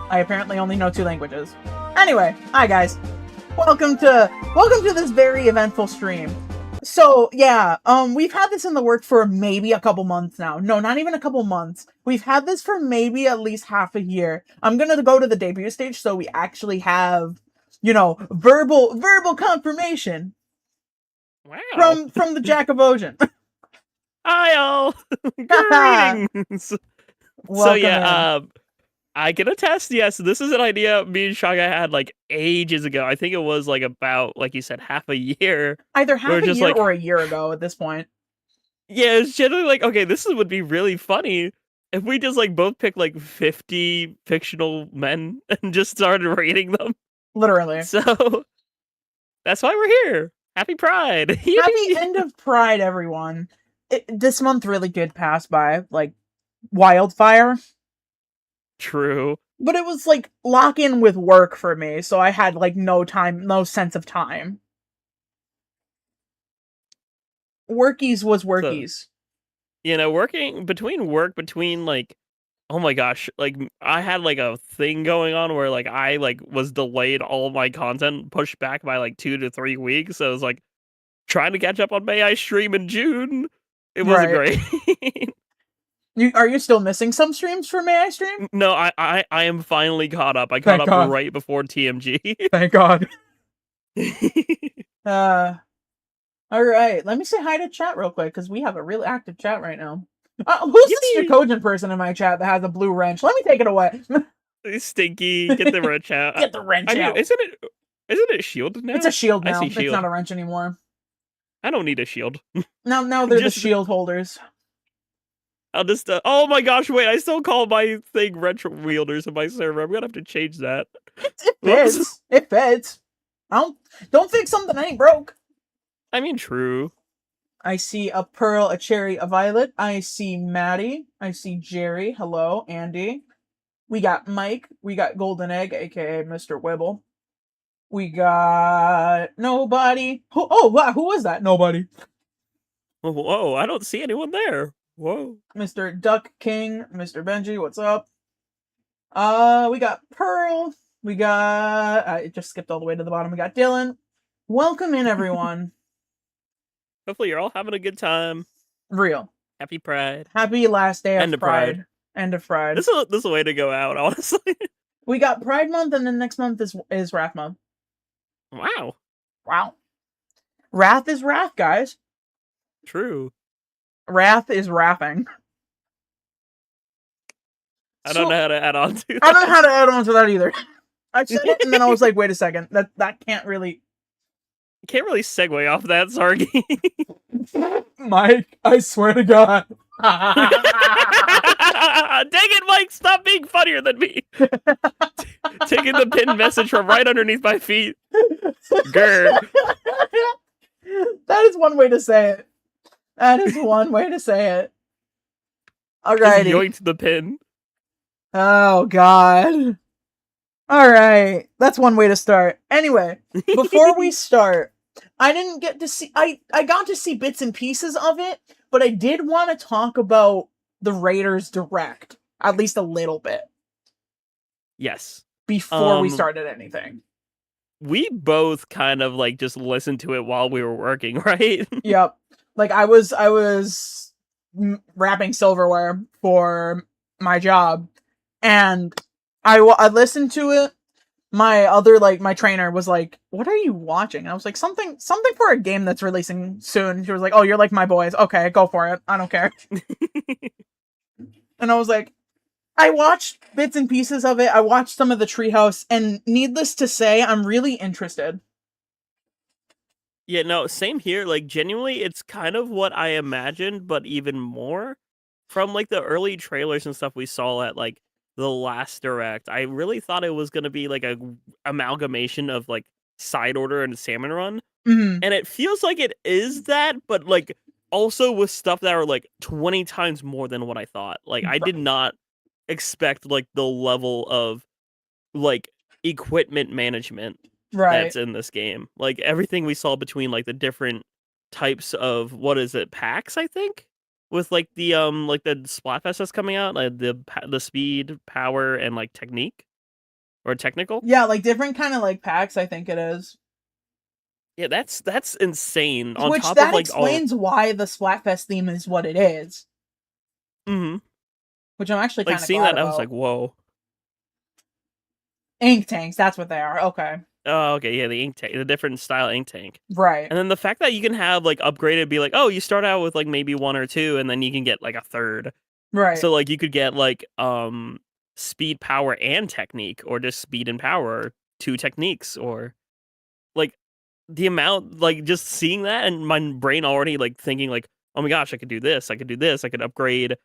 I apparently only know 2 languages. Anyway, hi guys. Welcome to this very eventful stream. So yeah, we've had this in the works for maybe a couple months now. No, not even a couple months. We've had this for maybe at least half a year. I'm gonna go to the debut stage so we actually have, you know, verbal confirmation. Wow. From the Jackogien. Hi all. Greetings. So yeah, I can attest, yes, this is an idea me and ShyGuy had like ages ago. I think it was like about, like you said, half a year. Either half a year like, or a year ago at this point. Yeah, it's generally like, okay, this would be really funny if we just like both pick like 50 fictional men and just started rating them. Literally. So that's why we're here. Happy Pride. Happy end of Pride, everyone. This month really did pass by like wildfire. True. But it was like lock in with work for me, so I had like no sense of time. Workies was workies. So, you know, between like, oh my gosh, like I had like a thing going on where like I like was delayed all my content, pushed back by like 2 to 3 weeks. So it was like trying to catch up on May I stream in June. It wasn't great. Are you still missing some streams for May I stream? No, I am finally caught up. I caught up right before TMG. Thank God. All right. Let me say hi to chat real quick because we have a real active chat right now. Who's this Jackogien person in my chat that has a blue wrench? Let me take it away. Stinky, get the wrench out. Get the wrench out. Isn't it shield now? It's a shield now. I see shield. It's not a wrench anymore. I don't need a shield. Now they're just the shield holders. I'll just, oh my gosh, wait, I still call my thing wrench wielders in my server. I'm gonna have to change that. It fits. It fits. Don't fix something that ain't broke. I mean, true. I see a Pearl, a Cherry, a Violet. I see Maddie. I see Jerry. Hello, Andy. We got Mike. We got Golden Egg, aka Mr. Wibble. We got nobody. Oh, wow, who was that? Nobody. Whoa, I don't see anyone there. Whoa. Mr. Duck King, Mr. Benji, what's up? We got Pearl. We got... I just skipped all the way to the bottom. We got Dylan. Welcome in, everyone. Hopefully you're all having a good time. Real. Happy Pride. Happy last day of Pride. End of Pride. This is a way to go out, honestly. We got Pride Month, and then next month is Wrath Month. Wow. Wow. Wrath is wrath, guys. True. Wrath is wrathing. I don't know how to add on to that. I don't know how to add on to that either. I said it, and then I was like, wait a second. That can't really... Can't really segue off that, sorry. Mike, I swear to God. Dang it, Mike! Stop being funnier than me! Taking the pinned message from right underneath my feet. Grr. That is one way to say it. That is one way to say it. Alrighty. Yoinked the pin. Oh, God. Alright. That's one way to start. Anyway, before we start, I didn't get to see... I got to see bits and pieces of it, but I did want to talk about the Raiders Direct. At least a little bit. Yes. Before we started anything. We both kind of, like, just listened to it while we were working, right? Yep. Like I was wrapping silverware for my job, and I listened to it. My other my trainer was like, "What are you watching?" And I was like, "Something for a game that's releasing soon." She was like, "Oh, you're like my boys. Okay, go for it. I don't care." And I was like, I watched bits and pieces of it. I watched some of the Treehouse, and needless to say, I'm really interested. Yeah, no, same here. Like, genuinely, it's kind of what I imagined, but even more from like the early trailers and stuff we saw at like the last direct. I really thought it was gonna be like a amalgamation of like Side Order and Salmon Run, Mm-hmm. and it feels like it is that, but like also with stuff that are like 20 times more than what I thought. Like, I did Right. not expect like the level of like equipment management Right. that's in this game. Like everything we saw between like the different types of what is it, packs, I think? With like the Splatfest that's coming out, like the speed, power, and like technique or technical. Yeah, like different kind of like packs, I think it is. Yeah, that's insane. On Which top of that like all explains why the Splatfest theme is what it is. mhm. Which I'm actually Like kind of seeing glad that I was like, about. whoa. Ink tanks, that's what they are. Okay. Oh, okay, yeah, the ink tank, the different style ink tank. Right. And then the fact that you can have like upgraded be like, oh, you start out with like maybe one or two and then you can get like a third. Right. So like you could get like speed, power, and technique, or just speed and power, or two techniques, or like the amount like just seeing that and my brain already like thinking like, oh my gosh, I could do this, I could do this, I could upgrade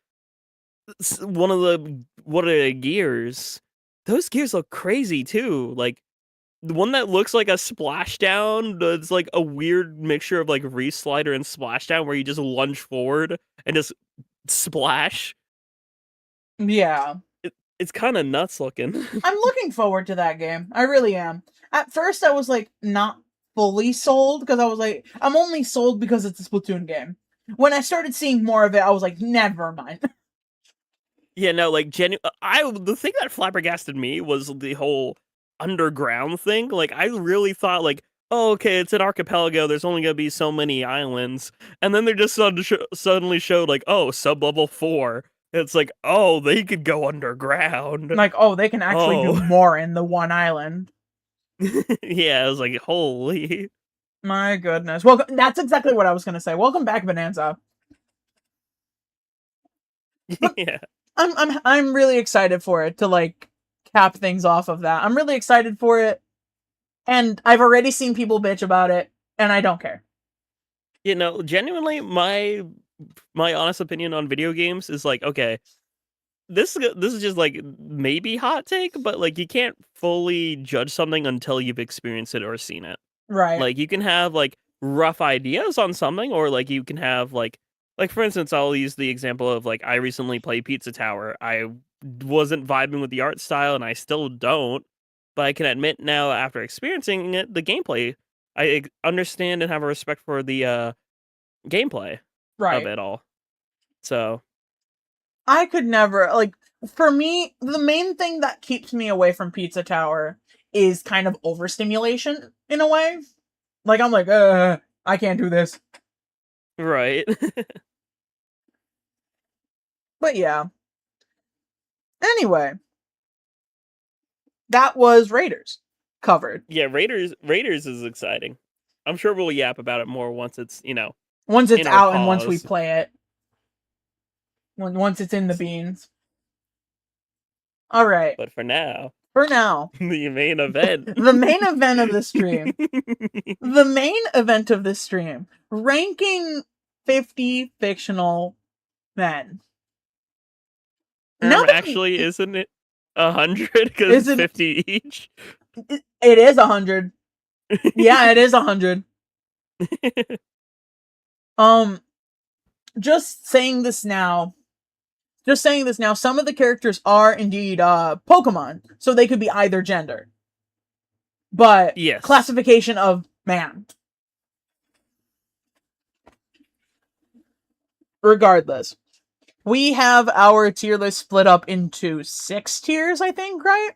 one of the gears. Those gears look crazy too. Like the one that looks like a splashdown, it's like a weird mixture of like reslider and splashdown where you just lunge forward and just splash. Yeah. It's kind of nuts looking. I'm looking forward to that game. I really am. At first, I was like not fully sold because I was like, I'm only sold because it's a Splatoon game. When I started seeing more of it, I was like, never mind. Yeah, no, like the thing that flabbergasted me was the whole underground thing. Like I really thought like, oh, okay, it's an archipelago. There's only gonna be so many islands, and then they just suddenly showed like, oh, sublevel 4. It's like, oh, they could go underground. Like, oh, they can actually do Oh, more in the one island. yeah. I was like, holy, My goodness. Well, that's exactly what I was gonna say. Welcome back, Bonanza. But yeah. I'm really excited for it to like cap things off of that. I'm really excited for it, and I've already seen people bitch about it, and I don't care. You know, genuinely, my honest opinion on video games is like, okay, this is just like maybe hot take, but like you can't fully judge something until you've experienced it or seen it. Right. Like you can have like rough ideas on something, or like you can have like for instance, I'll use the example of like I recently played Pizza Tower. I wasn't vibing with the art style, and I still don't. But I can admit now, after experiencing it, the gameplay, I understand and have a respect for the gameplay of Right. it all. So I could never like for me the main thing that keeps me away from Pizza Tower is kind of overstimulation in a way. Like I'm like, I can't do this. right. But yeah. Anyway, that was Raiders covered. Yeah, Raiders is exciting. I'm sure we'll yap about it more once it's, Once it's in our out and once we pause. play it. Once it's in the beans. All right. But for now, For now, the main event. the main event of the stream. The main event of this stream. Ranking 50 fictional men. Now that Actually, isn't it 100 because is it's it 50 each? it is 100. Yeah, it is 100. Um just saying this now. Some of the characters are indeed Pokemon, so they could be either gender. But Yes. classification of man. Regardless, we have our tier list split up into 6 tiers, I think, right?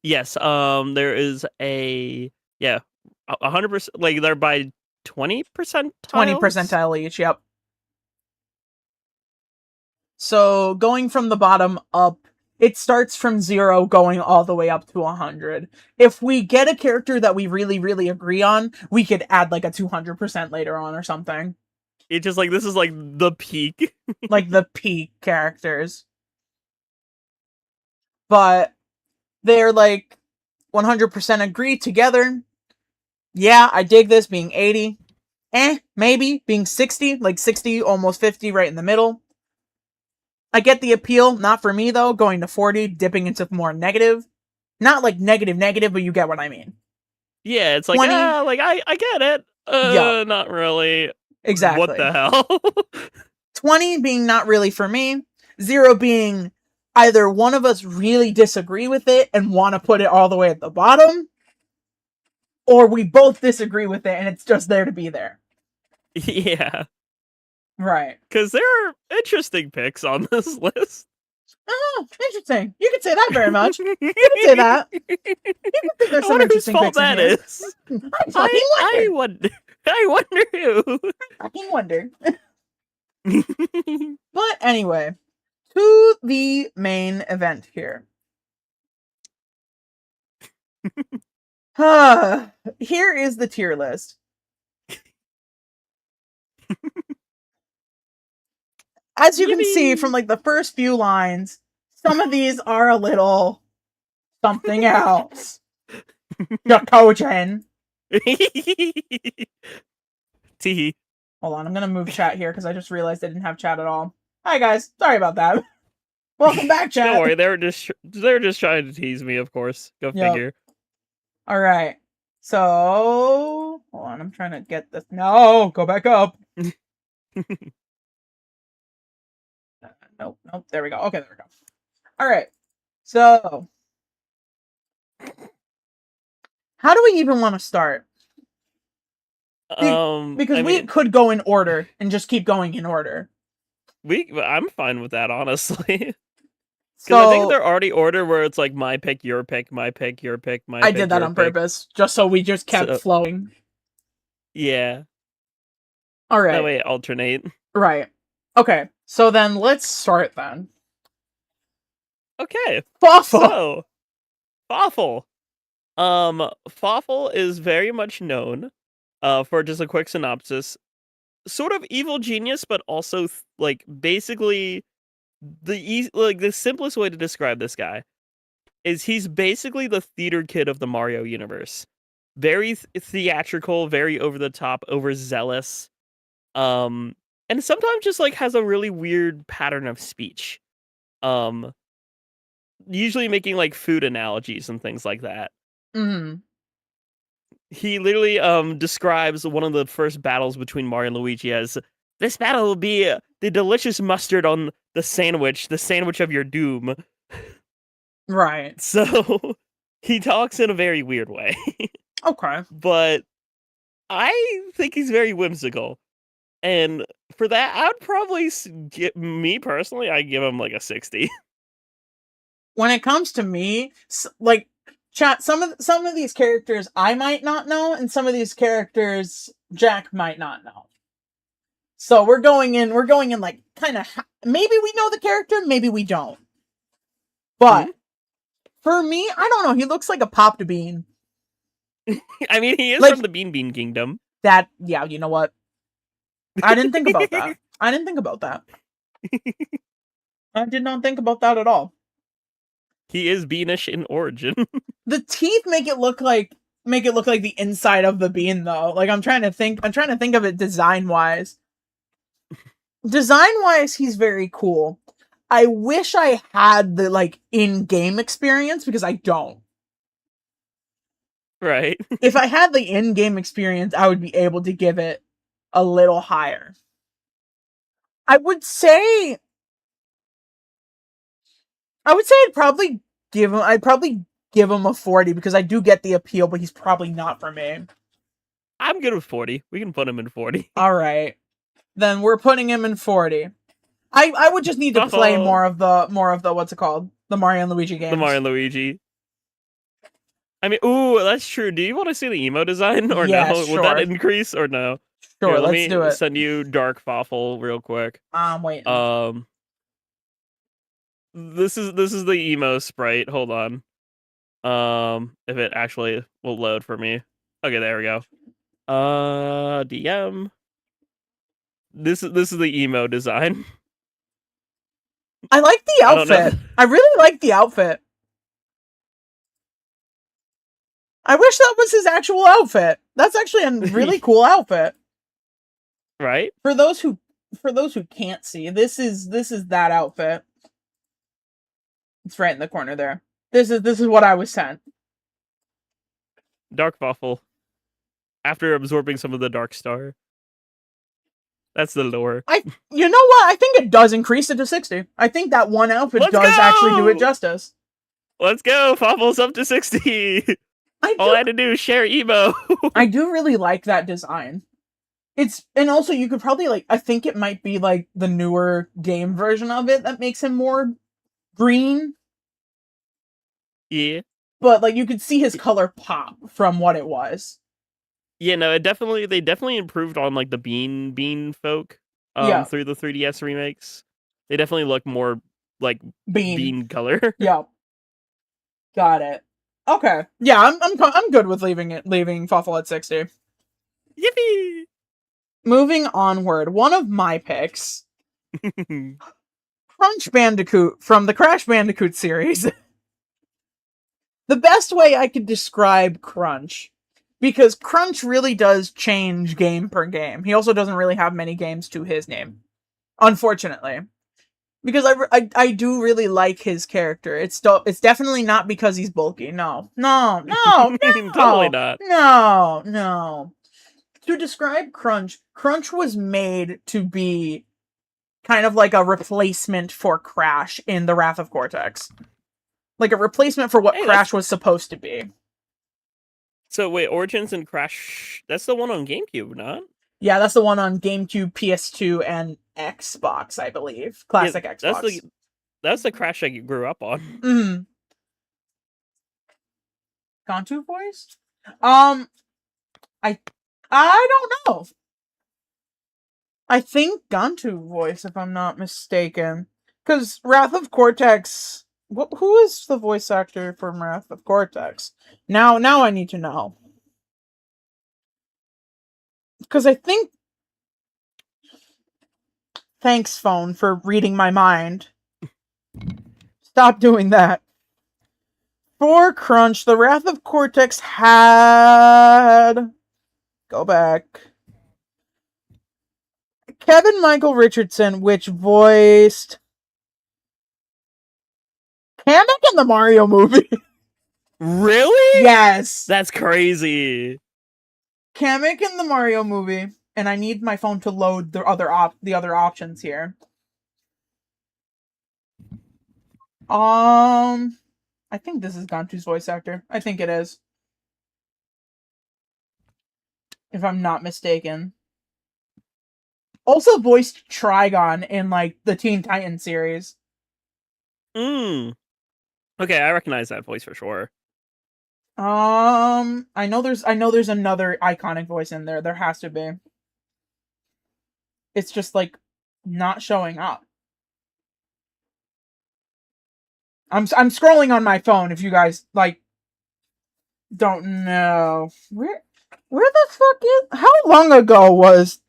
Yes. There is a 100%, like they're by 20 percentiles? 20 percentile each, yep. So going from the bottom up, it starts from 0 going all the way up to 100. If we get a character that we really, really agree on, we could add like a 200% later on or something. It's just like, this is like the peak. Like the peak characters. But they're like 100% agree together. Yeah, I dig this being 80. Maybe being 60, like 60, almost 50 right in the middle. I get the appeal, not for me though, going to 40, dipping into more negative. Not like negative, but you get what I mean. Yeah, it's like, 20. like I get it. Yep. Not really. Exactly. What the hell? 20 being not really for me. 0 being either one of us really disagree with it and want to put it all the way at the bottom, or we both disagree with it and it's just there to be there. Yeah. Right. Because there are interesting picks on this list. Oh, interesting. You could say that very much. You could say that. You could think there's some interesting picks in here. I wonder. I wonder who. I can wonder. But anyway, to the main event here. Here is the tier list. As you can see from like the first few lines, some of these are a little something else. Jackogien. Teehee. Hold on, I'm gonna move chat here because I just realized I didn't have chat at all. Hi guys, sorry about that. Welcome back, chat. Don't worry, they were just trying to tease me, of course. Go figure. All right, so hold on, I'm trying to get this. No, go back up. Nope. There we go. Okay, there we go. All right, so how do we even want to start? Because we could go in order and just keep going in order. I'm fine with that, honestly. Because I think they're already ordered where it's like my pick, your pick, my pick, your pick, my pick. I did that on purpose, just so we just kept flowing. Yeah. All right. That way alternate. Right. Okay. So then let's start then. Okay. Fawful. So, Fawful. Fawful is very much known, for just a quick synopsis, sort of evil genius, but also like basically the simplest way to describe this guy is he's basically the theater kid of the Mario universe. Very theatrical, very over the top, overzealous. And sometimes just like has a really weird pattern of speech. Usually making like food analogies and things like that. Mm-hmm. He literally describes one of the first battles between Mario and Luigi as, this battle will be the delicious mustard on the sandwich of your doom. Right. So he talks in a very weird way. Okay. But I think he's very whimsical. And for that, I would probably me personally, I'd give him like a 60. When it comes to me, like chat, some of these characters I might not know, and some of these characters Jack might not know. So we're going in like kind of maybe we know the character, maybe we don't. But for me, I don't know. He looks like a popped bean. I mean, he is like, from the Bean Kingdom. Yeah, you know what? I didn't think about that. I did not think about that at all. He is beanish in origin. The teeth make it look like the inside of the bean though. Like I'm trying to think of it design-wise. Design-wise, he's very cool. I wish I had the like in-game experience because I don't. Right. If I had the in-game experience, I would be able to give it a little higher. I would say I'd probably give him a 40 because I do get the appeal, but he's probably not for me. I'm good with 40. We can put him in 40. All right. Then we're putting him in 40. I would just need to play more of the what's it called? The Mario and Luigi games. The Mario and Luigi. I mean, ooh, that's true. Do you want to see the emo design or Yes, no? Would that sure. increase or no? Sure, Here, let let's do me it. send you Dark Fawful real quick. I'm waiting. This is the emo sprite. Hold on. If it actually will load for me. Okay, there we go. DM. This is the emo design. I like the I don't know. outfit. I really like the outfit. I wish that was his actual outfit. That's actually a really cool outfit. Right? For those who can't see, this is that outfit. It's right in the corner there. This is what I was sent. Dark Waffle. After absorbing some of the Dark Star. That's the lore. You know what? I think it does increase it to 60. I think that one outfit does actually do it justice. Let's go! Waffle's up to 60! All I had to do is share emo. I do really like that design. And also you could probably I think it might be the newer game version of it that makes him more green. Yeah. But you could see his color pop from what it was. Yeah, no, they definitely improved on the bean folk through the 3DS remakes. They definitely look more like bean color. Yeah. Got it. Okay. Yeah, I'm good with leaving Fuffle at 60. Yippee! Moving onward, one of my picks. Crunch Bandicoot from the Crash Bandicoot series. The best way I could describe Crunch, because Crunch really does change game per game. He also doesn't really have many games to his name, unfortunately. Because I do really like his character. It's definitely not because he's bulky. No. Totally not. No. To describe Crunch was made to be kind of like a replacement for Crash in the Wrath of Cortex. Like a replacement for what Crash was supposed to be. So wait, Origins and Crash, that's the one on GameCube, not? Yeah, that's the one on GameCube, PS2, and Xbox, I believe. Classic Xbox. That's the Crash I grew up on. Mm-hmm. Gantu voice? I don't know. I think Gantu voice, if I'm not mistaken. Because Wrath of Cortex... Who is the voice actor from Wrath of Cortex? Now I need to know. Because I think... Thanks, phone, for reading my mind. Stop doing that. For Crunch, the Wrath of Cortex had... Go back. Kevin Michael Richardson, which voiced... Kamek in the Mario movie. Really? Yes. That's crazy. Kamek in the Mario movie, and I need my phone to load the other options here. I think this is Gantu's voice actor. I think it is. If I'm not mistaken. Also voiced Trigon in the Teen Titans series. Okay, I recognize that voice for sure. I know there's another iconic voice in there. There has to be. It's just not showing up. I'm scrolling on my phone if you guys don't know. Where the fuck is... How long ago was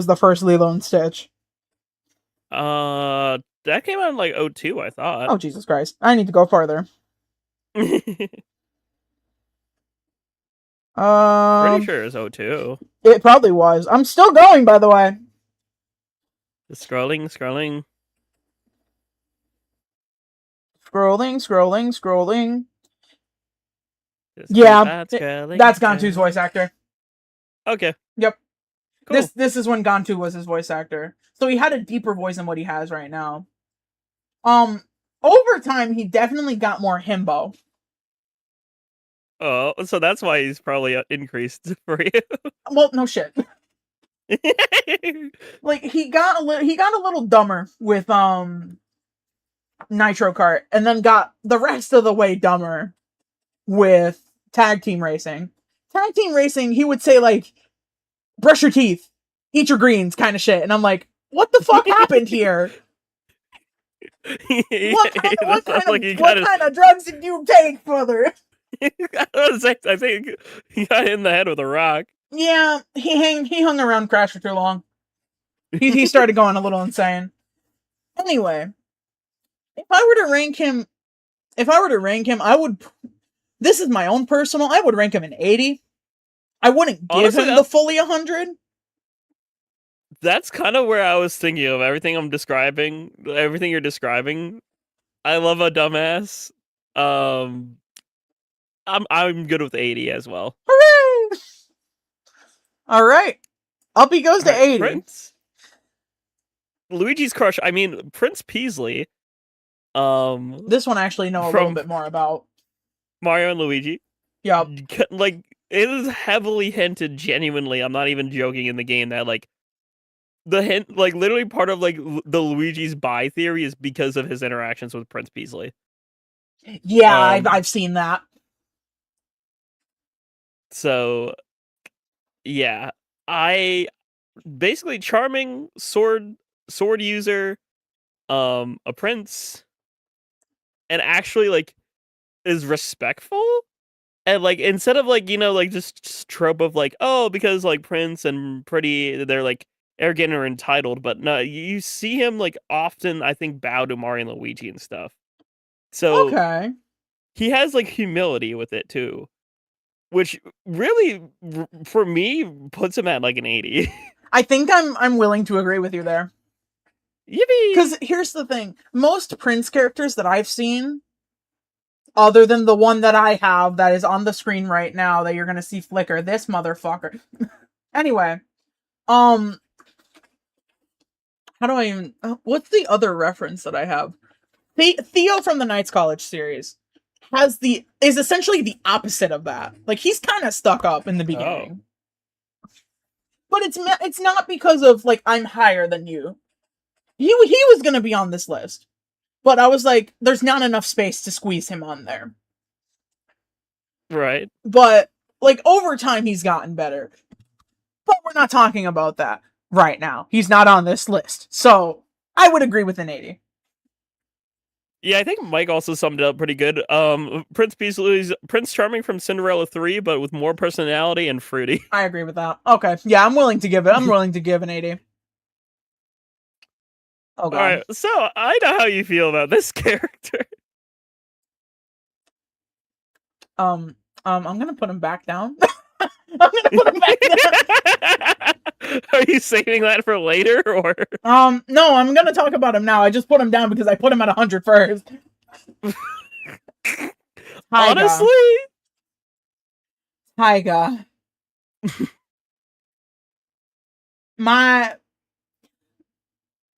the first Lilo and Stitch? That came out in 2002, I thought. Oh, Jesus Christ. I need to go farther. Pretty sure it's 2002. It probably was. I'm still going, by the way. Just scrolling. Scrolling. Just yeah, that's Gantu's voice actor. Okay. Yep. Cool. This is when Gantu was his voice actor. So he had a deeper voice than what he has right now. Over time, he definitely got more himbo. Oh, so that's why he's probably increased for you. Well, no shit. He got a little dumber with Nitro Kart, and then got the rest of the way dumber with tag team racing. Tag team racing, he would say like, brush your teeth, eat your greens kind of shit. And I'm like, what the fuck happened here? What kind of drugs did you take, brother? I think he got hit in the head with a rock. Yeah, he hung around Crash for too long. He started going a little insane. Anyway, if I were to rank him, I would. This is my own personal. I would rank him an 80. I wouldn't give Honestly, him the fully 100. That's kind of where I was thinking of everything everything you're describing. I love a dumbass. I'm good with 80 as well. Hooray! All right, up he goes to 80. Prince, Luigi's crush. I mean, Prince Peasley. This one I actually know a little bit more about. Mario and Luigi. Yup. Like, it is heavily hinted, genuinely, I'm not even joking, in the game that, like, the hint, like, literally part of, like, the Luigi's bi theory is because of his interactions with Prince Peasley. Yeah, I've seen that. So, yeah. Basically, charming sword user, a prince, and actually, like, is respectful. And, like, instead of, like, like, just trope of, like, oh, because, like, Prince and Pretty, they're, like, arrogant or entitled, but no, you see him, like, often, I think, bow to Mario and Luigi and stuff. So, okay, he has, like, humility with it, too. Which really, for me, puts him at, like, an 80. I think I'm willing to agree with you there. Yippee! Because here's the thing. Most Prince characters that I've seen, other than the one that I have that is on the screen right now that you're gonna see flicker, this motherfucker. Anyway, how do I even... what's the other reference that I have? Theo from the Knights College series is essentially the opposite of that. Like, he's kind of stuck up in the beginning. Oh. But it's not because of, like, I'm higher than you. He was gonna be on this list. But I was like, there's not enough space to squeeze him on there. Right. But, like, over time, he's gotten better. But we're not talking about that right now. He's not on this list. So, I would agree with an 80. Yeah, I think Mike also summed it up pretty good. Prince Peasley's Prince Charming from Cinderella 3, but with more personality and fruity. I agree with that. Okay. Yeah, I'm willing to give an 80. Oh, God. Alright, so I know how you feel about this character. I'm gonna put him back down. I'm gonna put him back down. Are you saving that for later, or? No, I'm gonna talk about him now. I just put him down because I put him at 100 first. Honestly? Tyga. My...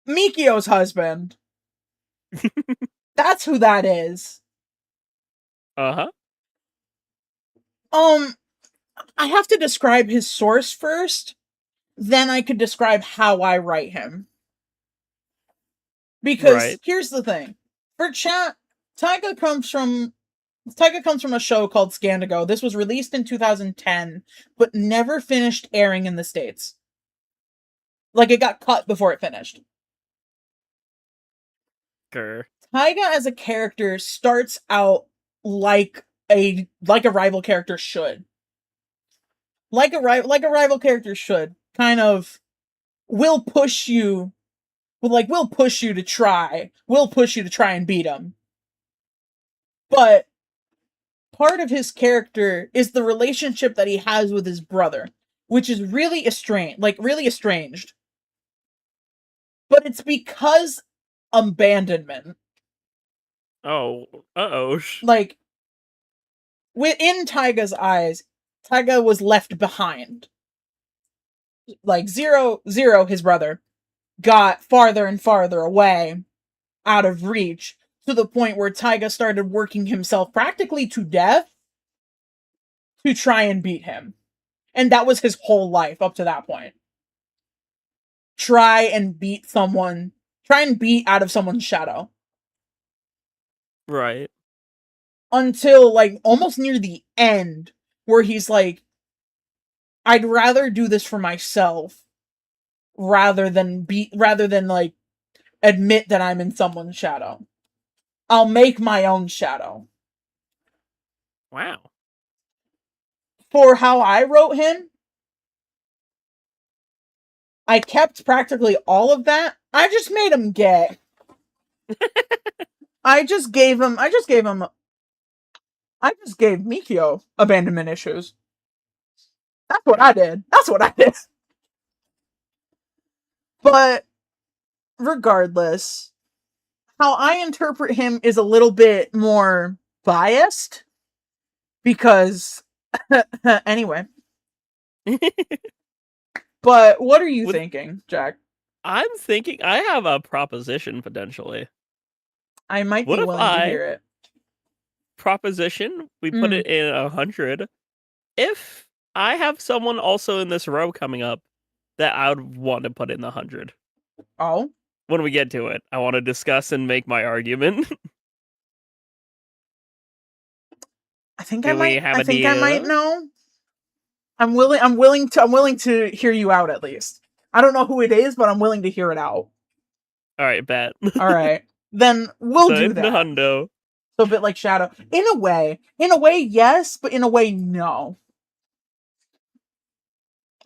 Mikio's husband. That's who that is. Uh-huh. I have to describe his source first, then I could describe how I write him. Because Here's the thing. For chat, Tyga comes from a show called Scandigo. This was released in 2010, but never finished airing in the States. Like, it got cut before it finished. Tyga as a character starts out like a rival character should. Like a rival character should. Kind of will push you to try and beat him. But part of his character is the relationship that he has with his brother, which is really estranged. But it's because abandonment. Oh, uh-oh. Like, within Tyga's eyes, Tyga was left behind. Like, Zero, his brother, got farther and farther away, out of reach, to the point where Tyga started working himself practically to death to try and beat him. And that was his whole life up to that point. Try and beat out of someone's shadow. Right. until like almost near the end, where he's like, I'd rather do this for myself rather than like admit that I'm in someone's shadow. I'll make my own shadow. Wow. For how I wrote him, I kept practically all of that. I just made him gay. I just gave Mikio abandonment issues. That's what I did. But regardless, how I interpret him is a little bit more biased because anyway. But what are you thinking, Jack? I'm thinking I have a proposition potentially. I might be willing to hear it. Proposition, we put it in 100. If I have someone also in this row coming up that I would want to put in the 100. Oh? When we get to it, I want to discuss and make my argument. I think I might know. I'm willing to hear you out at least. I don't know who it is, but I'm willing to hear it out. All right, bet. All right. Then we'll do that. Hundo. So a bit like Shadow. In a way, yes, but in a way, no.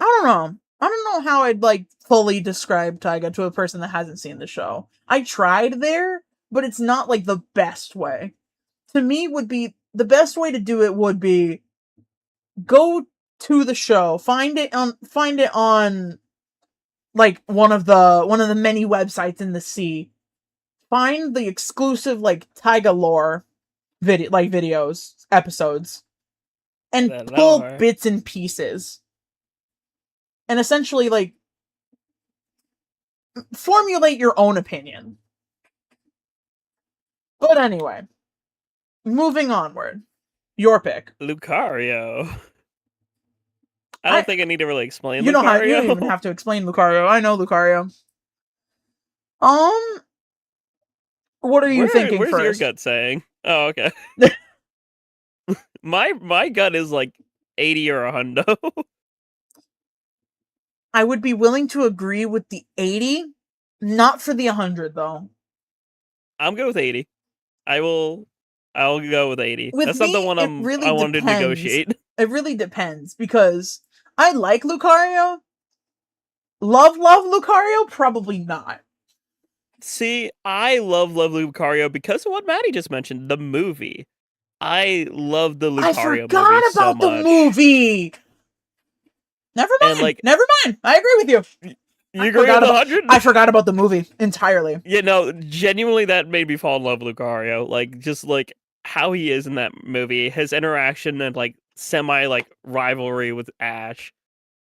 I don't know how I'd like fully describe Taiga to a person that hasn't seen the show. I tried there, but it's not like the best way. To me, the best way to do it would be go to the show, find it on like one of the many websites in the sea. Find the exclusive like Taiga lore videos, episodes, and pull bits and pieces. And essentially like formulate your own opinion. But anyway, moving onward. Your pick. Lucario. I don't think I need to really explain Lucario. You don't even have to explain Lucario. I know Lucario. What are you thinking where's first? Where's your gut saying? Oh, okay. my gut is like 80 or 100. I would be willing to agree with the 80, not for the 100 though. I'm good with 80. I'll go with 80. That's not the one I wanted to negotiate. It really depends because I like Lucario. Love Lucario? Probably not. See, I love Lucario because of what Maddie just mentioned, the movie. I love the Lucario movie so much. I forgot about the movie! Never mind. I agree with you. You agree with 100? I forgot about the movie entirely. Yeah, no, genuinely that made me fall in love with Lucario. Like, just like how he is in that movie, his interaction and like semi like rivalry with Ash.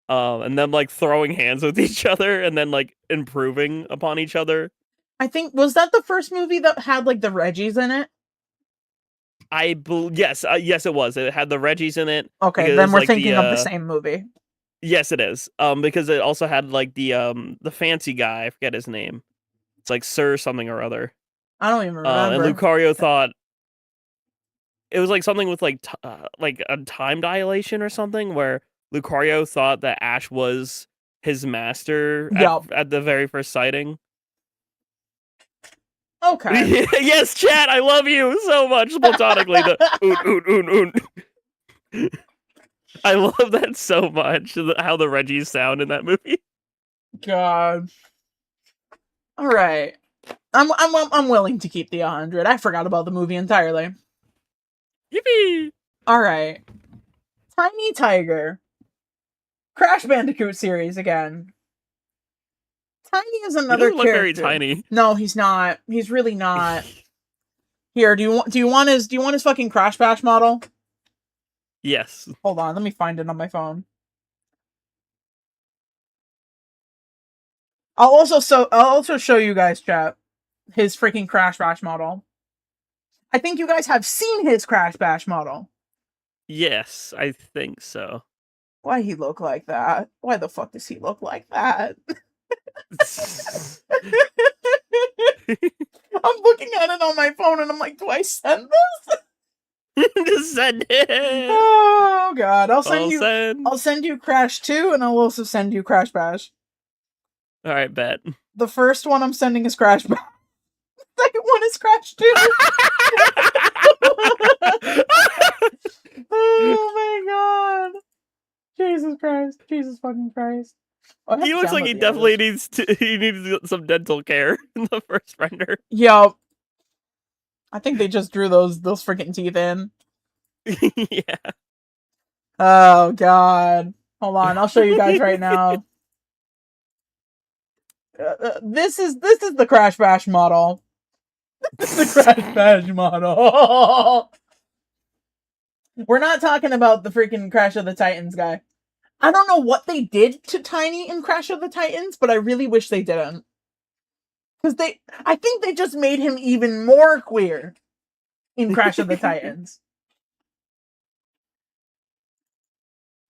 And them like throwing hands with each other and then like improving upon each other. I think, was that the first movie that had like the Reggies in it? Yes, it was. It had the Reggies in it. Okay, then we're thinking of the same movie. Yes, it is. Because it also had like the fancy guy. I forget his name. It's like Sir something or other. I don't even remember. And Lucario thought it was like something with like a time dilation or something, where Lucario thought that Ash was his master at the very first sighting. Okay. Yes, chat. I love you so much platonically. I love that so much. How the Reggies sound in that movie. God. All right. I'm willing to keep the 100. I forgot about the movie entirely. Yippee! All right. Tiny Tiger. Crash Bandicoot series again. Tiny is another character. Look very tiny. No, he's not. He's really not. Here, do you want his fucking Crash Bash model? Yes. Hold on, let me find it on my phone. I'll also show you guys, chat, his freaking Crash Bash model. I think you guys have seen his Crash Bash model. Yes, I think so. Why he look like that? Why the fuck does he look like that? I'm looking at it on my phone and I'm like, do I send this? Just send it. Oh god, I'll Send. send you Crash 2 and I'll also send you Crash Bash. All right, bet. The first one I'm sending is Crash Bash. The second one is Crash 2. Oh my god. Jesus Christ. Jesus fucking Christ. Oh, He looks like he definitely needs some dental care in the first render. Yup. I think they just drew those freaking teeth in. Yeah. Oh god. Hold on, I'll show you guys right now. This is the Crash Bash model. This is the Crash Bash model. We're not talking about the freaking Crash of the Titans guy. I don't know what they did to Tiny in Crash of the Titans, but I really wish they didn't. Because I think they just made him even more queer in Crash of the Titans.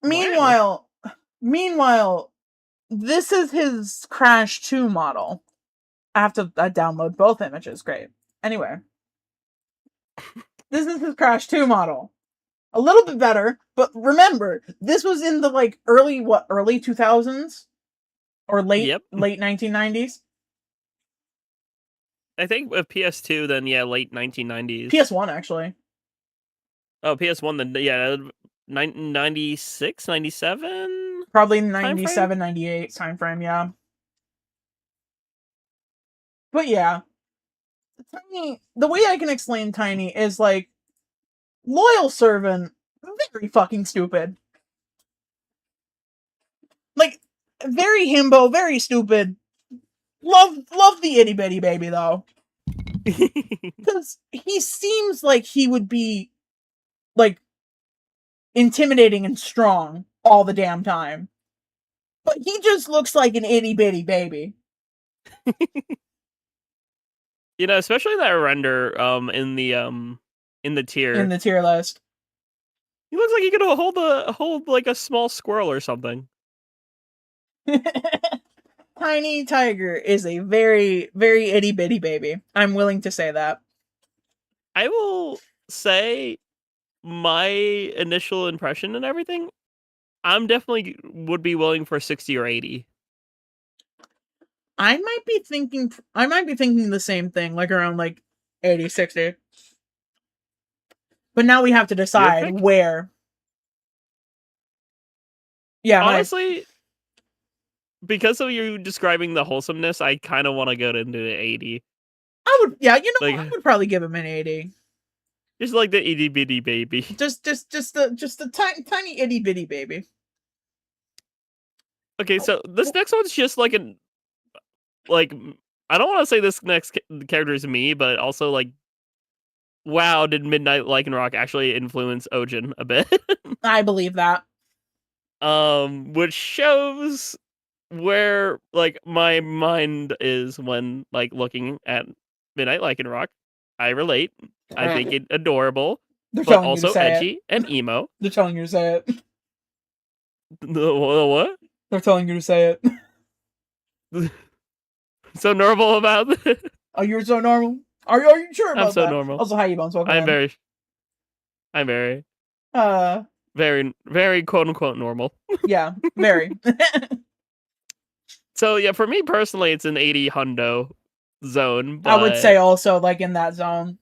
Meanwhile, this is his Crash 2 model. I have to download both images. Great. Anyway. This is his Crash 2 model. A little bit better, but remember, this was in the early 2000s? Or late 1990s? I think with PS2 then late 1990s. PS1 actually. Oh, PS1 then 96, 97? Probably 97, 98 time frame, yeah. But yeah. Tiny, the way I can explain Tiny is loyal servant, very fucking stupid. Very himbo, very stupid. Love the itty bitty baby though. Because he seems like he would be intimidating and strong all the damn time. But he just looks like an itty bitty baby. Especially that render in the tier. In the tier list. He looks like he could hold a small squirrel or something. Tiny Tiger is a very, very itty bitty baby. I'm willing to say that. I will say my initial impression and everything, I'm definitely would be willing for 60 or 80. I might be thinking the same thing, around 80, 60. But now we have to decide where. Yeah, honestly, because of you describing the wholesomeness, I kind of want to go into the 80. I would, I would probably give him an 80. Just like the itty bitty baby. Just a tiny itty bitty baby. Okay, so this next one's just I don't want to say this next character is me, but also wow, did Midnight Lycanroc actually influence Ojin a bit? I believe that. Which shows where my mind is when looking at Midnight Lycanroc. I relate. I think it adorable, but also edgy and emo. They're telling you to say it. The what? They're telling you to say it. So normal about it. Oh, you're so normal? Are you sure about that? I'm so normal. Also, how you bones? Welcome I'm very very, very quote unquote normal. Yeah, very. So yeah, for me personally, it's an 80 hundo zone. But I would say also in that zone.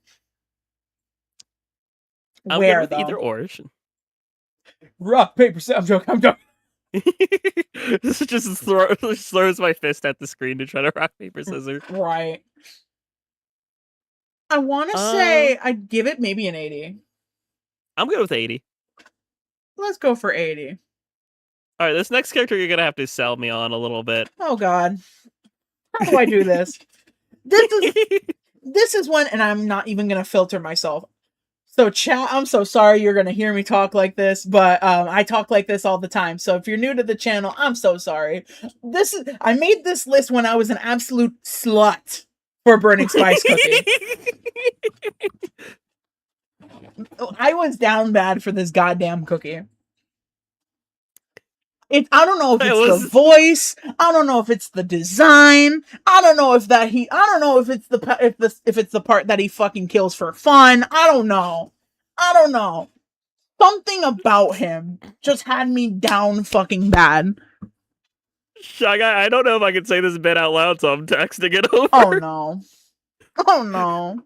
I'm Where good with though? Either or. Rock, paper, scissors. I'm joking. This just throws my fist at the screen to try to rock, paper, scissors. Right. I want to say I'd give it maybe an 80. I'm good with 80. Let's go for 80. All right, this next character you're going to have to sell me on a little bit. Oh, God. How do I do this? This is one, and I'm not even going to filter myself. So, chat, I'm so sorry you're going to hear me talk like this, but I talk like this all the time. So, if you're new to the channel, I'm so sorry. I made this list when I was an absolute slut for Burning Spice Cookie. I was down bad for this goddamn cookie. I don't know if it's the voice. I don't know if it's the design. I don't know if it's the part that he fucking kills for fun. I don't know. I don't know. Something about him just had me down fucking bad. ShyGuy, I don't know if I can say this bit out loud, so I'm texting it over. Oh no. Oh no.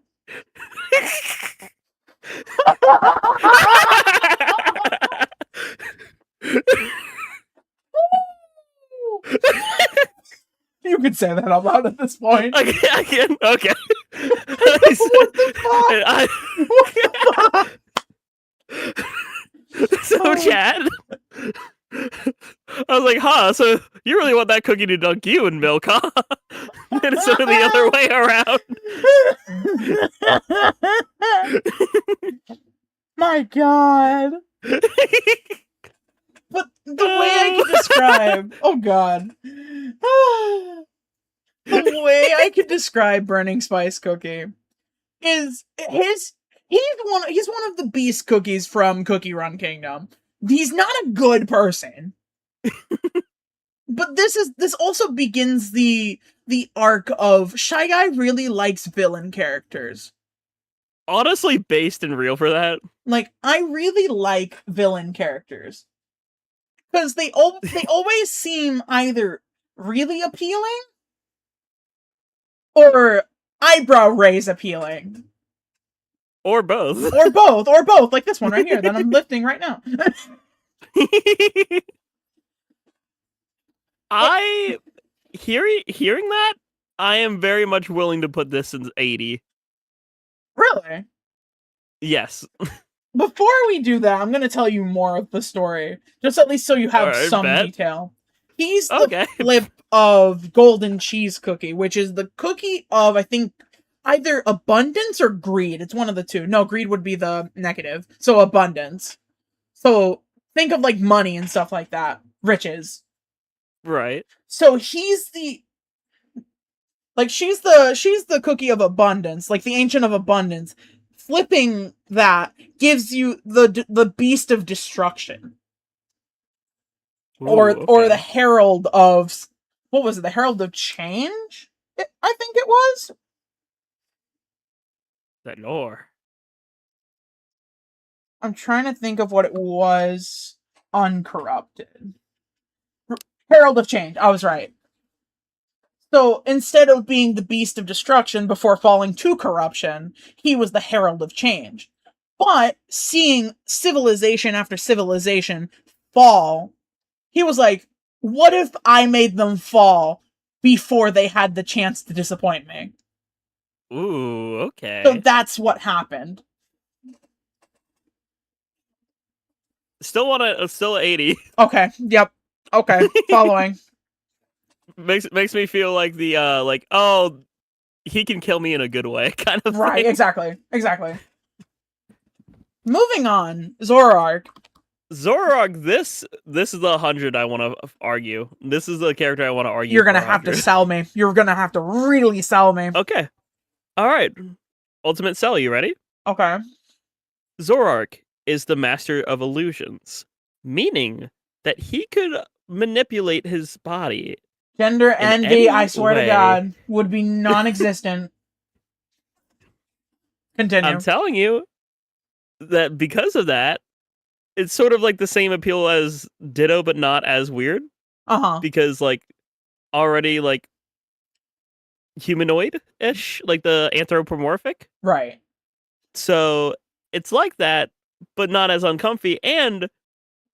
You could say that out loud at this point. I can. Okay. What the fuck? So, Chad, I was like, so you really want that cookie to dunk you in milk, huh? And it's sort of the other way around. My God. But the way I could describe... Oh, God. The way I could describe Burning Spice Cookie is he's one of the beast cookies from Cookie Run Kingdom. He's not a good person. But this also begins the arc of ShyGuy really likes villain characters. Honestly, based and real for that. Like, I really like villain characters. Because they always seem either really appealing or eyebrow raise appealing. Or both. Or both. Like this one right here that I'm lifting right now. Hearing that, I am very much willing to put this in 80. Really? Yes. Before we do that, I'm going to tell you more of the story. Just at least so you have some detail. He's the flip of Golden Cheese Cookie, which is the cookie of, I think, either abundance or greed. It's one of the two. No, greed would be the negative. So abundance. So think of like money and stuff like that. Riches. Right. So he's the... Like, she's the cookie of abundance. Like, the Ancient of Abundance. Flipping that gives you the Beast of Destruction. Ooh, or the Herald of... What was it? The Herald of Change? I think it was? That lore. I'm trying to think of what it was uncorrupted. Herald of Change. I was right. So, instead of being the Beast of Destruction before falling to corruption, he was the Herald of Change. But, seeing civilization after civilization fall, he was like, what if I made them fall before they had the chance to disappoint me? Ooh, okay. So that's what happened. Still 80. Okay, yep. Okay, following. Makes me feel like the he can kill me in a good way kind of right thing. exactly. Moving on, Zoroark, this is the 100 I want to argue. This is the character I want to argue. You're gonna have to sell me. You're gonna have to really sell me. Okay, all right. Ultimate sell. You ready? Okay. Zoroark is the master of illusions, meaning that he could manipulate his body. Gender envy, I swear to God, would be non-existent. Continue. I'm telling you that because of that, it's sort of like the same appeal as Ditto, but not as weird. Because, like, already, like, humanoid-ish, like the anthropomorphic. Right. So, it's like that, but not as uncomfy. And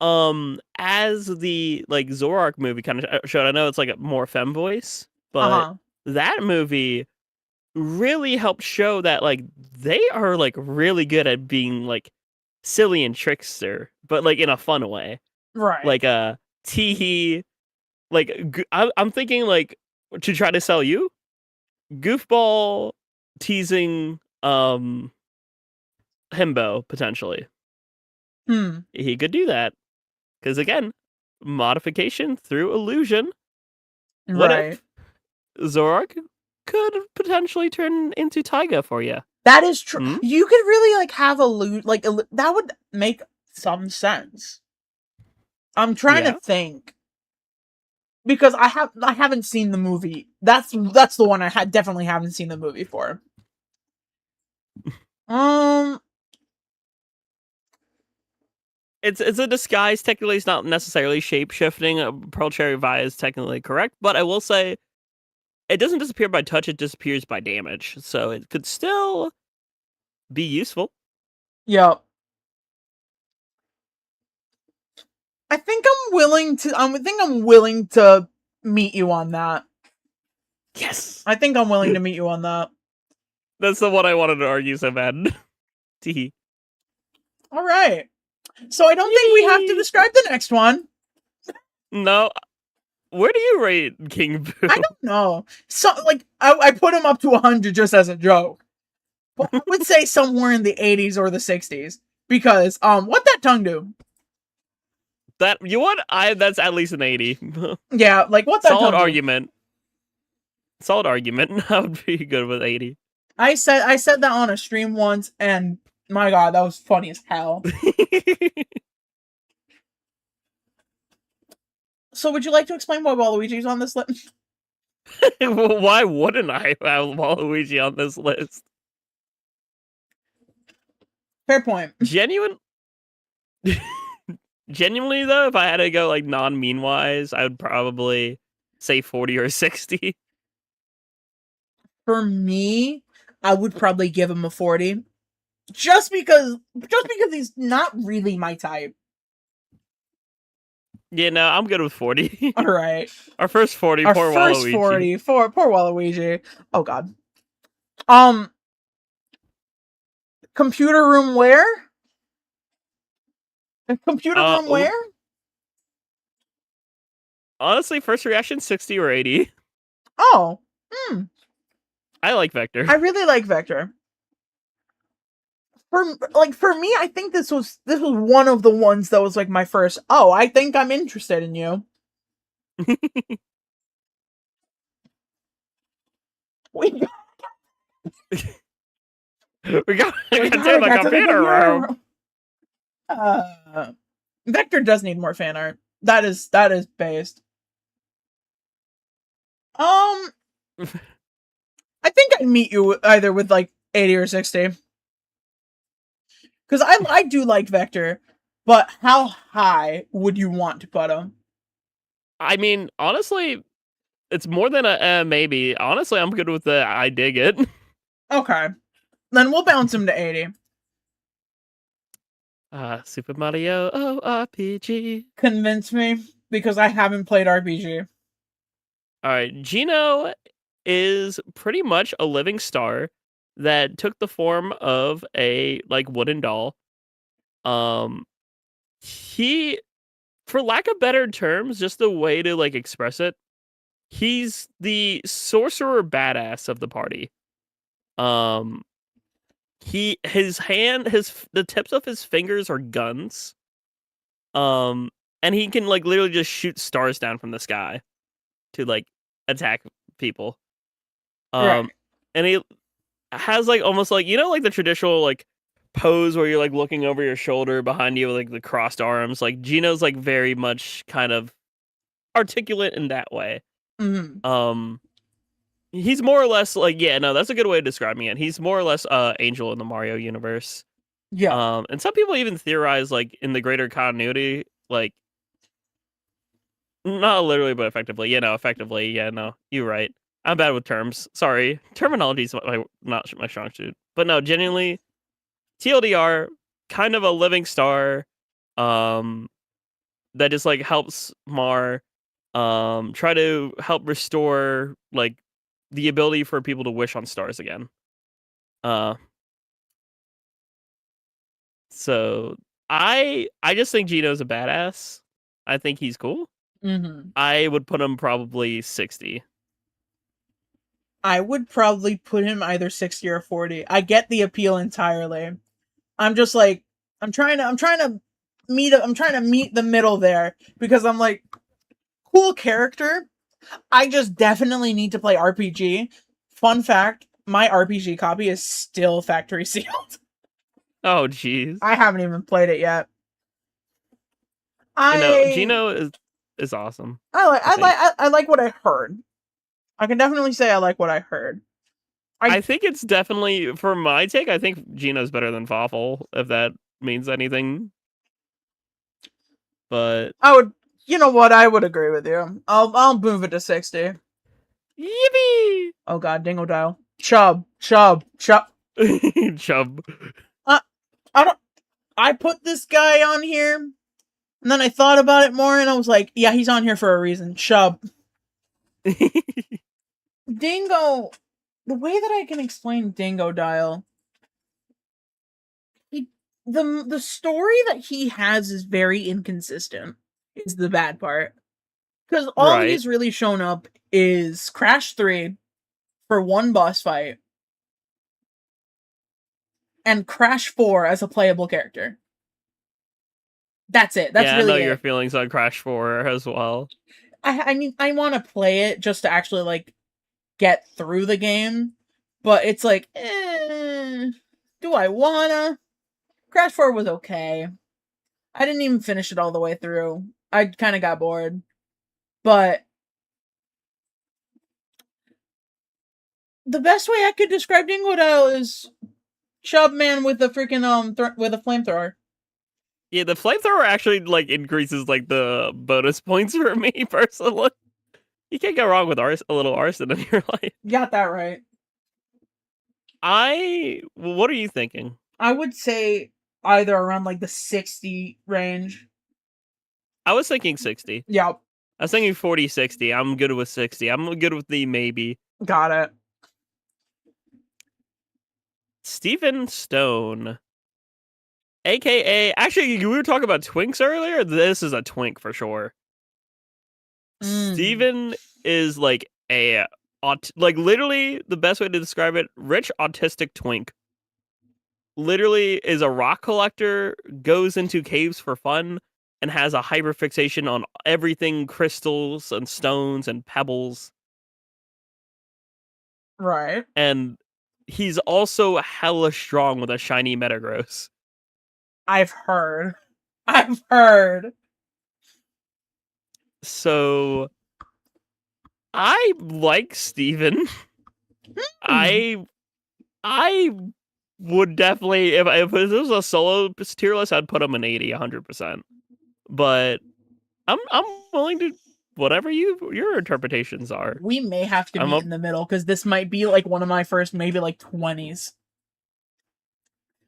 as the like Zoroark movie kind of showed, I know it's like a more femme voice, but that movie really helped show that like they are like really good at being like silly and trickster, but like in a fun way. Right. Like teehee, like I'm thinking like to try to sell you goofball teasing himbo potentially. He could do that. Because again, modification through illusion. What if Zoroark could potentially turn into Taiga for you? That is true. You could really like have that would make some sense. I'm trying to think because I haven't seen the movie. That's the one I definitely haven't seen the movie for. It's a disguise. Technically, it's not necessarily shape shifting. Pearl Cherry Vi is technically correct, but I will say it doesn't disappear by touch. It disappears by damage, so it could still be useful. Yep. I think I'm willing to meet you on that. Yes, I think I'm willing to meet you on that. that's the one I wanted to argue so bad. Tee. All right. So I don't think we have to describe the next one. No. Where do you rate King Boo? I don't know. So like I put him up to 100 just as a joke. But I would say somewhere in the 80s or the 60s because what that tongue do? That you want? That's at least an 80. Yeah, like what that Solid tongue argument. do? Solid argument. I would be good with 80. I said that on a stream once, and my god, that was funny as hell. So would you like to explain why Waluigi's on this list? Why wouldn't I have Waluigi on this list? Fair point. Genuinely though, if I had to go like non-mean wise, I would probably say 40 or 60. For me, I would probably give him a 40. Just because he's not really my type. Yeah, no, I'm good with 40. All right. Our first 40, Our poor first Waluigi. 40, poor Waluigi. Oh god. Computer room where? Computer room where? Honestly, first reaction 60 or 80. Oh. I like Vector. I really like Vector. For me, I think this was one of the ones that was like my first, oh, I think I'm interested in you. We got to the computer room. Vector does need more fan art. That is based. I think I'd meet you either with like 80 or 60. Because I do like Vector, but how high would you want to put him? I mean, honestly, it's more than a maybe. Honestly, I'm good with the I dig it. Okay. Then we'll bounce him to 80. Super Mario RPG. Convince me, because I haven't played RPG. Alright, Geno is pretty much a living star that took the form of a like wooden doll. He, for lack of better terms, just a way to like express it, he's the sorcerer badass of the party. The tips of his fingers are guns. And he can like literally just shoot stars down from the sky to like attack people. Right. And he has like almost like, you know, like the traditional like pose where you're like looking over your shoulder behind you with like the crossed arms. Like Geno's like very much kind of articulate in that way. Mm-hmm. He's more or less like, yeah, no, that's a good way of describing it. He's more or less Angel in the Mario universe. Yeah. And some people even theorize like in the greater continuity, like not literally, but effectively. Yeah, no, effectively. Yeah, no, you're right. I'm bad with terms. Sorry, terminology is not my strong suit. But no, genuinely, TLDR, kind of a living star, that just like helps Mar, try to help restore like the ability for people to wish on stars again. So I just think Geno's a badass. I think he's cool. Mm-hmm. I would put him probably 60. I would probably put him either 60 or 40. I get the appeal entirely. I'm just like, I'm trying to meet the middle there, because I'm like, cool character. I just definitely need to play RPG. Fun fact, my RPG copy is still factory sealed. Oh jeez. I haven't even played it yet. Geno is awesome. I like what I heard. I can definitely say I like what I heard. I think it's definitely, for my take, I think Geno's better than Fawful, if that means anything. But I would, you know what? I would agree with you. I'll move it to 60. yippee! Oh god, Dingo Dial. Chub. Chub. Chub. I put this guy on here, and then I thought about it more, and I was like, yeah, he's on here for a reason. Chub. Dingo. The way that I can explain Dingo Dial, the story that he has is very inconsistent. Is the bad part, because all Right. he's really shown up is Crash 3 for one boss fight, and Crash 4 as a playable character. That's it. That's yeah, really I know it. your feelings on Crash 4 as well. I mean, I want to play it just to actually like get through the game, but it's like, do I wanna? Crash 4 was okay. I didn't even finish it all the way through. I kind of got bored, but the best way I could describe Dingo Dial is Chub Man with a freaking with a flamethrower. Yeah, the flamethrower actually like increases like the bonus points for me personally. You can't go wrong with a little arson in your life. You got that right. What are you thinking? I would say either around like the 60 range. I was thinking 60. Yep. I was thinking 40, 60. I'm good with 60. I'm good with the maybe. Got it. Stephen Stone. AKA, actually, we were talking about twinks earlier. This is a twink for sure. Steven is like literally the best way to describe it, rich autistic twink. Literally is a rock collector, goes into caves for fun, and has a hyperfixation on everything crystals and stones and pebbles. Right. And he's also hella strong with a shiny Metagross. I've heard. I've heard. So I like Steven. I would definitely, if this was a solo tier list, I'd put him an 80, 100%. But I'm willing to whatever your interpretations are. We may have to meet in the middle, because this might be like one of my first maybe like 20s.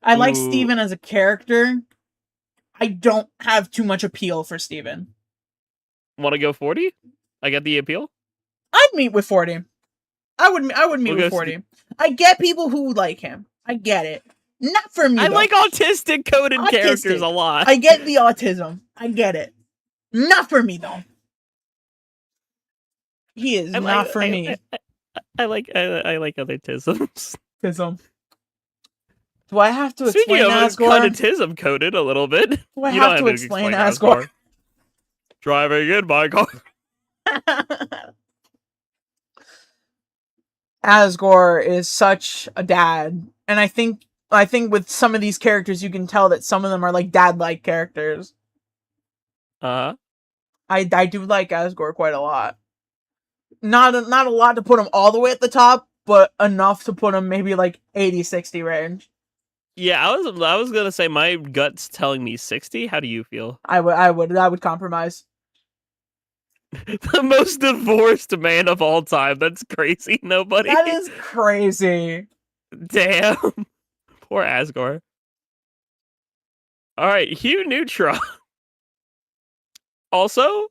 I like Steven as a character. I don't have too much appeal for Steven. Want to go 40? I get the appeal. I'd meet with 40. I would meet with 40. I get people who like him. I get it. Not for me. I though. like autistic coded characters a lot. I get the autism. I get it. Not for me though. He is not for me. I like other tisms. Tism. Do I have to Speaking explain of, Asgore? it's kind of tism coded a little bit. Do I have to explain Asgore? Driving in my car. Asgore is such a dad, and I think with some of these characters you can tell that some of them are like dad-like characters. I do like Asgore quite a lot. Not a lot to put him all the way at the top, but enough to put him maybe like 80-60 range. Yeah, I was gonna say my gut's telling me 60. How do you feel? I would compromise. The most divorced man of all time. That's crazy. Nobody. That is crazy. Damn. Poor Asgore. All right, Hugh Neutron. Also,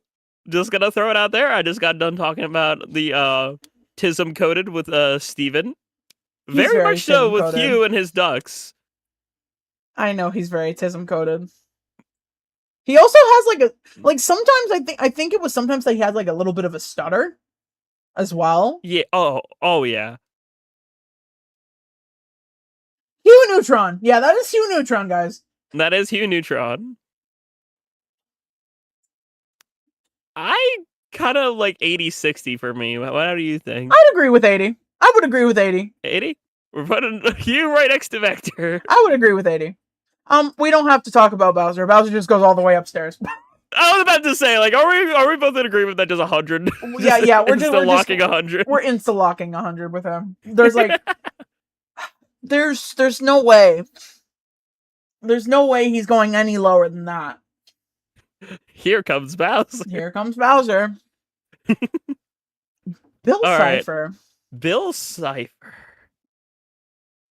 just gonna throw it out there. I just got done talking about the tism coded with Steven. Very much so with Hugh and his ducks. I know he's very tism coded. He also has like sometimes I think it was sometimes that he had like a little bit of a stutter as well. Yeah. Oh yeah. Hugh Neutron. Yeah, that is Hugh Neutron, guys. That is Hugh Neutron. I kind of like 80-60 for me. What do you think? I'd agree with 80. I would agree with 80. 80? We're putting Hugh right next to Vector. I would agree with 80. We don't have to talk about Bowser. Bowser just goes all the way upstairs. I was about to say, like, are we both in agreement that just 100? Yeah, we're just locking 100. We're insta locking 100 with him. There's like, there's no way. There's no way he's going any lower than that. Here comes Bowser. Here comes Bowser. Bill All right. Cipher. Bill Cipher.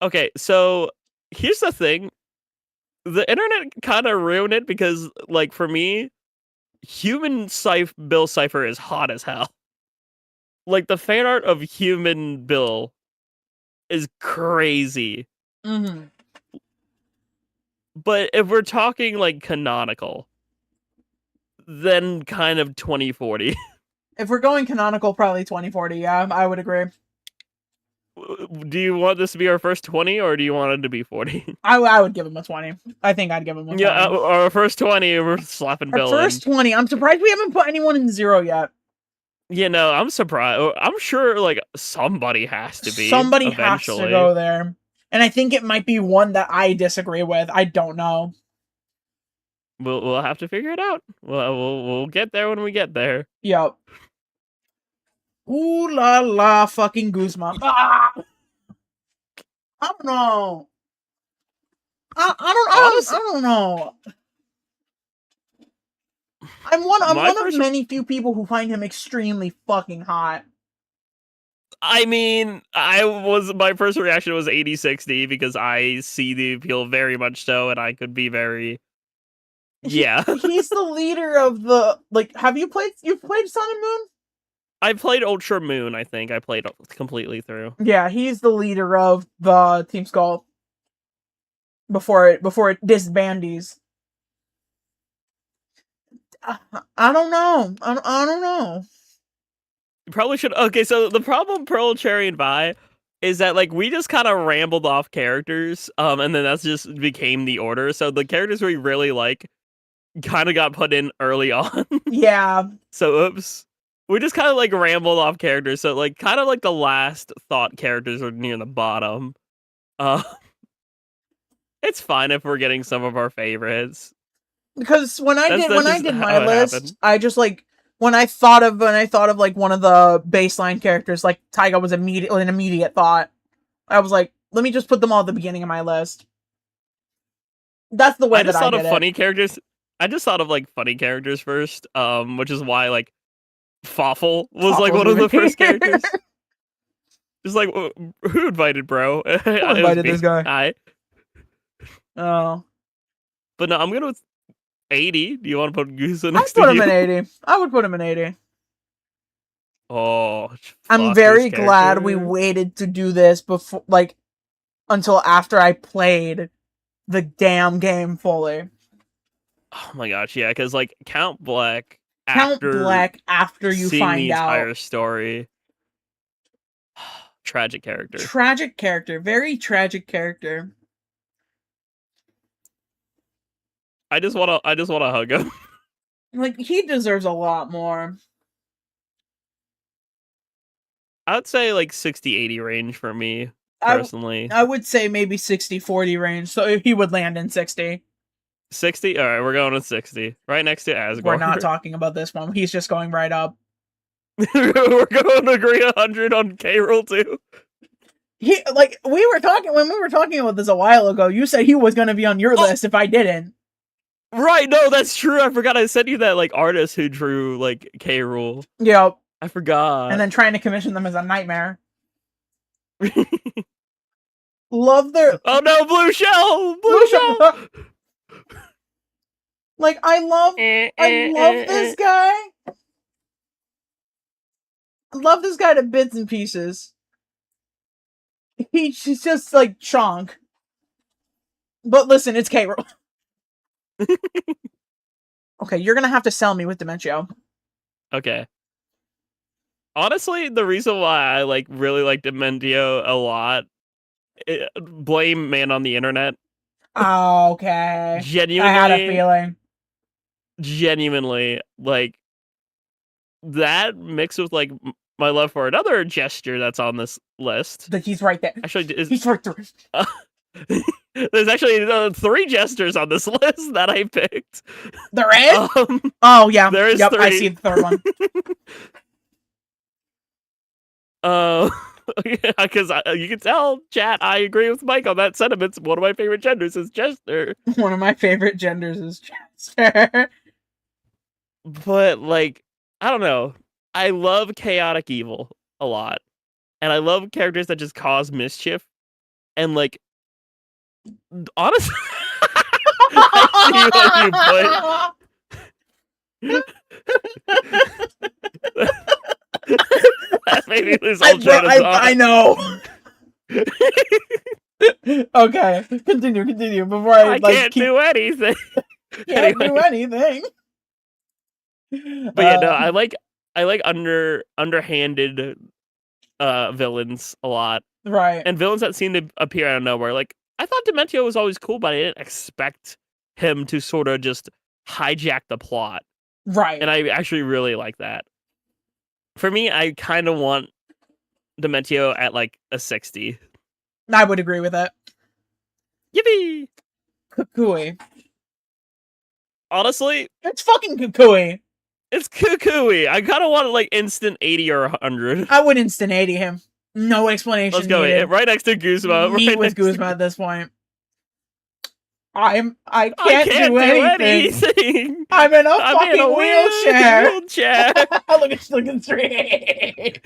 Okay, so here's the thing. The internet kind of ruined it because, like, for me, human Bill Cipher is hot as hell. Like, the fan art of human Bill is crazy. Mm-hmm. But if we're talking, like, canonical, then kind of 2040. If we're going canonical, probably 2040. Yeah, I would agree. Do you want this to be our first 20, or do you want it to be 40? I would give him a 20. I think I'd give him a 20. Yeah, our first 20, we're slapping Bill in. Our first 20. I'm surprised we haven't put anyone in 0 yet. You know, I'm surprised. I'm sure, like, somebody has to be. Somebody has to go there. And I think it might be one that I disagree with. I don't know. We'll have to figure it out. We'll get there when we get there. Yep. Ooh la la fucking Guzman. Ah! I don't know. I don't know. I'm one of many few people who find him extremely fucking hot. I mean, my first reaction was 80-60 because I see the appeal very much so, and I could be very. Yeah. He's the leader of the, like, you've played Sun and Moon? I played Ultra Moon, I think. I played completely through. Yeah, he's the leader of the Team Skull. Before it disbandies. I don't know. I don't know. You probably should. Okay, so the problem, Pearl, Cherry, and Vi, is that, like, we just kind of rambled off characters, and then that's just became the order. So the characters we really like kind of got put in early on. Yeah. So oops. We just kind of, like, rambled off characters. So, like, kind of like the last thought characters are near the bottom. It's fine if we're getting some of our favorites. Because when I did my list, I just, like, when I thought of like one of the baseline characters, like Taiga was an immediate thought. I was like, let me just put them all at the beginning of my list. That's the way I just thought of funny characters. I just thought of, like, funny characters first, which is why, like, Fawful was like one of the first characters. Just like, who invited bro? Who invited this guy? Oh. But no, I'm gonna with 80. Do you want to put Goose next to you? I'd put him in 80. I would put him in 80. Oh, I'm very glad we waited to do this before, like, until after I played the damn game fully. Oh my gosh, yeah, because, like, Count Black after you find the out entire story. Tragic character. Tragic character. Very tragic character. I just wanna hug him. Like, he deserves a lot more. I'd say, like, 60-80 range for me, personally. I would say maybe 60-40 range, so he would land in 60. 60? Alright, we're going with 60. Right next to Asgore. We're not talking about this one. He's just going right up. We're going to agree 100 on K-Roll, too. When we were talking about this a while ago, you said he was going to be on your list if I didn't. Right, no, that's true. I forgot I sent you that, like, artist who drew, like, K-Rool. Yep. I forgot. And then trying to commission them is a nightmare. Love their... Oh no, Blue Shell! Blue Shell! Like, I love this guy. I love this guy to bits and pieces. She's just like chonk. But listen, it's K-Rool. Okay, you're gonna have to sell me with Dementio. Okay. Honestly, the reason why I, like, really like Dementio a lot, blame man on the internet. Oh, okay. Genuinely, I had a feeling. Genuinely, like, that mixed with, like, my love for another gesture that's on this list. He's right there. Actually, he's right there. There's actually 3 gestures on this list that I picked. There is? Oh, yeah. There is 3. I see the third one. Because you can tell, chat, I agree with Mike on that sentiment. One of my favorite genders is Jester. One of my favorite genders is Jester. But like, I don't know. I love chaotic evil a lot, and I love characters that just cause mischief. And like, honestly, I see what you put. That made me lose all train of thought. I know. Okay, continue before I like can't do anything. Can't do anything. But yeah, no, I like underhanded villains a lot. Right. And villains that seem to appear out of nowhere. Like, I thought Dementio was always cool, but I didn't expect him to sort of just hijack the plot. Right. And I actually really like that. For me, I kind of want Dementio at like a 60. I would agree with it. Yippee! Kukui. Honestly, it's fucking Kukui. It's Kukui. I kind of want like instant 80 or 100. I would instant 80 him. No explanation. Let's go needed. Right next to Guzma. Meet Right with next Guzma at this point. I can't do anything. I'm in a fucking wheelchair. Looking straight.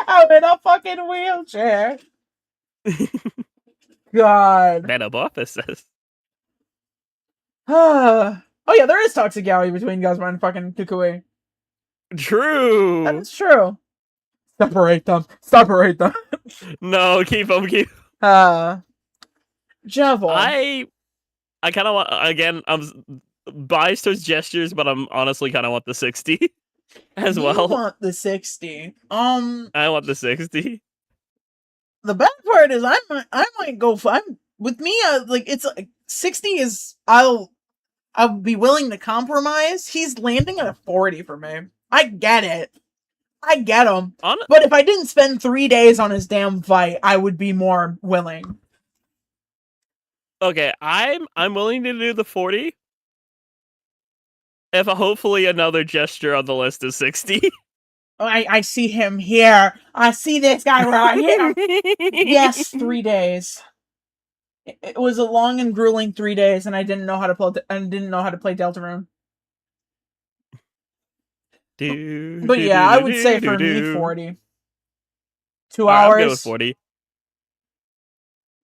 I'm in a fucking wheelchair. God. Metamorphosis. Oh yeah, there is toxic yaoi between Guzma and fucking Kukui. True. That's true. Separate them. Separate them. No, keep them. Javel. I kind of want, again, I'm biased towards gestures, but I'm honestly kind of want the 60 as well. You want the 60. I want the 60. The bad part is I might go for, with me, like, it's like 60 is, I'll be willing to compromise. He's landing at a 40 for me. I get it. I get him. But if I didn't spend 3 days on his damn fight, I would be more willing. Okay, I'm willing to do the 40. If hopefully another gesture on the list is 60. I see him here. I see this guy right here. Yes, 3 days. It was a long and grueling 3 days, and I didn't know how to play. Deltarune. But yeah, I would say for me 40. 2 hours. I'm good with 40.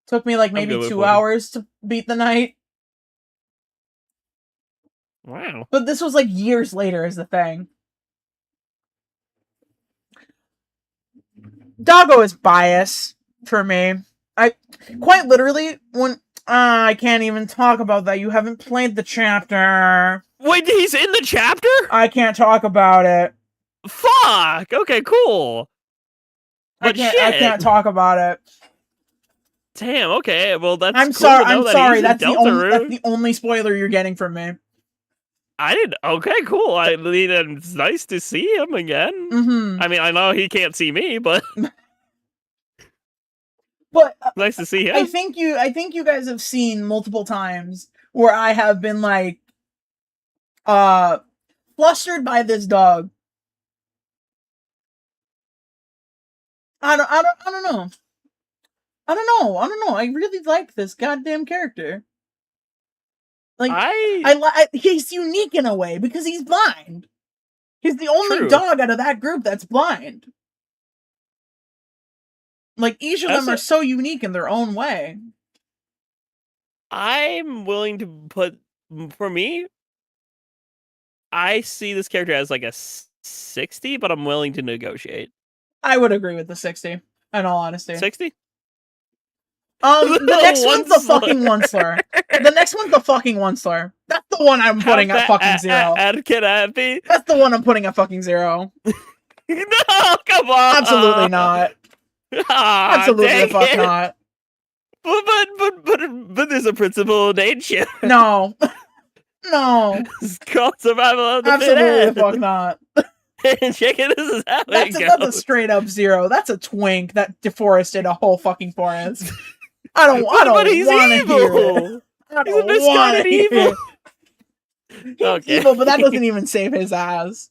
Took me like maybe 2 hours to beat the night. Wow. But this was like years later is the thing. Doggo is bias for me. I quite literally when I can't even talk about that. You haven't played the chapter. Wait, he's in the chapter? I can't talk about it. Fuck. Okay, cool. But I can't talk about it. Damn. Okay. Well, that's. I'm cool sorry. I'm sorry. That's the only spoiler you're getting from me. I didn't. Okay, cool. I mean, it's nice to see him again. Mm-hmm. I mean, I know he can't see me, but. But nice to see him. I think you guys have seen multiple times where I have been like, flustered by this dog. I don't know. I don't know. I really like this goddamn character. Like he's unique in a way because he's blind. He's the only dog out of that group that's blind. Like each of them are so unique in their own way. I'm willing to put, for me, I see this character as like a 60, but I'm willing to negotiate. I would agree with the 60, in all honesty. 60? The next one's the fucking one slur. The next one's the fucking one slur. That's the one I'm putting at fucking 0. Can I be? That's the one I'm putting at fucking 0. No, come on. Absolutely not. Absolutely the fuck not. But there's a principle of nature. No. No. It's called survival of the Absolutely the fuck not. Chicken, this is how it goes. That's a straight up 0. That's a twink that deforested a whole fucking forest. I don't want to hear it. I don't want to hear it. He's evil, but that doesn't even save his ass.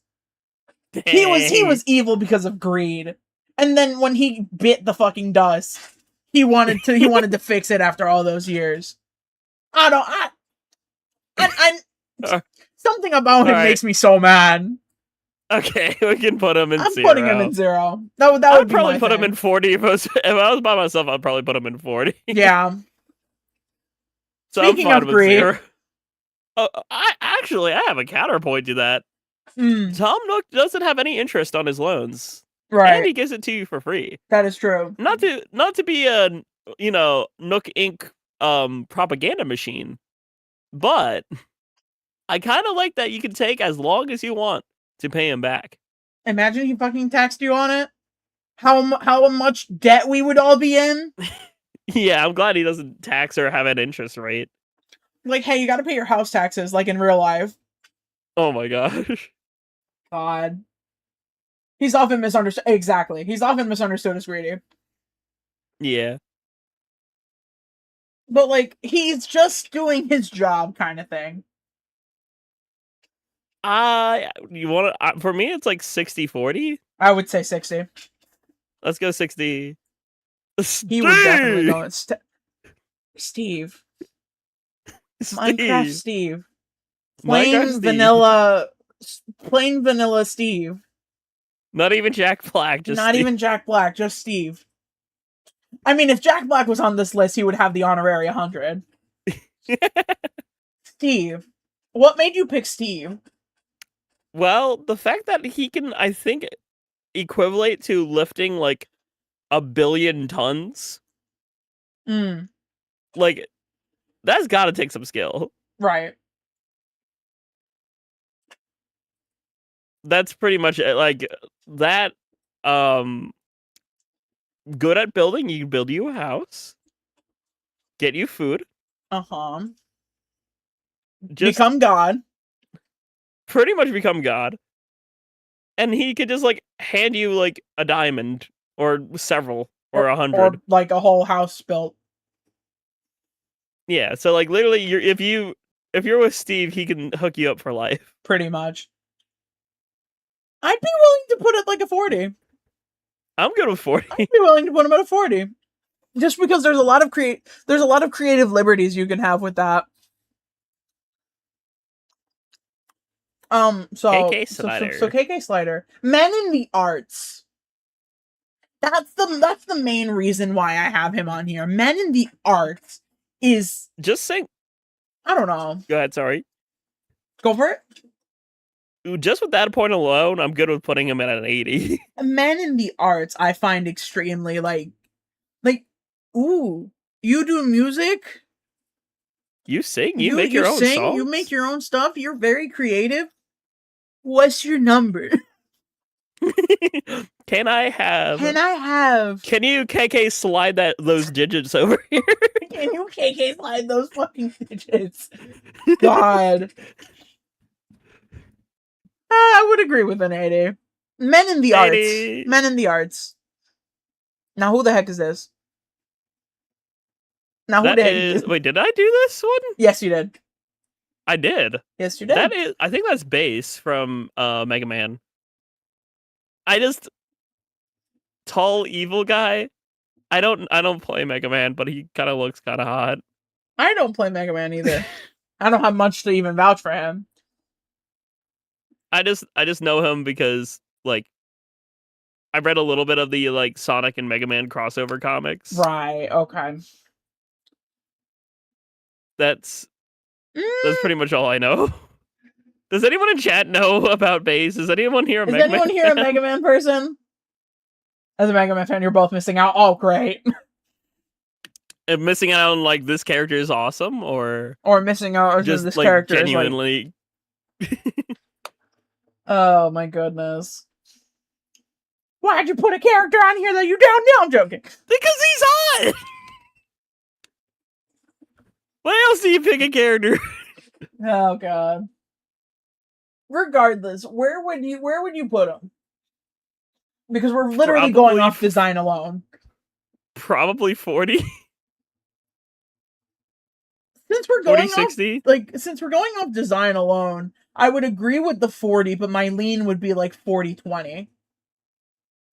Dang. He was evil because of greed. And then when he bit the fucking dust, he wanted to fix it after all those years. Something about him Alright. makes me so mad. Okay, we can put him in I'm 0. putting him in 0. That would I'd be probably my put him thing. in 40 if I was by myself. I'd probably put him in 40. Yeah. So Speaking I'm fine of with greed. 0. I have a counterpoint to that. Mm, Tom Nook doesn't have any interest on his loans, and right. he gives it to you for free. That is true. Not to be a Nook Inc. Propaganda machine, but I kind of like that you can take as long as you want to pay him back. Imagine he fucking taxed you on it. How much debt we would all be in. Yeah, I'm glad he doesn't tax or have an interest rate. Like, hey, you gotta pay your house taxes, like in real life. Oh my gosh. God. He's often misunderstood. Exactly. He's often misunderstood as greedy. Yeah. But, like, he's just doing his job kind of thing. You want to? For me, it's like 60-40. I would say 60. Let's go 60. He would definitely go. Steve. Minecraft Steve. Plain vanilla Steve. Not even Jack Black. Just not Steve. even Jack Black. Just Steve. I mean, if Jack Black was on this list, he would have the honorary 100. Steve. What made you pick Steve? Well, the fact that he can, I think, equivalent to lifting like 1 billion tons. Like, that's got to take some skill. Right. That's pretty much it. Like that. Good at building. You can build you a house, get you food. Just become God. Pretty much become God. And he could just like hand you like a diamond or several or 100 or like a whole house built. Yeah, so like literally if you're with Steve, he can hook you up for life. Pretty much. I'd be willing to put it like a 40. I'm good with 40. I'd be willing to put him at a 40. Just because there's a lot of creative liberties you can have with that. KK Slider. So KK Slider. Men in the arts. That's the main reason why I have him on here. Men in the arts is just saying. I don't know. Go ahead, sorry. Go for it. Just with that point alone, I'm good with putting him at an 80. Men in the arts, I find extremely like, ooh, you do music? You sing? You make your own songs? You make your own stuff? You're very creative? What's your number? Can I have? Can you KK slide those digits over here? Can you KK slide those fucking digits? God. I would agree with an 80. Men in the 80. Arts. Men in the arts. Now, who the heck is this? Now, who the heck is this? Wait, did I do this one? Yes, you did. I did. Yes, you did. I think that's Bass from Mega Man. Tall evil guy. I don't play Mega Man, but he kind of looks kind of hot. I don't play Mega Man either. I don't have much to even vouch for him. I just know him because like I read a little bit of the like Sonic and Mega Man crossover comics. Right. Okay. That's pretty much all I know. Does anyone in chat know about Bass? Is anyone here a Mega Man? Is anyone here a Mega Man person? As a Mega Man fan, you're both missing out. Oh, great. And missing out on like this character is awesome, or missing out on just this like, character genuinely. Is, like... Oh my goodness. Why'd you put a character on here that you don't know? I'm joking. Because he's hot. Why else do you pick a character? Oh god. Regardless, where would you put him? Because we're literally going off design alone. Probably 40. Since we're going 40, 60? Since we're going off design alone, I would agree with the 40, but my lean would be like 40-20.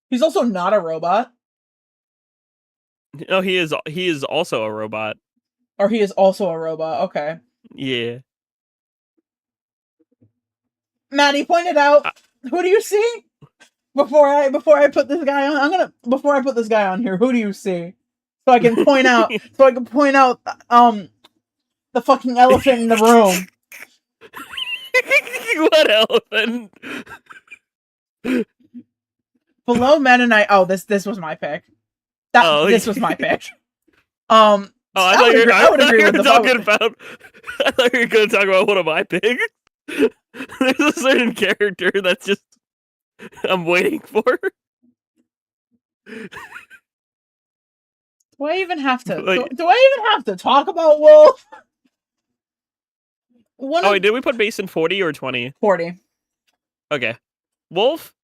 He's also not a robot. No, he is also a robot. Or he is also a robot. Okay. Yeah. Maddie pointed out. Who do you see? Before I put this guy on, before I put this guy on here, who do you see? So I can point out. The fucking elephant in the room. What elephant? Below Mennonite. Oh, this was my pick. This was my pick. I thought you were talking about. I thought you were going to talk about one of my picks. There's a certain character that's just I'm waiting for. Do I even have to? Do I even have to talk about Wolf? Wait, did we put base in 40 or 20? 40. Okay, Wolf.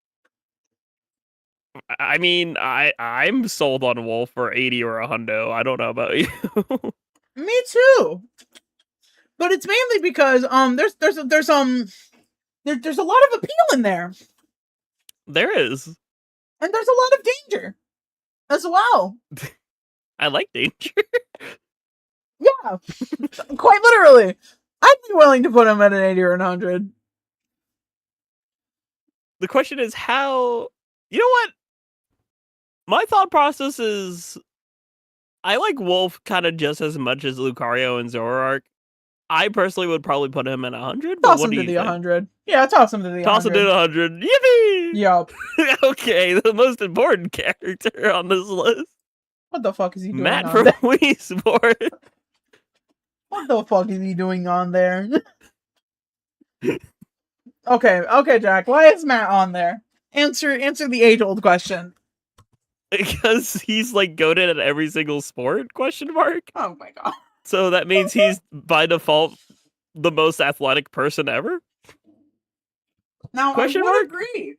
I mean, I'm sold on Wolf for 80 or 100. I don't know about you. Me too. But it's mainly because there's a lot of appeal in there. There is. And there's a lot of danger as well. I like danger. Yeah. Quite literally. I'd be willing to put him at an 80 or an 100. The question is how... You know what? My thought process is... I like Wolf kind of just as much as Lucario and Zoroark. I personally would probably put him at 100. Toss him to the 100. Yeah, toss him to the 100. Toss him to the 100. Yippee! Yup. Okay, the most important character on this list. What the fuck is he doing Matt from Wii Sport. What the fuck is he doing on there? Okay, Jack. Why is Matt on there? Answer the age-old question. Because he's like goated at every single sport? Question mark. Oh my god. So that means he's by default the most athletic person ever? Now I would agree.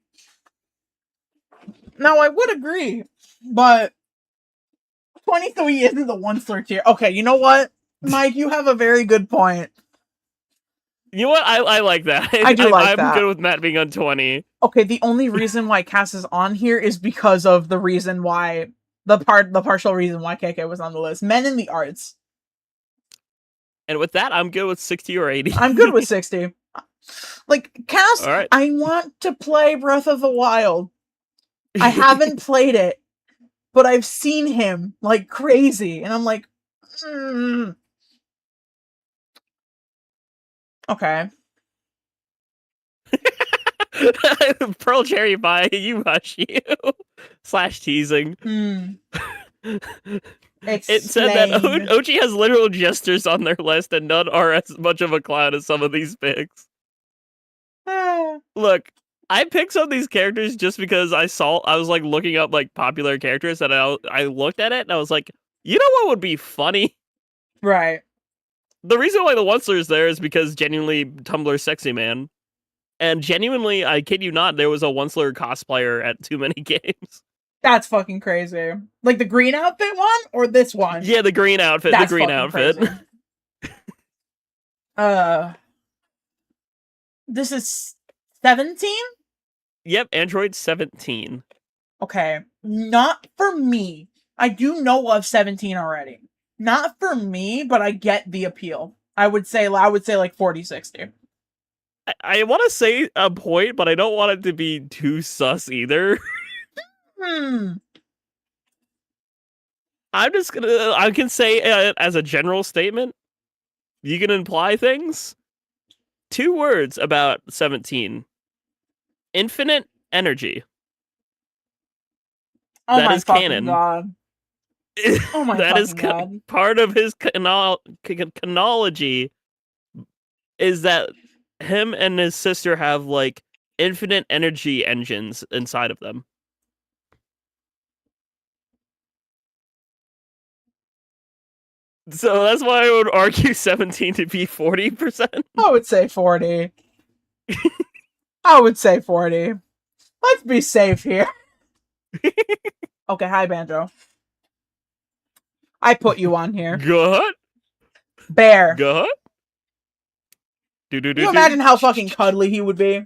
But 23 isn't the one slur tier. Okay, you know what? Mike, you have a very good point. You know what? I like that. I'm good with Matt being on 20. Okay, the only reason why Cass is on here is because of the reason why the partial reason why KK was on the list. Men in the arts. And with that, I'm good with 60 or 80. I'm good with 60. Like, Cass, right. I want to play Breath of the Wild. I haven't played it, but I've seen him like crazy, and I'm like, Okay. Pearl Cherry Pie, you hush you. / teasing. It said that Ochi has literal jesters on their list, and none are as much of a clown as some of these picks. Look, I picked some of these characters just because I was like looking up like popular characters, and I looked at it and I was like, you know what would be funny? Right. The reason why the Onceler is there is because genuinely Tumblr sexy man. And genuinely, I kid you not, there was a Onceler cosplayer at too many games. That's fucking crazy. Like the green outfit one or this one? Yeah, the green outfit. That's the green outfit. This is 17? Yep, Android 17. Okay, not for me. I do know of 17 already. Not for me, but I get the appeal. I would say like 40, 60. I want to say a point, but I don't want it to be too sus either. I can say as a general statement, you can imply things. 2 words about 17. Infinite energy. Oh that my is fucking canon. god. Oh my that is god. Part of his canonology is that him and his sister have like infinite energy engines inside of them. So that's why I would argue 17 to be 40%. I would say 40. I would say 40. Let's be safe here. Okay, hi, Banjo. I put you on here. Good. Bear. Good. Can you imagine how fucking cuddly he would be?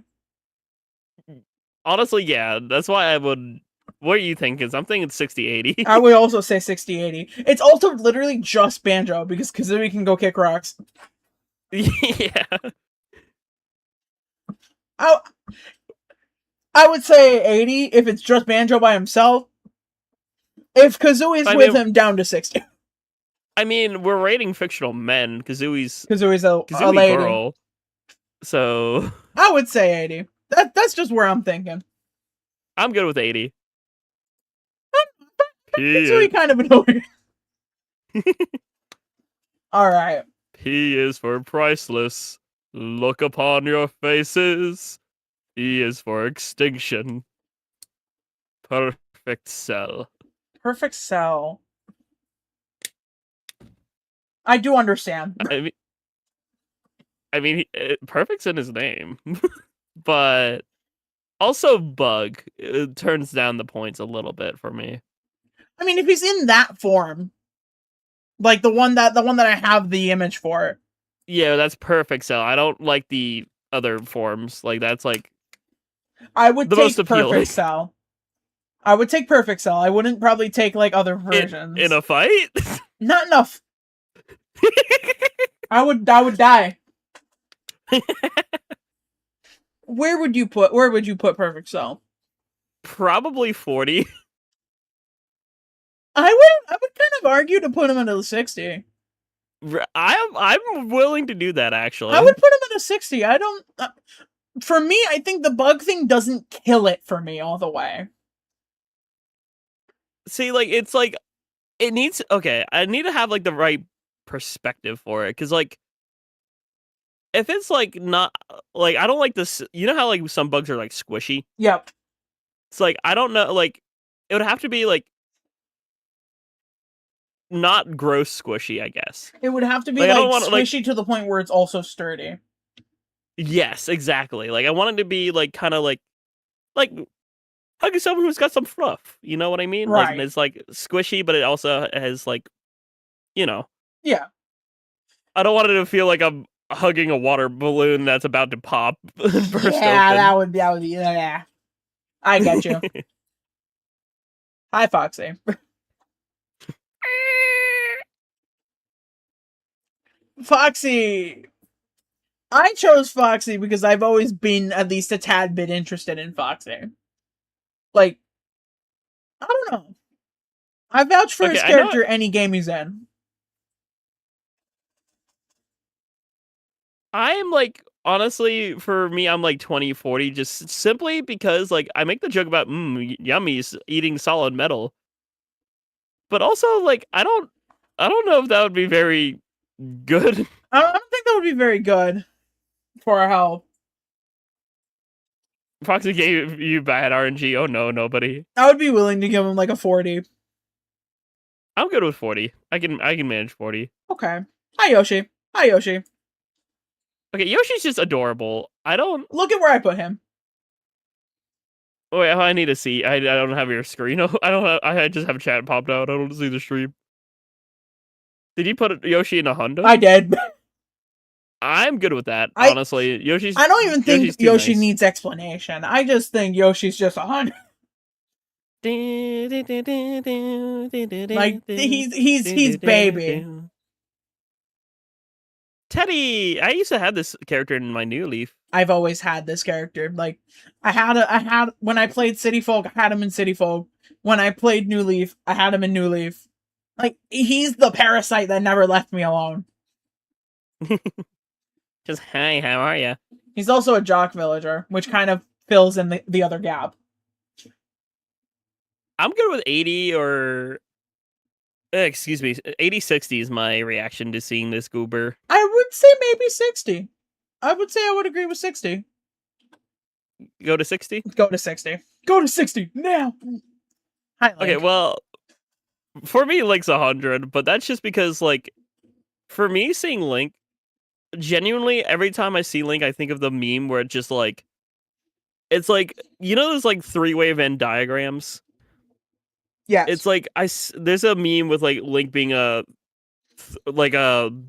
Honestly, yeah. That's why I would... What are you thinking? I'm thinking 60-80. I would also say 60-80. It's also literally just Banjo, because Kazooie can go kick rocks. Yeah. I would say 80 if it's just Banjo by himself. If Kazooie's with him, down to 60. I mean, we're rating fictional men. Kazooie's a lady. Girl. So I would say 80. That's just where I'm thinking. I'm good with 80. Kazooie kind of annoying. All right. He is for priceless. Look upon your faces. E is for extinction. Perfect cell. Perfect cell. I do understand. I mean, perfect's in his name, but also bug. It turns down the points a little bit for me. I mean, if he's in that form, like the one that I have the image for. Yeah, that's perfect cell. I don't like the other forms. Like that's like I would take perfect cell. I would take perfect cell. I wouldn't probably take like other versions. In a fight? Not enough. I would die. Where would you put perfect cell? Probably 40. I would kind of argue to put him at a 60. I'm willing to do that, actually. I would put him at a 60. I don't for me, I think the bug thing doesn't kill it for me all the way. See, like it's like it needs I need to have like the right perspective for it, because like if it's like not like I don't like this, you know how like some bugs are like squishy? Yep. It's like I don't know, like it would have to be like not gross squishy, I guess. It would have to be like squishy to the point where it's also sturdy. Yes, exactly. Like I want it to be like kind of like hugging someone who's got some fluff. You know what I mean? Right. Like it's like squishy, but it also has like, you know. Yeah. I don't want it to feel like I'm hugging a water balloon that's about to pop and burst open. That would be yeah. I get you. Hi, Foxy. Foxy. I chose Foxy because I've always been at least a tad bit interested in Foxy. Like, I don't know. I vouch for his character any game he's in. I am like, honestly, for me, I'm like 2040, just simply because like I make the joke about yummies eating solid metal. But also like I don't know if that would be very good. I don't think that would be very good for our health. Foxy gave you bad RNG. Oh no, nobody. I would be willing to give him like a 40. I'm good with 40. I can manage 40. Okay. Hi Yoshi. Hi Yoshi. Okay, Yoshi's just adorable. I don't look at where I put him. Wait, I need to see. I don't have your screen. I just have chat popped out. I don't see the stream. Did you put Yoshi in a Honda? I did. I'm good with that, honestly. I don't even think Yoshi needs explanation. I just think Yoshi's just a Honda. Like he's baby. Teddy! I used to have this character in my New Leaf. I've always had this character. Like I had when I played City Folk, I had him in City Folk. When I played New Leaf, I had him in New Leaf. Like he's the parasite that never left me alone. Just hi, how are you? He's also a jock villager, which kind of fills in the other gap. I'm good with 80 or excuse me, 80-60 is my reaction to seeing this goober. I would say maybe 60. I would say I would agree with 60. Go to 60? Go to 60. Go to 60 now. Hi, Link. Okay, well, for me, Link's 100, but that's just because, like, for me, seeing Link, genuinely, every time I see Link, I think of the meme where it's just like, it's like, you know those, like, three-way Venn diagrams? Yes. It's like, there's a meme with, like, Link being a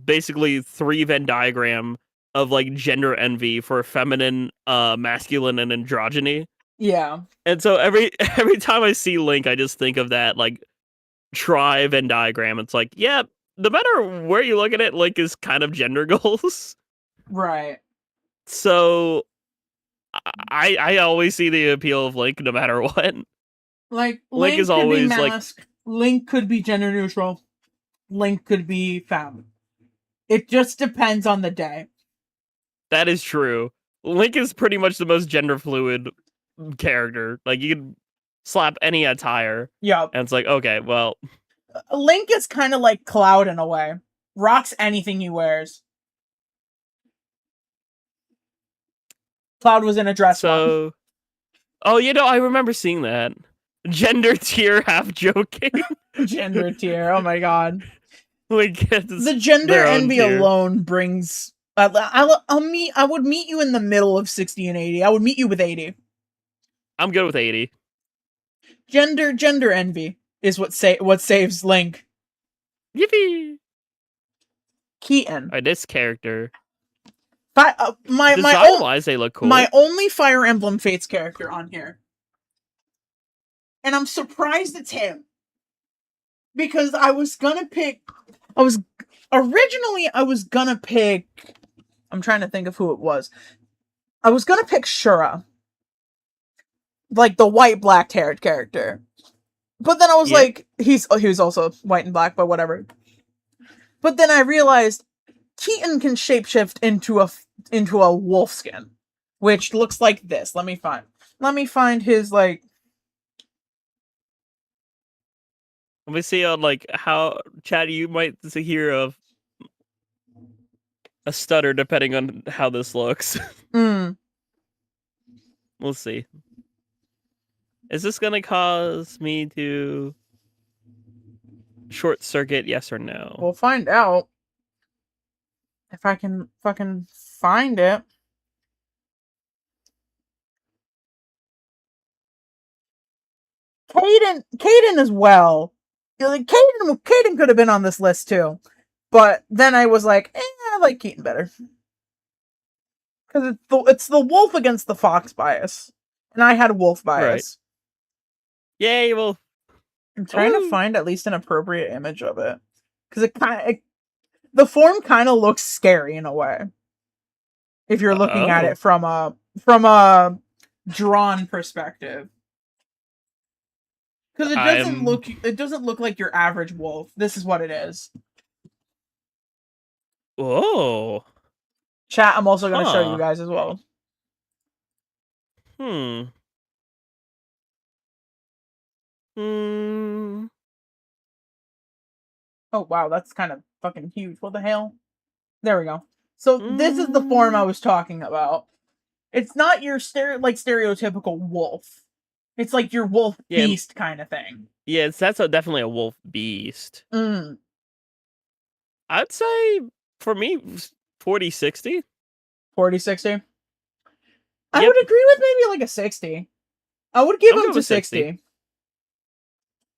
basically 3 Venn diagram of, like, gender envy for feminine, masculine, and androgyny. Yeah. And so every time I see Link, I just think of that, like, Venn diagram. It's like, yeah, no matter where you look at it, Link is kind of gender goals. Right. So I always see the appeal of Link no matter what. Like Link is could always, be like- masked. Link could be gender neutral. Link could be femme. It just depends on the day. That is true. Link is pretty much the most gender fluid character. Like, you can slap any attire, Yeah. and it's like, okay, well, Link is kind of like Cloud in a way. Rocks anything he wears. Cloud was in a dress once. so. Oh, I remember seeing that. Gender tier, half joking. Gender tier. Oh my god. Like, The gender their own envy tier. alone brings. I would meet you in the middle of 60 and 80. I would meet you with 80. I'm good with 80. Gender envy is what saves Link. Yippee! Keaton. Alright, this character. Design-wise, they look cool. My only Fire Emblem Fates character on here. And I'm surprised it's him. Because I was gonna pick... Originally, I was gonna pick... I'm trying to think of who it was. I was gonna pick Shura. Like, the white-black-haired character. But then I was like... He was also white and black, but whatever. But then I realized... Keaton can shapeshift into a wolf skin, which looks like this. Let me find his, like... Let me see on, like, how, Chad, you might hear of a stutter depending on how this looks. We'll see. Is this gonna cause me to short circuit, yes or no? We'll find out. If I can fucking find it. Caden as well. Like, Caden could have been on this list too. But then I was like, I like Keaton better. Because it's the wolf against the fox bias. And I had wolf bias. Right. Yay, wolf. I'm trying to find at least an appropriate image of it. Because the form kind of looks scary in a way. If you're looking at it from a drawn perspective. Because it doesn't look like your average wolf. This is what it is. Whoa. Chat, I'm also going to show you guys as well. Oh wow, that's kind of fucking huge. What the hell? There we go. So this is the form I was talking about. It's not your stereotypical wolf. It's like your wolf beast kind of thing. Yeah, that's definitely a wolf beast. I'd say, for me, 40-60. 40-60? I would agree with maybe like a 60. I would give him to 60.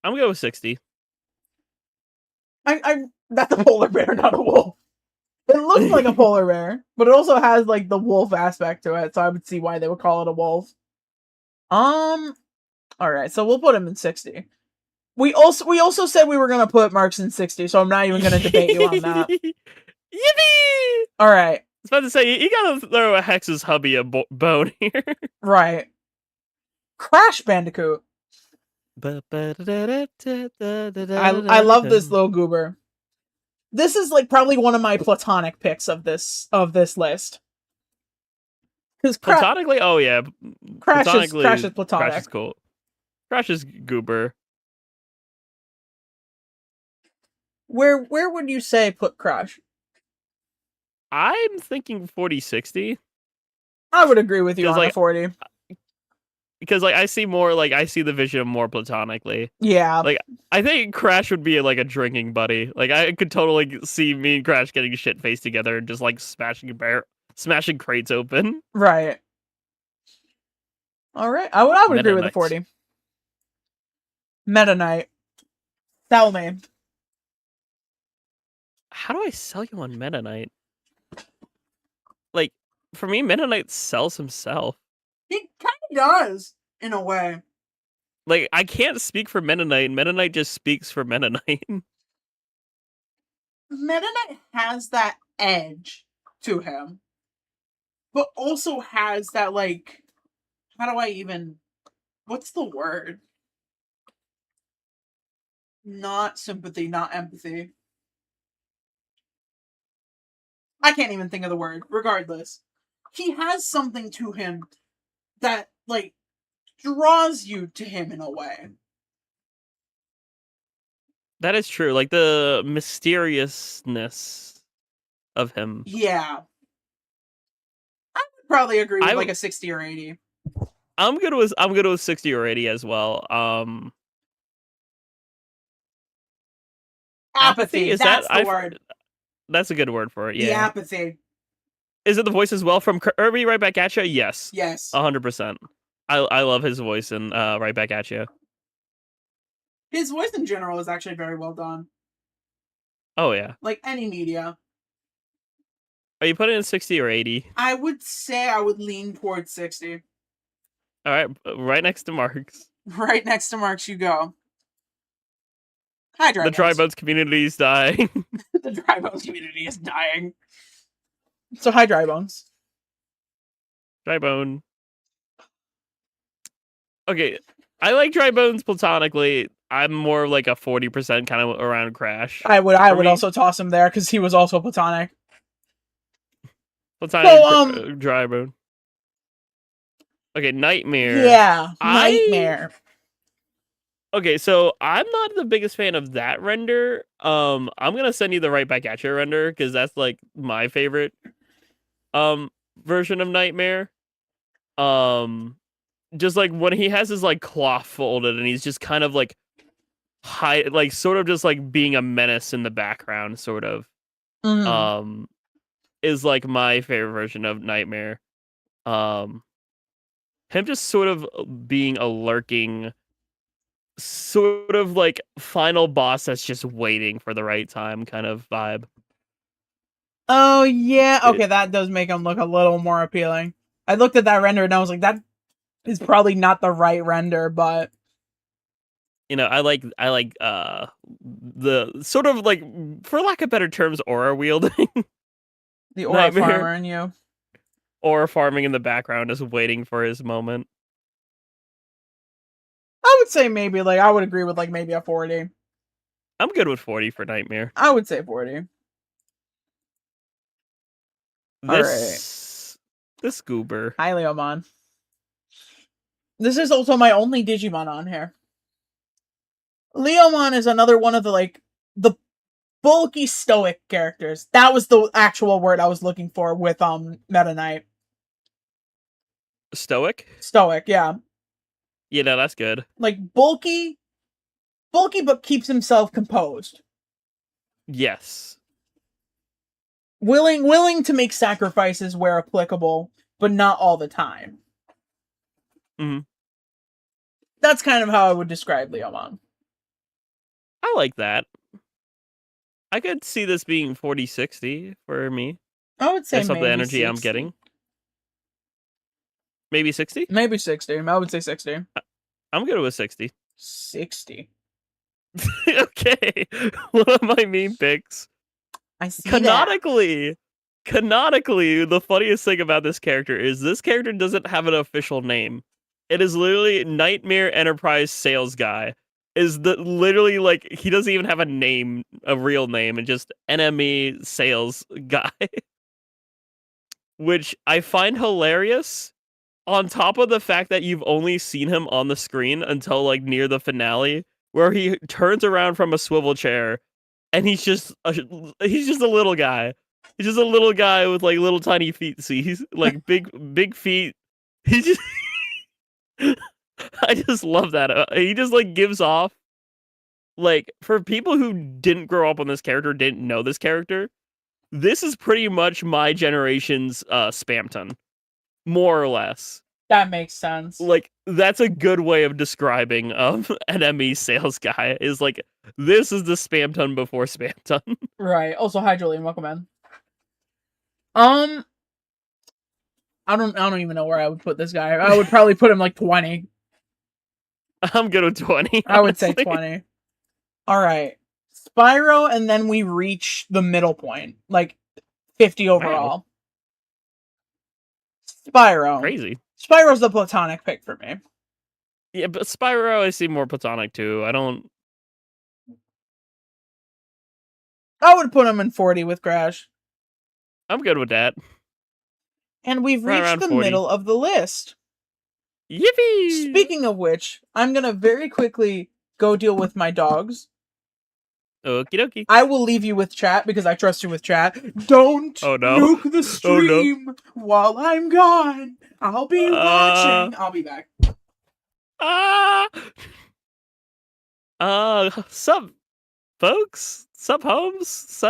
I'm going with 60. That's a polar bear, not a wolf. It looks like a polar bear, but it also has like the wolf aspect to it, so I would see why they would call it a wolf. Alright, so we'll put him in 60. We also said we were gonna put Marks in 60, so I'm not even gonna debate you on that. Yippee! Alright. I was about to say, you gotta throw a Hex's hubby a bone here. Right. Crash Bandicoot. I love this little goober. This is like probably one of my platonic picks of this list. Because platonically, oh yeah, Crash is platonic. Crash is cool. Crash is goober. Where would you say put Crash? I'm thinking 40-60. I would agree with you on the 40. Because like I see the vision more platonically. Yeah. Like I think Crash would be like a drinking buddy. Like I could totally see me and Crash getting shit faced together and just like smashing crates open. Right. All right. I would agree with the 40. Meta Knight. Sell me. How do I sell you on Meta Knight? Like, for me, Meta Knight sells himself. He kind of does, in a way. Like, I can't speak for Meta Knight. Meta Knight just speaks for Meta Knight. Meta Knight has that edge to him, but also has that, like, How do I even... What's the word? Not sympathy, not empathy. I can't even think of the word. Regardless, he has something to him that, like, draws you to him in a way. That is true. Like the mysteriousness of him. Yeah. I would probably agree with I- like a 60 or 80. I'm good with 60 or 80 as well. Apathy. Is That's that the word. That's a good word for it. The Yeah. apathy. Is it the voice as well from Kirby Right Back at You? Yes. Yes. 100%. I love his voice in Right Back at You. His voice in general is actually very well done. Oh yeah. Like any media. Are you putting in 60 or 80? I would say I would lean towards 60. All right, right next to Mark's. Right next to Mark's you go. Hi, Dry The Bones. Dry Bones community is dying. The Dry Bones community is dying. So hi, Dry Bones. Dry Bone. Okay, I like Dry Bones platonically. I'm more like a 40% kind of around Crash. I would me. also toss him there because he was also platonic. Platonic Dry Bone. Okay, Nightmare. Yeah, Nightmare. Okay, so I'm not the biggest fan of that render. I'm gonna send you the Right Back at You render because that's like my favorite version of Nightmare. Just like when he has his like cloth folded and he's just kind of like like sort of just like being a menace in the background, sort of. Is like my favorite version of Nightmare. Him just sort of being a lurking, sort of like final boss that's just waiting for the right time kind of vibe. Oh yeah, okay, that does make him look a little more appealing. I looked at that render and I was like, that is probably not the right render, but you know, I like the sort of like, for lack of better terms, aura wielding. The aura farmer in you. Aura farming in the background, just waiting for his moment. I would say maybe like I would agree with like maybe a 40. I'm good with 40 for Nightmare. I would say 40. This goober. Hi, Leomon. This is also my only Digimon on here. Leomon is another one of the bulky stoic characters. That was the actual word I was looking for with Meta Knight. Stoic? Stoic, yeah. Yeah, no, that's good. Like bulky but keeps himself composed. Yes. Willing to make sacrifices where applicable, but not all the time. Mm-hmm. That's kind of how I would describe Leomon. I like that. I could see this being 40-60 for me. I would say based off maybe the energy 60. I'm getting. Maybe 60? Maybe 60. I would say 60. I'm good with 60. 60. Okay. One of my meme picks. I see Canonically, the funniest thing about this character is this character doesn't have an official name. It is literally Nightmare Enterprise Sales Guy. Is the literally like he doesn't even have a name, a real name, and just NME Sales Guy. Which I find hilarious, on top of the fact that you've only seen him on the screen until like near the finale, where he turns around from a swivel chair and he's just a little guy. He's just a little guy with like little tiny feet. See, he's like big feet. He just I just love that. He just like gives off, like, for people who didn't grow up on this character, didn't know this character, this is pretty much my generation's Spamton, more or less. That makes sense. Like, that's a good way of describing an ME Sales Guy, is like, this is the Spamton before Spamton. Right. Also, hi Julian, welcome in. I don't even know where I would put this guy. I would probably put him like 20. I'm good with 20. I would say 20. Alright. Spyro, and then we reach the middle point. Like 50 overall. Wow. Spyro. Crazy. Spyro's the platonic pick for me. Yeah, but Spyro I see more platonic too. I would put him in 40 with Crash. I'm good with that. And we've Right reached around the 40. middle of the list. Yippee! Speaking of which, I'm gonna very quickly go deal with my dogs. Okie dokie. I will leave you with chat because I trust you with chat. Don't Oh no. nuke the Oh no. stream while I'm gone. I'll be watching. I'll be back. Sup, folks? Sup, homes?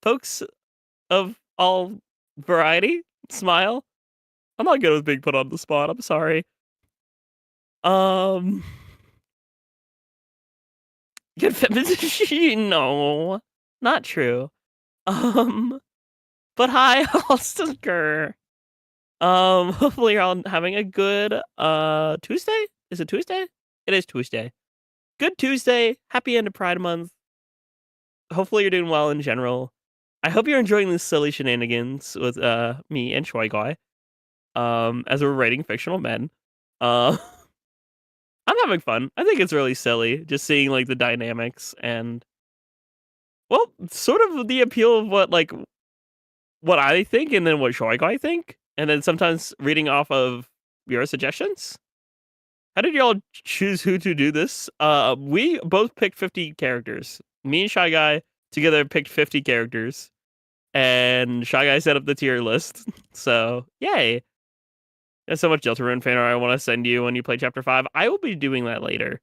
Folks of all variety? Smile? I'm not good with being put on the spot. I'm sorry. Good no, not true. But hi, Holstinker. Hopefully you're all having a good, Tuesday? Is it Tuesday? It is Tuesday. Good Tuesday. Happy end of Pride Month. Hopefully you're doing well in general. I hope you're enjoying these silly shenanigans with, me and ShyGuy, as we're writing fictional men. Uh, I'm having fun. I think it's really silly just seeing, like, the dynamics and, well, sort of the appeal of what I think and then what ShyGuy think, and then sometimes reading off of your suggestions. How did y'all choose who to do this? We both picked 50 characters. Me and ShyGuy together picked 50 characters, and ShyGuy set up the tier list. So, yay. There's so much Deltarune fan art I want to send you when you play Chapter 5. I will be doing that later.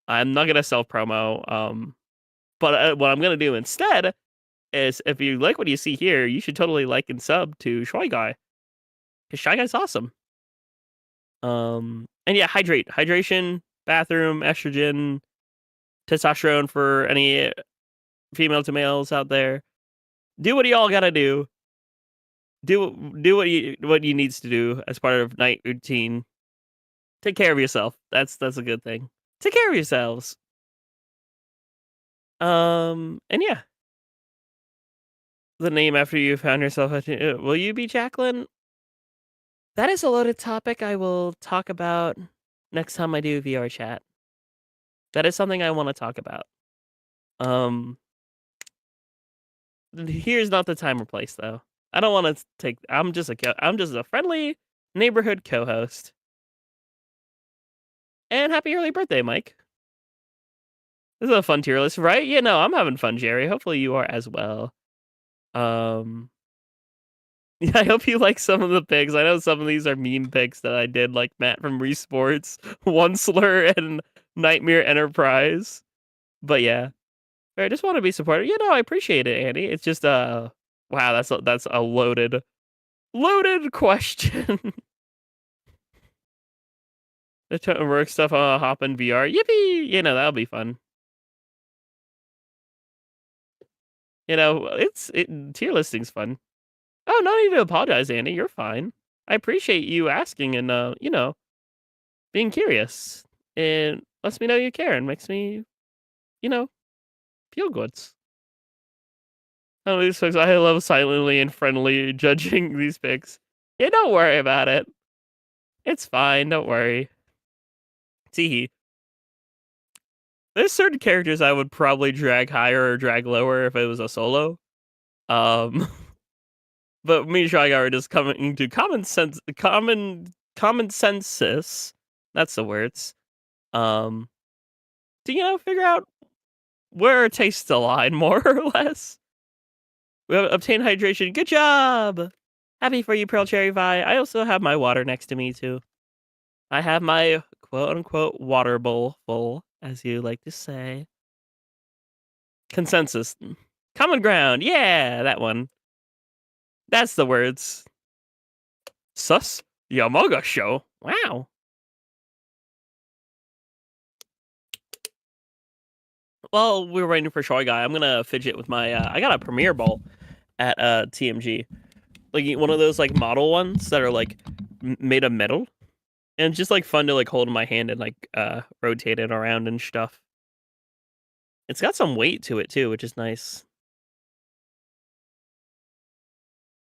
I'm not going to self-promo, but what I'm going to do instead is if you like what you see here, you should totally like and sub to ShyGuy. Because ShyGuy's awesome. And yeah, hydration, bathroom, estrogen, testosterone for any female to males out there. Do what y'all gotta do. Do what you needs to do as part of night routine. Take care of yourself. That's a good thing. Take care of yourselves. And yeah. The name after you found yourself. Will you be Jacqueline? That is a loaded topic I will talk about next time I do VR chat. That is something I want to talk about. Here's not the time or place though. I don't want to take. I'm just a friendly neighborhood co-host. And happy early birthday, Mike. This is a fun tier list, right? Yeah, no, I'm having fun, Jerry. Hopefully you are as well. Yeah, I hope you like some of the picks. I know some of these are meme picks that I did, like Matt from Resports, One SLUR, and Nightmare Enterprise. But yeah, I just want to be supportive. You know, I appreciate it, Andy. It's just wow, that's a loaded question. The work stuff on Hop in VR. Yippee! You know, that'll be fun. You know, tier listing's fun. Oh, no need to apologize, Andy. You're fine. I appreciate you asking and you know, being curious. It lets me know you care and makes me, you know, feel good. Oh, these picks, I love silently and friendly judging these picks. Yeah, don't worry about it. It's fine, don't worry. Teehee. There's certain characters I would probably drag higher or drag lower if it was a solo. But me and ShyGuy are just coming to common consensus. That's the words. To you know, figure out where our tastes align more or less. We have obtained hydration. Good job. Happy for you, Pearl Cherry Vi. I also have my water next to me too. I have my quote unquote water bowl full, as you like to say. Consensus. Common ground. Yeah, that one. That's the words. Sus Yamaga show. Wow. Well, we were waiting for ShyGuy. I'm gonna fidget with my. I got a Premiere Bowl at TMG, like one of those like model ones that are like made of metal, and just like fun to like hold in my hand and like rotate it around and stuff. It's got some weight to it too, which is nice.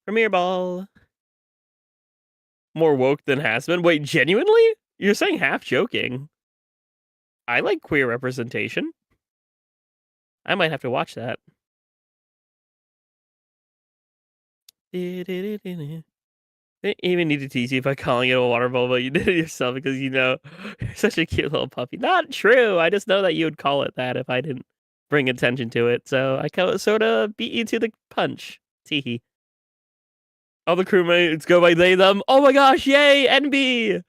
Premiere Ball. more woke than has been. Wait, genuinely? You're saying half joking. I like queer representation. I might have to watch that. Didn't even need to tease you by calling it a water bubble. You did it yourself because you know you're such a cute little puppy. Not true. I just know that you would call it that if I didn't bring attention to it. So I sort of beat you to the punch. Teehee. All the crewmates go by they, them. Oh my gosh, yay, NB!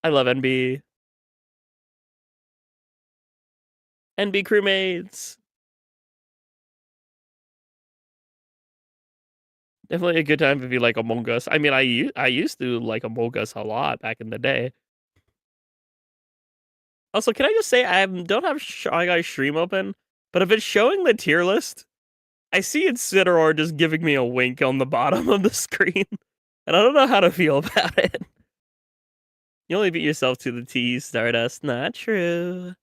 I love NB. NB crewmates. Definitely a good time if you like Among Us. I mean, I used to like Among Us a lot back in the day. Also, can I just say I don't have ShyGuy stream open, but if it's showing the tier list, I see Incineroar just giving me a wink on the bottom of the screen, and I don't know how to feel about it. You only beat yourself to the T, Stardust. Not true.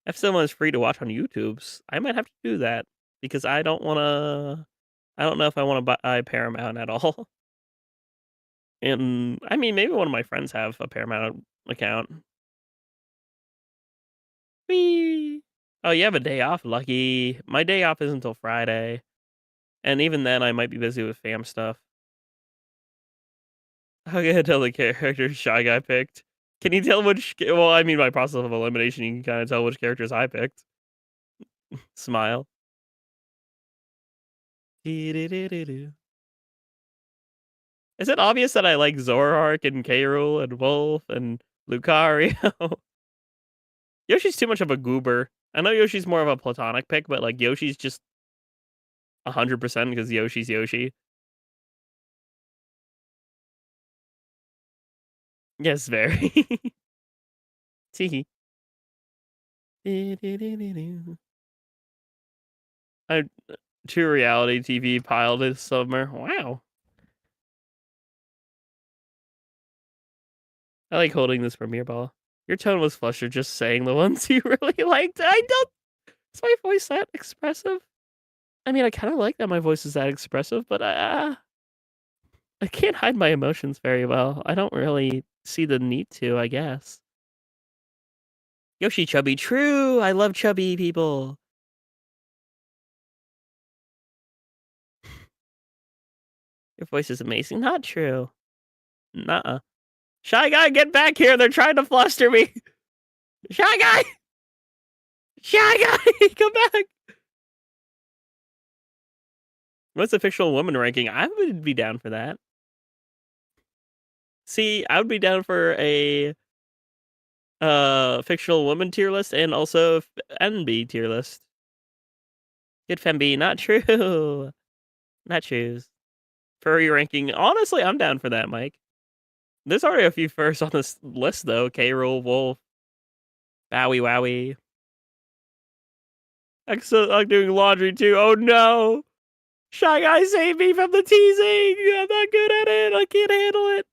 If someone's free to watch on YouTube's, I might have to do that because I don't know if I want to buy Paramount at all. And I mean, maybe one of my friends have a Paramount account. Whee! Oh, you have a day off? Lucky. My day off isn't until Friday. And even then, I might be busy with fam stuff. How can I tell the character ShyGuy picked? Can you tell which... Well, I mean, by process of elimination, you can kind of tell which characters I picked. Smile. Is it obvious that I like Zoroark and K. Rool and Wolf and Lucario? Yoshi's too much of a goober. I know Yoshi's more of a platonic pick, but like Yoshi's just 100% because Yoshi's Yoshi. Yes, very. Teehee. I True reality TV piled this summer. Wow. I like holding this premiere ball. Your tone was flushed just saying the ones you really liked. I don't. Is my voice that expressive? I mean, I kind of like that my voice is that expressive, but I can't hide my emotions very well. I don't really see the need to, I guess. Yoshi chubby. True. I love chubby people. Your voice is amazing. Not true. Nuh-uh. ShyGuy, get back here. They're trying to fluster me. ShyGuy! ShyGuy, come back. What's the fictional woman ranking? I would be down for that. See, I would be down for a fictional woman tier list and also NB tier list. Good femb, not true. Not true. Furry ranking. Honestly, I'm down for that, Mike. There's already a few firsts on this list though. K. Rool, Wolf, Bowie Wowie. I'm doing laundry too. Oh no! ShyGuy, save me from the teasing! I'm not good at it. I can't handle it.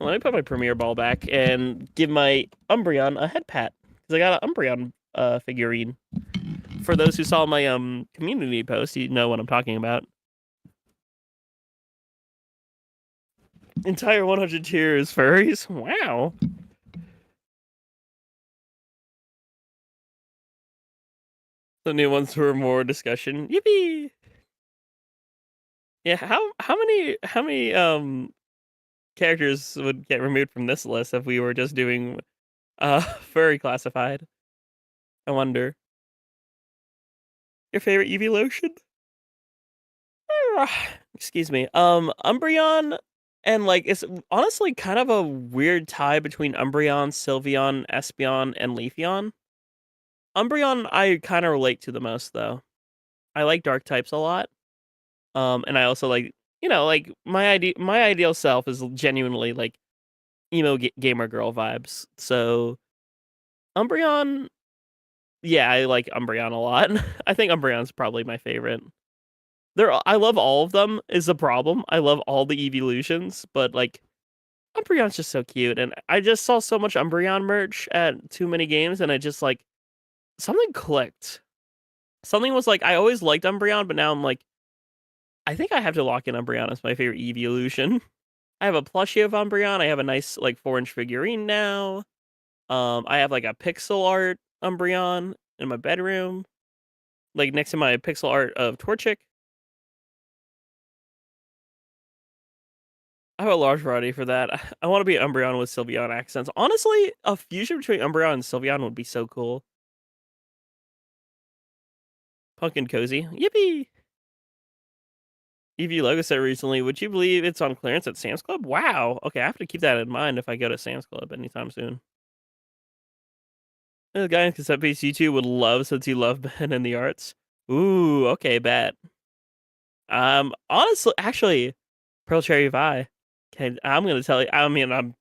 Let me put my premiere ball back and give my Umbreon a head pat. Because I got an Umbreon figurine. For those who saw my community post, you know what I'm talking about. Entire 100 tiers furries. Wow. The new ones for more discussion. Yippee! Yeah, how many characters would get removed from this list if we were just doing furry classified? I wonder. Your favorite EV lotion? Excuse me. Umbreon and like it's honestly kind of a weird tie between Umbreon, Sylveon, Espeon, and Leafeon. Umbreon I kind of relate to the most though. I like dark types a lot. And I also like, you know, like my ideal self is genuinely like emo gamer girl vibes. So Umbreon, yeah, I like Umbreon a lot. I think Umbreon's probably my favorite. I love all of them is the problem. I love all the evolutions, but like Umbreon's just so cute. And I just saw so much Umbreon merch at too many games and I just like something clicked. Something was like I always liked Umbreon, but now I'm like I think I have to lock in Umbreon as my favorite evolution. I have a plushie of Umbreon. I have a nice like 4-inch figurine now. I have like a pixel art Umbreon in my bedroom, like next to my pixel art of Torchic. I have a large variety for that. I want to be Umbreon with Sylveon accents. Honestly, a fusion between Umbreon and Sylveon would be so cool. Pumpkin Cozy. Yippee! EV logo set recently. Would you believe it's on clearance at Sam's Club? Wow. Okay, I have to keep that in mind if I go to Sam's Club anytime soon. The guy in cassette piece you would love since you love Ben and the arts. Ooh, okay, bet. Honestly, actually, Pearl Cherry Vi. Okay, I'm gonna tell you. I mean, I'm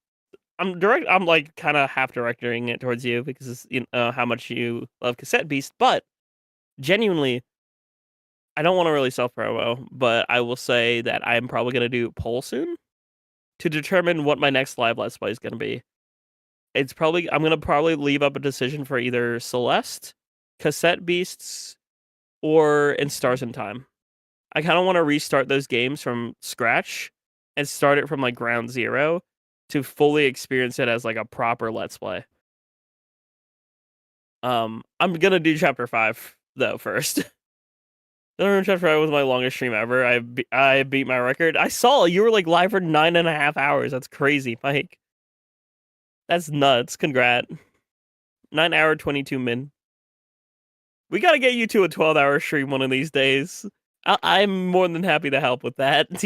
like kind of half directing it towards you because you know how much you love Cassette Beast, but genuinely, I don't want to really self promo, but I will say that I'm probably gonna do poll soon to determine what my next live Let's Play is gonna be. I'm gonna probably leave up a decision for either Celeste, Cassette Beasts, or In Stars in Time. I kind of want to restart those games from scratch and start it from like ground zero to fully experience it as like a proper Let's Play. I'm gonna do chapter 5 though first. Chapter 5 was my longest stream ever. I beat my record. I saw you were like live for 9.5 hours. That's crazy, Mike. That's nuts. Congrats. 9-hour 22 min. We gotta get you to a 12-hour stream one of these days. I'm more than happy to help with that. I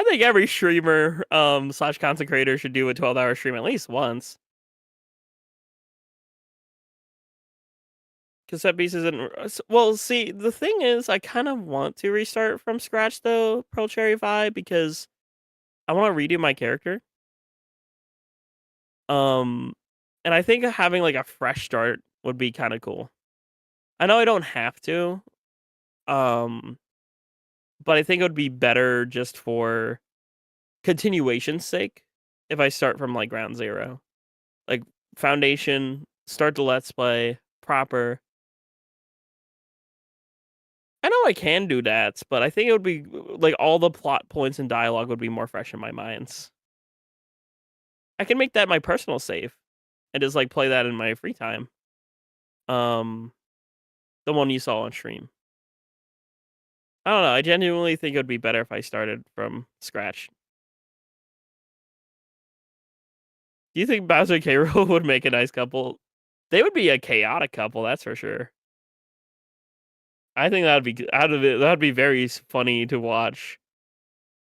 think every streamer / content creator should do a 12-hour stream at least once. Cassette Beast isn't... Well, see, the thing is, I kind of want to restart from scratch, though, Pearl Cherry Vi, because I want to redo my character. And I think having, like, a fresh start would be kind of cool. I know I don't have to, but I think it would be better just for continuation's sake if I start from, like, ground zero. Like, foundation, start the Let's Play, proper. I know I can do that, but I think it would be, like, all the plot points and dialogue would be more fresh in my minds. I can make that my personal save and just, like, play that in my free time. The one you saw on stream. I don't know, I genuinely think it would be better if I started from scratch. Do you think Bowser and K. Rool would make a nice couple? They would be a chaotic couple, that's for sure. I think that'd be very funny to watch.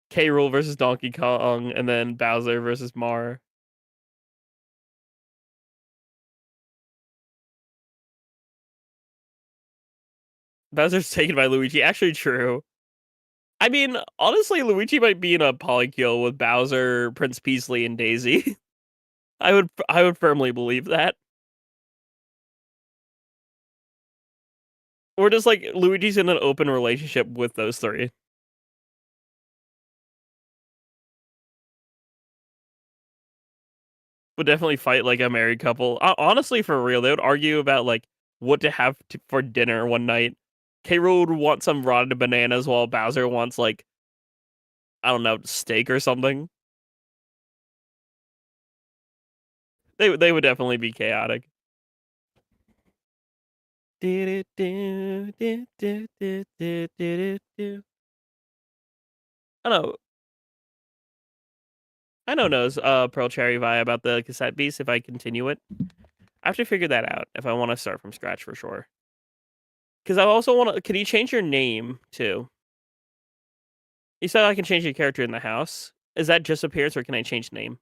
K. Rool versus Donkey Kong, and then Bowser versus Mar. Bowser's taken by Luigi. Actually, true. I mean, honestly, Luigi might be in a polykill with Bowser, Prince Peasley, and Daisy. I would firmly believe that. Or just like Luigi's in an open relationship with those three. Would definitely fight like a married couple. Honestly, for real, they would argue about like what to have for dinner one night. K. Rool would want some rotted bananas while Bowser wants like, I don't know, steak or something. They would definitely be chaotic. I don't know. I know knows Pearl Cherry Vi about the Cassette Beast if I continue it. I have to figure that out if I want to start from scratch for sure. Because I also want to... Can you change your name, too? You said I can change your character in the house. Is that just appearance, or can I change name?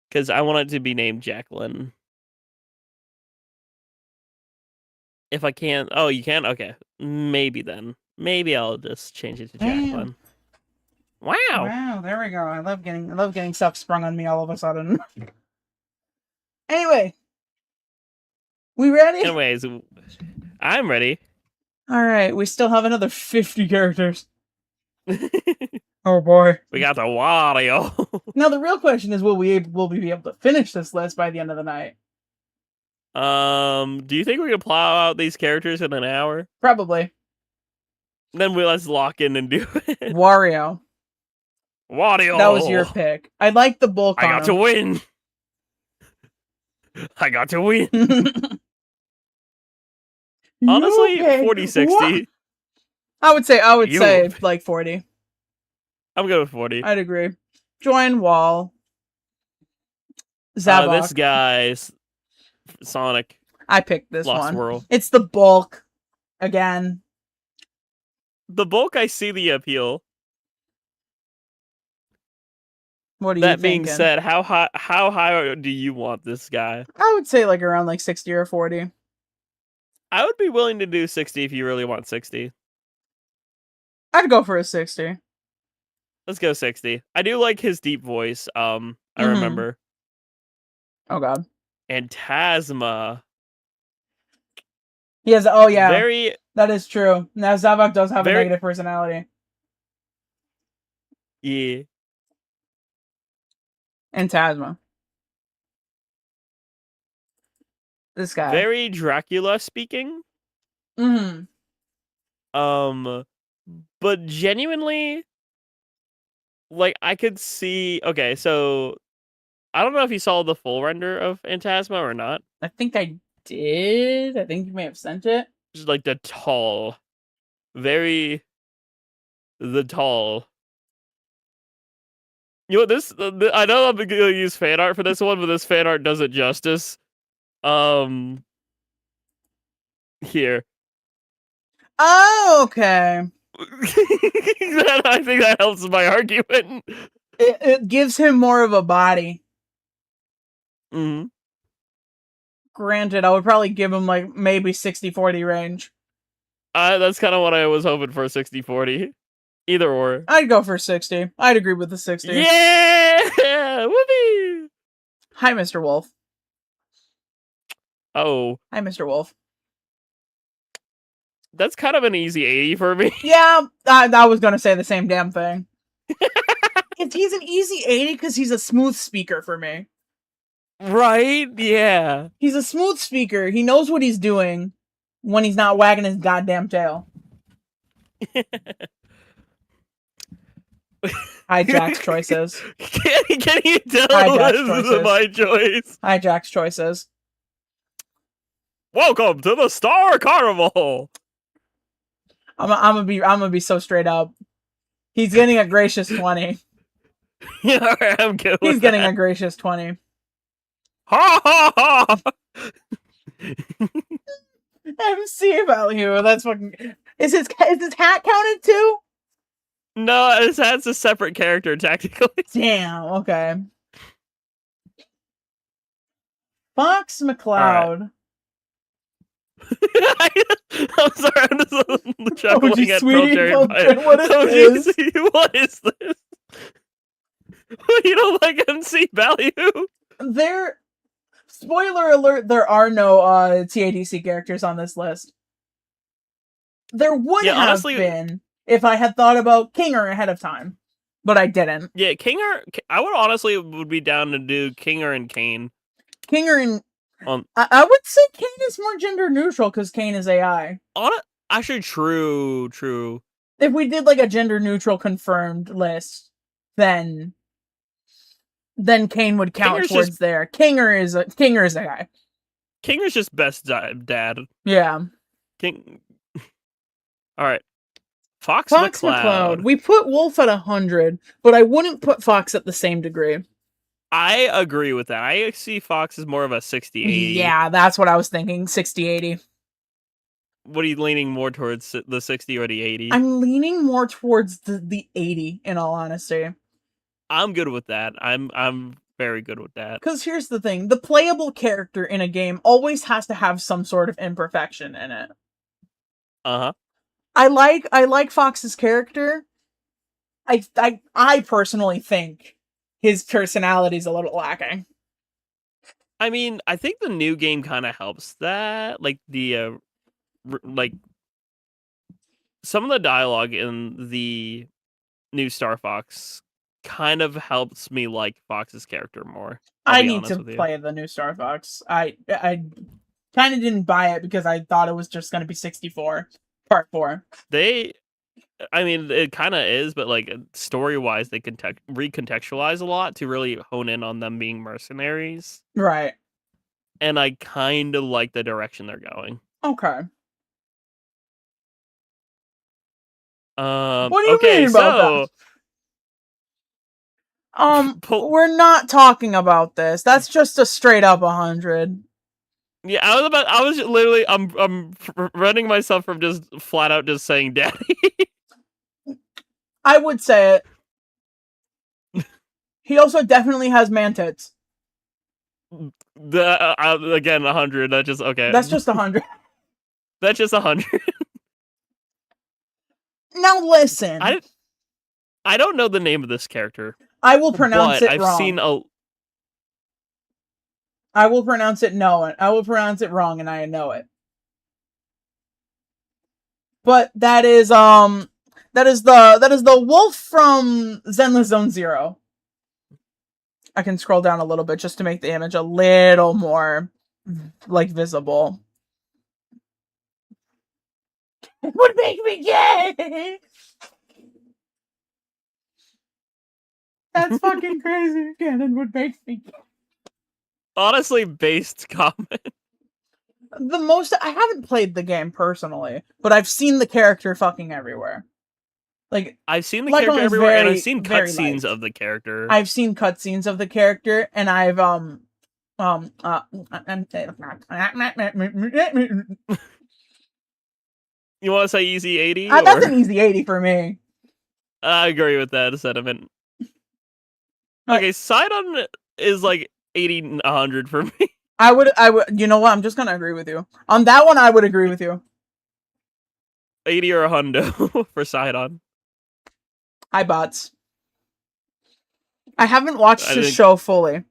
Because I want it to be named Jacqueline. If I can't... Oh, you can? Okay. Maybe then. Maybe I'll just change it to Jacqueline. Wow. Wow, there we go. I love getting stuff sprung on me all of a sudden. Anyway. We ready? Anyways, I'm ready. Alright, we still have another 50 characters. Oh boy. We got the Wario. Now the real question is, will we be able to finish this list by the end of the night? Do you think we can plow out these characters in an hour? Probably. Then let's lock in and do it. Wario. Wario. That was your pick. I like the bulk I on got to him. win. I got to win. Honestly, okay. 40-60. What? I would say You- like 40. I'm good with 40. I'd agree. Join Wall. Zavok. This guy's Sonic. I picked this Lost one. World. It's the bulk. Again. The bulk, I see the appeal. What are you That thinking? being said, how high do you want this guy? I would say like around like 60 or 40. I would be willing to do 60 if you really want 60. I'd go for a 60. Let's go 60. I do like his deep voice. I remember. Oh god. And Tasma. He has, oh yeah. Very. That is true. Now Zavok does have a Very- negative personality. Yeah. And Tasma. This guy. Very Dracula speaking. Mm-hmm. But genuinely, like, I could see. Okay, so I don't know if you saw the full render of Phantasma or not. I think I did. I think you may have sent it. Just like the tall, the tall. You know what, this? I know I'm gonna use fan art for this one, but this fan art does it justice. Here. Oh, okay. I think that helps my argument. It gives him more of a body. Mm-hmm. Granted, I would probably give him like maybe 60-40 range. That's kind of what I was hoping for, 60-40. Either or. I'd go for 60. I'd agree with the 60. Yeah! Whoopee! Hi, Mr. Wolf. Oh. Hi, Mr. Wolf. That's kind of an easy 80 for me. Yeah, I was going to say the same damn thing. He's an easy 80 because he's a smooth speaker for me. Right? Yeah. He's a smooth speaker. He knows what he's doing when he's not wagging his goddamn tail. Hi, Jack's choices. Can you tell Hi, Jack's this is choices. my choice? Hi, Jack's choices. Welcome to the Star Carnival. I'm gonna be so straight up. He's getting a gracious 20. Yeah, alright, I'm good with He's getting that. a gracious 20. Ha ha ha! MC value. That's fucking. Is his hat counted too? No, his hat's a separate character, technically. Damn. Okay. Fox McCloud. I'm sorry, I'm just chuckling at sweetie, Jerry oh, Biden. what is this? What is this? You don't like MC value? There. Spoiler alert, there are no TADC characters on this list. There would have honestly, been if I had thought about Kinger ahead of time, but I didn't. Yeah, Kinger. I would honestly be down to do Kinger and Kane. Kinger and I would say Kane is more gender neutral because Kane is AI. Actually, true. If we did like a gender neutral confirmed list, then Kane would count Kinger's towards there. Kinger is a guy. Kinger's just best dad. Yeah. King. All right. Fox McCloud. We put Wolf at 100, but I wouldn't put Fox at the same degree. I agree with that. I see Fox as more of a 60-80. Yeah, that's what I was thinking. 60-80. What are you leaning more towards, the 60 or the 80? I'm leaning more towards the 80, in all honesty. I'm good with that. I'm very good with that. Because here's the thing. The playable character in a game always has to have some sort of imperfection in it. Uh-huh. I like Fox's character. I personally think his personality's a little lacking. I mean, I think the new game kind of helps that. Like, some of the dialogue in the new Star Fox kind of helps me like Fox's character more. I need to play the new Star Fox. I kind of didn't buy it because I thought it was just going to be 64 part 4. They I mean, it kind of is, but like story wise, they recontextualize a lot to really hone in on them being mercenaries, Right. and I kind of like the direction they're going. Okay. What do you Okay, mean about so we're not talking about this. That's just a straight up 100. yeah, I was literally, I'm running myself from just flat out just saying daddy. I would say it. He also definitely has man tits. Again, 100. That's just okay. That's just 100. That's just 100. Now listen. I don't know the name of this character. I will pronounce it I've wrong. seen a. I will pronounce it I will pronounce it wrong, and I know it. But that is the wolf from Zenless Zone Zero. I can scroll down a little bit just to make the image a little more like visible. It would make me gay. That's fucking crazy. Cannon would make me gay. Honestly, based comment. I haven't played the game personally, but I've seen the character fucking everywhere. Like, I've seen the character everywhere, and I've seen cutscenes liked. of the character. I've seen cutscenes of the character, and I've You want to say easy 80? That's an easy 80 for me. I agree with that sentiment. Okay, Sidon is like 80, 100 for me. I would, you know what? I'm just gonna agree with you. On that one, I would agree with you. 80 or a hundo for Sidon. Hi, bots. I haven't watched his show fully,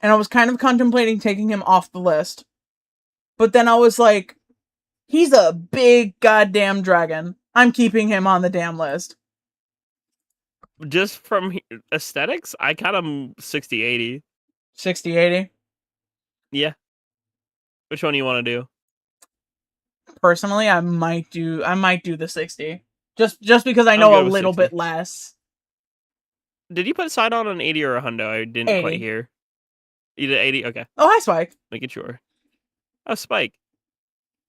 and I was kind of contemplating taking him off the list. But then I was like, he's a big goddamn dragon. I'm keeping him on the damn list. Just from aesthetics, I kind of 60-80. 60-80? Yeah. Which one do you want to do? Personally, I might do the 60. Just because I know a little 60. bit less. Did you put Sidon on 80 or a hundo? I didn't 80. quite hear. You did 80? Okay. Oh, hi, Spike. Making sure. Oh, Spike.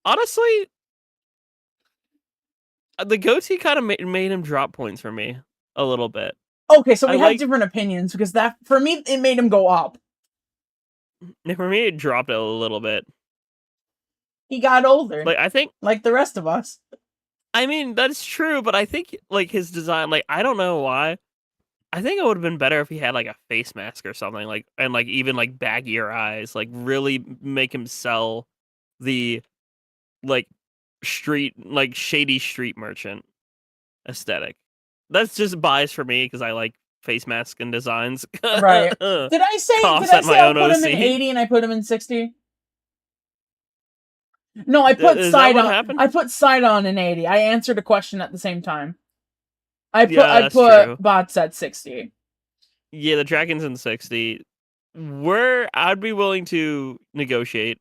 Honestly, the goatee kind of made him drop points for me a little bit. Okay, so we have different opinions, because that, for me, it made him go up. For me, it dropped a little bit. He got older. Like, I think... Like the rest of us. I mean, that's true, but I think, like, his design, like, I don't know why. I think it would have been better if he had, like, a face mask or something, like, and, like, even, like, baggier eyes. Like, really make him sell the, like, shady street merchant aesthetic. I just bias for me, because I like face mask and designs. Right. Did I say I put him in 80 and I put him in 60? No, I put Sidon. I put Sidon in 80. I answered a question at the same time. I put bots at 60. Yeah, the dragon's in 60. I'd be willing to negotiate.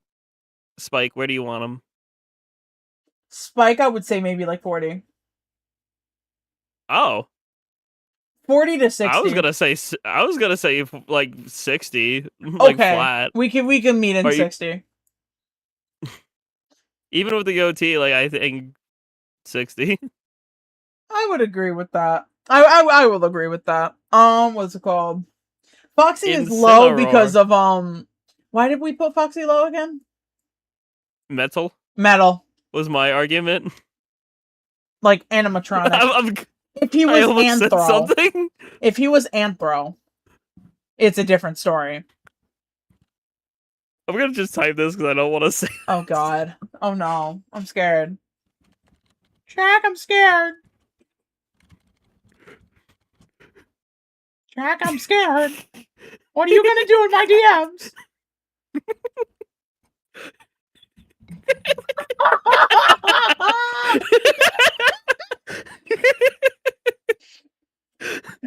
Spike, where do you want him? Spike, I would say maybe like 40. Oh. 40 to 60. I was gonna say like 60. Like okay. Flat. We can meet in 60. Even with the goatee, like, I think 60. I would agree with that. I will agree with that. What's it called? Foxy is low because of why did we put Foxy low again? Metal was my argument. Like animatronic. If he was Anthro, it's a different story. I'm gonna just type this because I don't want to say. Oh god. Oh no. I'm scared. Jack, I'm scared. Jack, I'm scared. What are you gonna do in my DMs?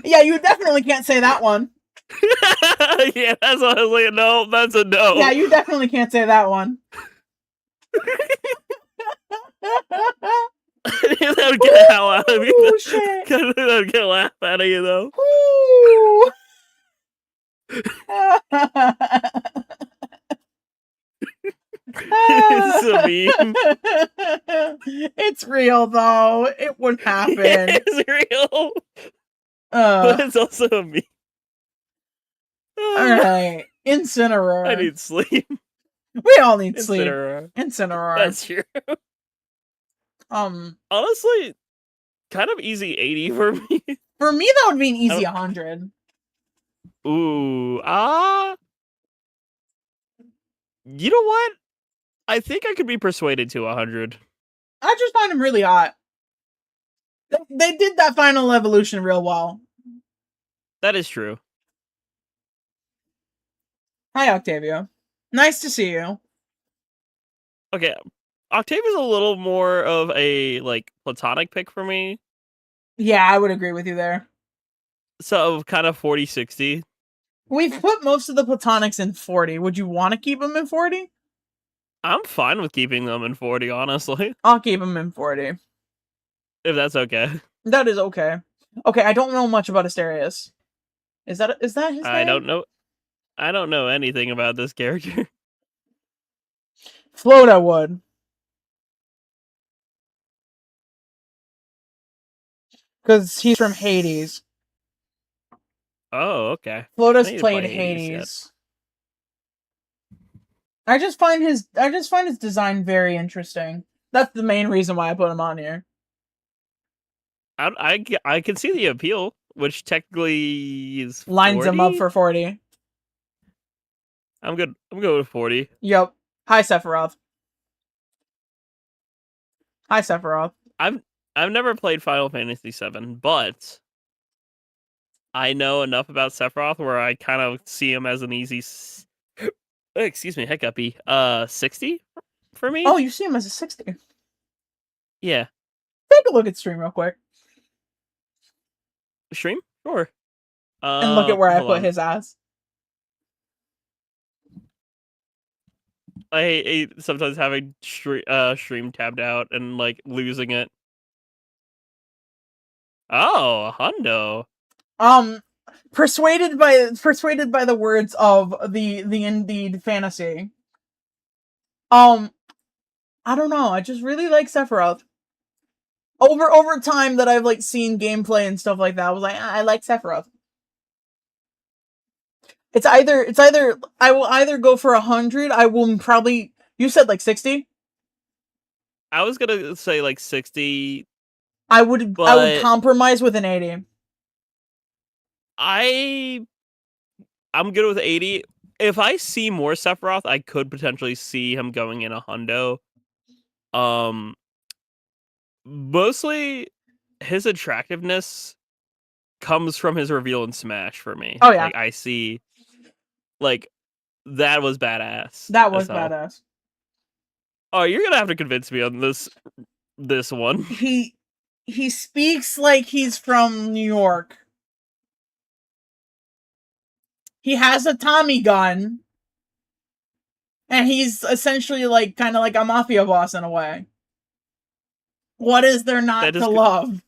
Yeah, you definitely can't say that one. Yeah, that's what I was like. No, that's a no. Yeah, you definitely can't say that one. That would get a hell out of me. Ooh, shit. That would get a laugh out of you, though. Ooh. It's a meme. It's real though. It would happen. It's real. But it's also a meme. Alright. Incineroar. I need sleep. We all need sleep. Incineroar. Incineroar. That's true. Honestly, kind of easy 80 for me. For me, that would be an easy 100. Ooh, you know what? I think I could be persuaded to 100. I just find him really hot. They did that final evolution real well. That is true. Hi, Octavio. Nice to see you. Okay, Octavia's a little more of a, like, platonic pick for me. Yeah, I would agree with you there. So, kind of 40-60. We've put most of the platonics in 40. Would you want to keep them in 40? I'm fine with keeping them in 40, honestly. I'll keep them in 40. If that's okay. That is okay. Okay, I don't know much about Asterius. Is that his name? I don't know anything about this character. Float would. Because he's from Hades. Oh, okay. Flotus I need to played play Hades. I just find his design very interesting. That's the main reason why I put him on here. I can see the appeal, which technically is 40? Lines him up for 40. I'm good. I'm good with 40. Yep. Hi, Sephiroth. Hi, Sephiroth. I've never played Final Fantasy VII, but I know enough about Sephiroth where I kind of see him as an easy. Excuse me, hiccupy. 60 for me. Oh, you see him as a 60. Yeah. Take a look at stream real quick. Stream? Sure. And look at where I put his ass. I hate sometimes having stream tabbed out and like losing it. Oh, hundo. Persuaded by the words of the Indeed fantasy. I don't know. I just really like Sephiroth. Over time that I've like seen gameplay and stuff like that, I was like, I like Sephiroth. It's either I will either go for 100. I will probably. You said like 60. I was gonna say like 60. I would compromise with an 80. I'm good with 80. If I see more Sephiroth, I could potentially see him going in a hundo. Mostly his attractiveness comes from his reveal in Smash for me. Oh yeah. Like I see like that was badass. That was badass. Oh, you're gonna have to convince me on this one. He speaks like he's from New York. He has a Tommy gun. And he's essentially like kind of like a mafia boss in a way. What is there not to love?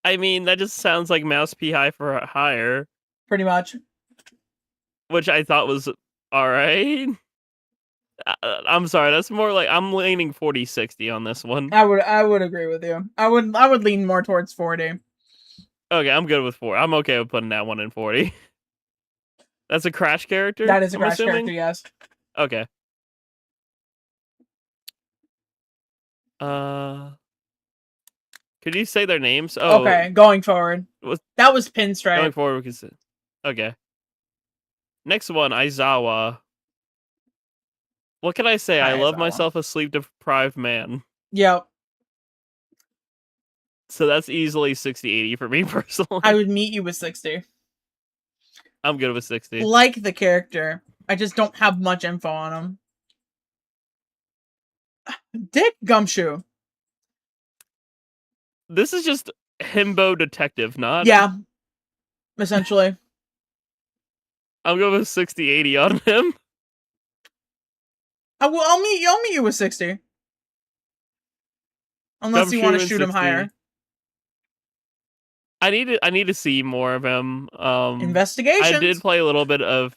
I mean, that just sounds like Mouse P High for hire. Pretty much. Which I thought was alright. I'm sorry, that's more like I'm leaning 40-60 on this one. I would agree with you. I would lean more towards 40. Okay, I'm good with 40. I'm okay with putting that one in 40. That's a Crash character? That is a Crash character, yes. Okay. Could you say their names? Oh, okay, going forward. That was Pinstripe. Going forward, we can say. Okay. Next one, Aizawa. What can I say? I love myself a sleep-deprived man. Yep. So that's easily 60-80 for me, personally. I would meet you with 60. I'm good with 60. Like the character. I just don't have much info on him. Dick Gumshoe. This is just himbo detective, not? Yeah. Essentially. I'll go with 60-80 on him. I'll meet you with 60. Unless you want to Gumshoe shoot him 60. higher. I need to see more of him. Investigations. I did play a little bit of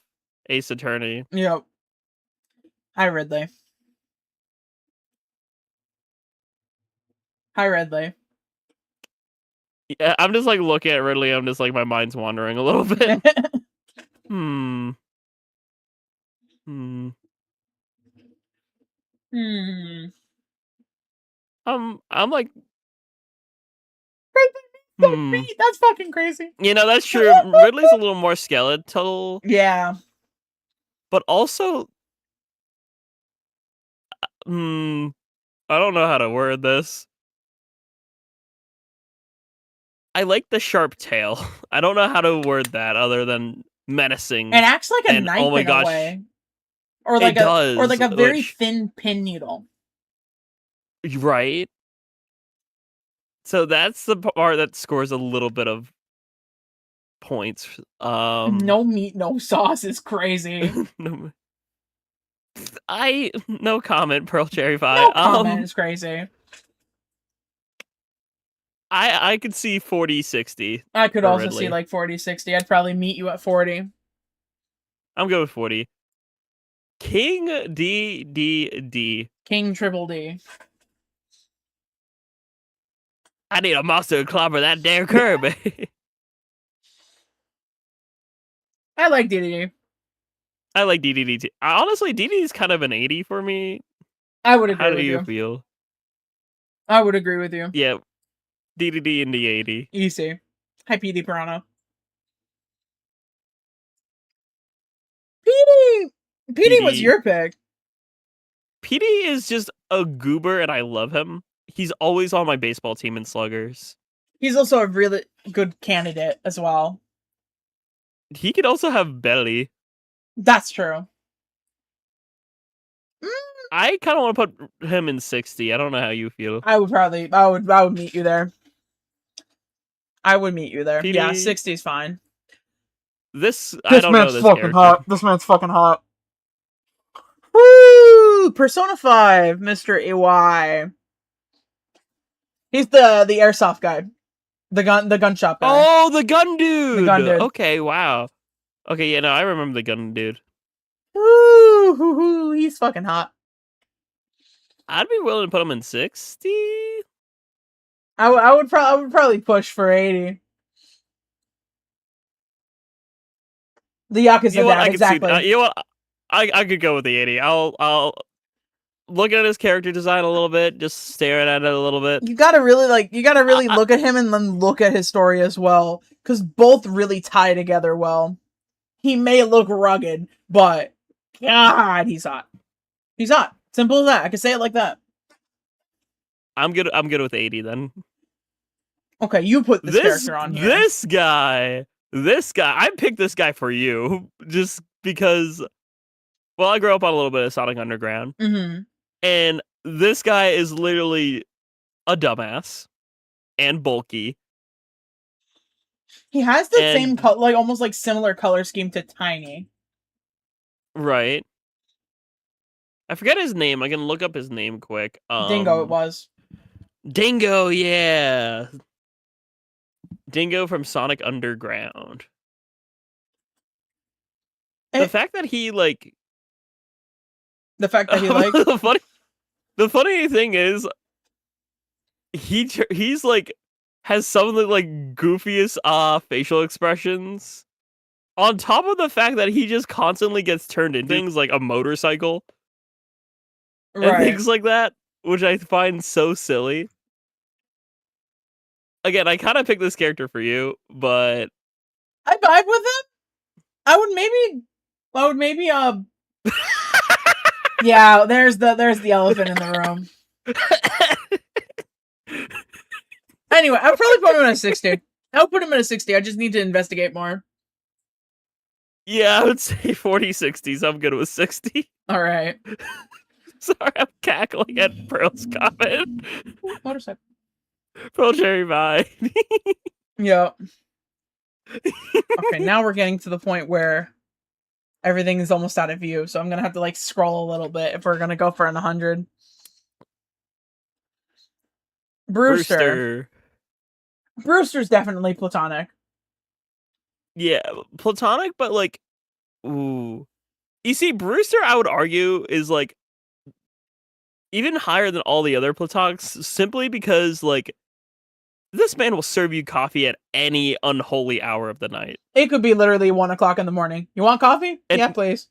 Ace Attorney. Yep. Hi, Ridley. Hi, Ridley. Yeah, I'm just like looking at Ridley. I'm just like my mind's wandering a little bit. Hmm. I'm like. That's fucking crazy. You know, that's true. Ridley's a little more skeletal. Yeah. But also, I don't know how to word this. I like the sharp tail. I don't know how to word that other than menacing. It acts like a and, knife oh my in gosh, a way. Or like a very thin pin needle. Right? So that's the part that scores a little bit of points. No meat, no sauce is crazy. No comment, Pearl Cherry Pie. No comment is crazy. I could see 40-60. I could also see like 40-60. I'd probably meet you at 40. I'm good with 40. King DDD. King Triple D. I need a monster to clobber that damn curb. I like DDD. I like DDD too. Honestly, DDD is kind of an 80 for me. I would agree with you. How do you feel? I would agree with you. Yeah. DDD in the 80. Easy. Hi, PD Piranha. PD was your pick. PD is just a goober, and I love him. He's always on my baseball team in Sluggers. He's also a really good candidate as well. He could also have belly. That's true. I kind of want to put him in 60. I don't know how you feel. I would meet you there. I would meet you there. PD? Yeah, 60 is fine. I don't know this fucking hot. This man's fucking hot. Woo! Persona 5, Mr. AY. He's the airsoft guy. The gun shop guy. Oh, the gun dude! The gun dude. Okay, wow. Okay, yeah, no, I remember the gun dude. Woo! He's fucking hot. I'd be willing to put him in 60. I would probably push for 80. The Yakuza dad, exactly. You know what? I could go with the 80. I'll look at his character design a little bit, just staring at it a little bit. You gotta really look at him and then look at his story as well, because both really tie together well. He may look rugged, but God, he's hot. He's hot. Simple as that. I can say it like that. I'm good with 80 then. Okay, you put this character on here. This guy. I picked this guy for you just because. Well, I grew up on a little bit of Sonic Underground, and this guy is literally a dumbass and bulky. He has the same color, like almost like similar color scheme to Tiny. Right. I forget his name. I can look up his name quick. Dingo, it was. Dingo, yeah. Dingo from Sonic Underground. The fact that he like. The fact that he like. The funny thing is, he's like has some of the like goofiest facial expressions. On top of the fact that he just constantly gets turned into things like a motorcycle. And things like that, which I find so silly. Again, I kind of picked this character for you, but I vibe with him. I would maybe yeah, there's the elephant in the room. Anyway, I'd probably put him at a 60. I would put him at a 60. I just need to investigate more. Yeah, I would say 40-60, so I'm good with 60. All right. Sorry, I'm cackling at Pearl's comment. Motorcycle. Pearl Cherry, bye. Yeah. Okay, now we're getting to the point where everything is almost out of view, so I'm gonna have to like scroll a little bit if we're gonna go for an 100. Brewster. Brewster's definitely platonic. Yeah, platonic, but like, ooh. You see, Brewster, I would argue, is like even higher than all the other platonics, simply because like this man will serve you coffee at any unholy hour of the night. It could be literally 1 o'clock in the morning. You want coffee? And, yeah, please.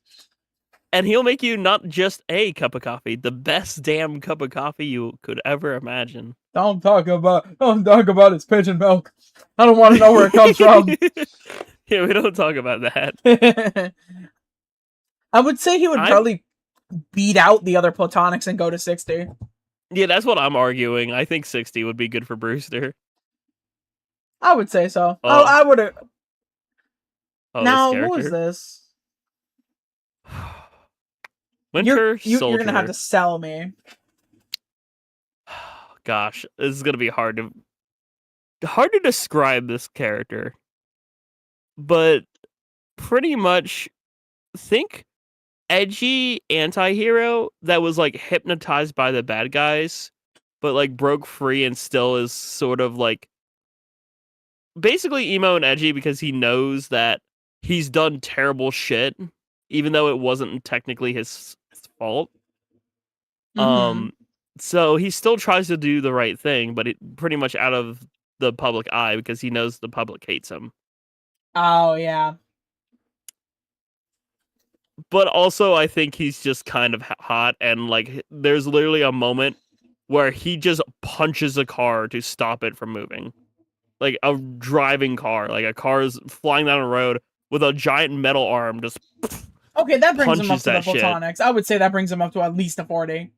And he'll make you not just a cup of coffee, the best damn cup of coffee you could ever imagine. Don't talk about his pigeon milk. I don't want to know where it comes from. Yeah, we don't talk about that. I would say he would probably beat out the other platonics and go to 60. Yeah, that's what I'm arguing. I think 60 would be good for Brewster. I would say so. Oh, I would have. Oh, now, who is this? Winter Soldier. You're gonna have to sell me. Gosh, this is gonna be hard to describe this character. But pretty much think edgy anti-hero that was like hypnotized by the bad guys, but like broke free and still is sort of like basically emo and edgy because he knows that he's done terrible shit, even though it wasn't technically his fault. Mm-hmm. So he still tries to do the right thing, but it pretty much out of the public eye because he knows the public hates him. Oh, yeah. But also, I think he's just kind of hot, and like, there's literally a moment where he just punches a car to stop it from moving. Like a driving car, like a car is flying down a road with a giant metal arm just. Okay, that brings him up to the platonics. I would say that brings him up to at least a 40.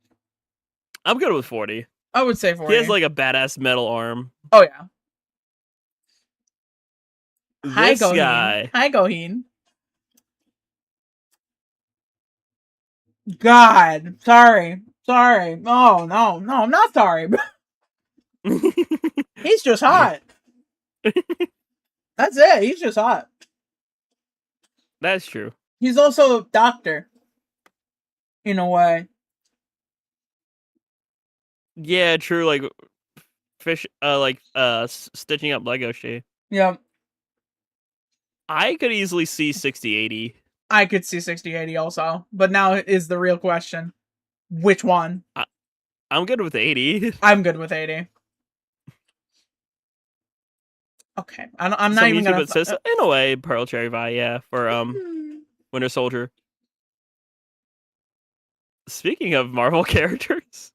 I'm good with 40. I would say 40. He has like a badass metal arm. Oh, yeah. This guy. Hi, Goheen. God, sorry. Oh, no, I'm not sorry. He's just hot. That's it. He's just hot. That's true. He's also a doctor. In a way. Yeah, true. Like stitching up Lego shit. Yep. I could easily see 60-80. I could see 60-80 also. But now is the real question. Which one? I'm good with 80. I'm good with 80. Okay. I'm not even gonna... Says, in a way, Pearl Cherry Vi, yeah, for Winter Soldier. Speaking of Marvel characters.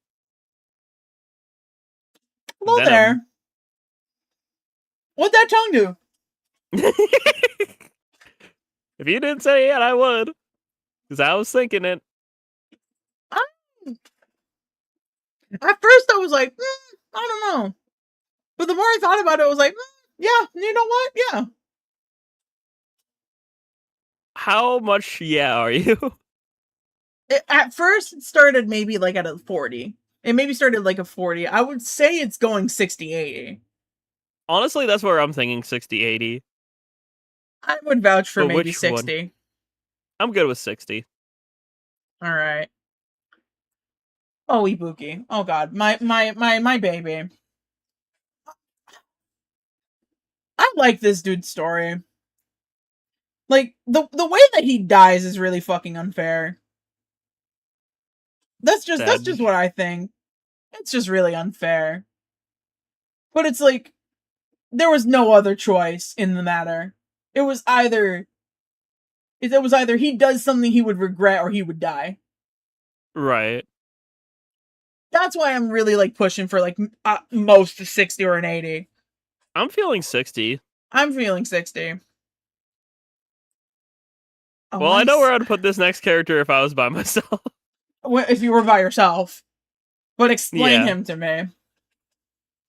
Hello Venom. There. What'd that tongue do? If you didn't say it, I would. Because I was thinking it. At first, I was like, I don't know. But the more I thought about it, I was like, yeah, you know what? Yeah. How much yeah are you? At first, it started maybe like at a 40. It maybe started like a 40. I would say it's going 60-80. Honestly, that's where I'm thinking 60-80. I would vouch for maybe 60. One? I'm good with 60. All right. Oh, Ibuki. Oh God, my baby. I like this dude's story. Like the way that he dies is really fucking unfair. That's just what I think. It's just really unfair. But it's like there was no other choice in the matter. It was either he does something he would regret or he would die. Right. That's why I'm really like pushing for like most a 60 or an 80. I'm feeling 60. I'm feeling 60. Oh, well, I know where I'd put this next character if I was by myself. If you were by yourself. But explain him to me.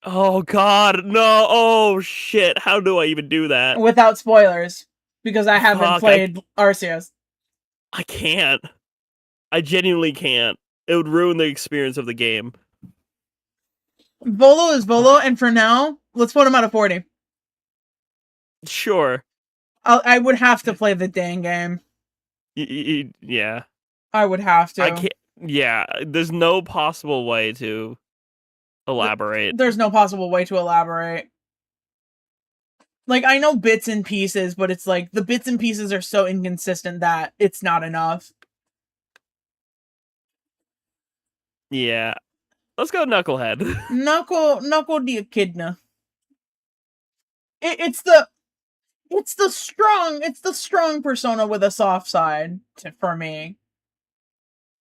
Oh God, no! Oh shit! How do I even do that without spoilers? Because I haven't played Arceus. I can't. I genuinely can't. It would ruin the experience of the game. Volo is Volo, and for now, let's put him out of 40. Sure. I would have to play the dang game. Yeah. I would have to. I can't. Yeah, there's no possible way to. elaborate. There's no possible way to elaborate. Like, I know bits and pieces, but it's like, the bits and pieces are so inconsistent that it's not enough. Yeah. Let's go Knucklehead. Knuckle the echidna. It's the strong persona with a soft side for me.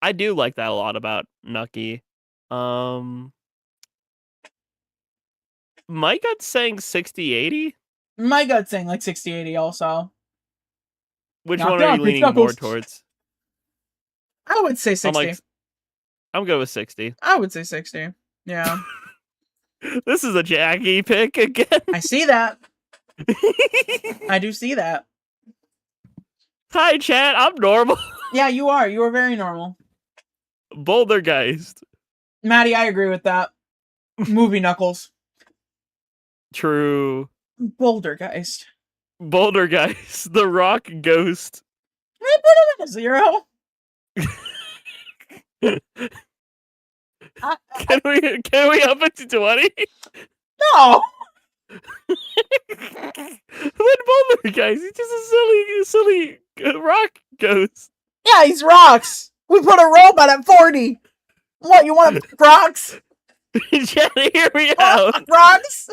I do like that a lot about Nucky. My gut's saying 60-80? My gut's saying like 60-80 also. Which one are you leaning more towards? I would say 60. I'm going with 60. I would say 60. Yeah. This is a Jackie pick again. I see that. I do see that. Hi, chat. I'm normal. Yeah, you are. You are very normal. Bouldergeist. Maddie, I agree with that. Movie Knuckles. True. Bouldergeist. Bouldergeist. The rock ghost. I put him at a 0. Can we up it to 20? No. What Bouldergeist? He's just a silly rock ghost. Yeah, he's rocks. We put a robot at 40. What, you want rocks? Chat, hear me out. Rocks?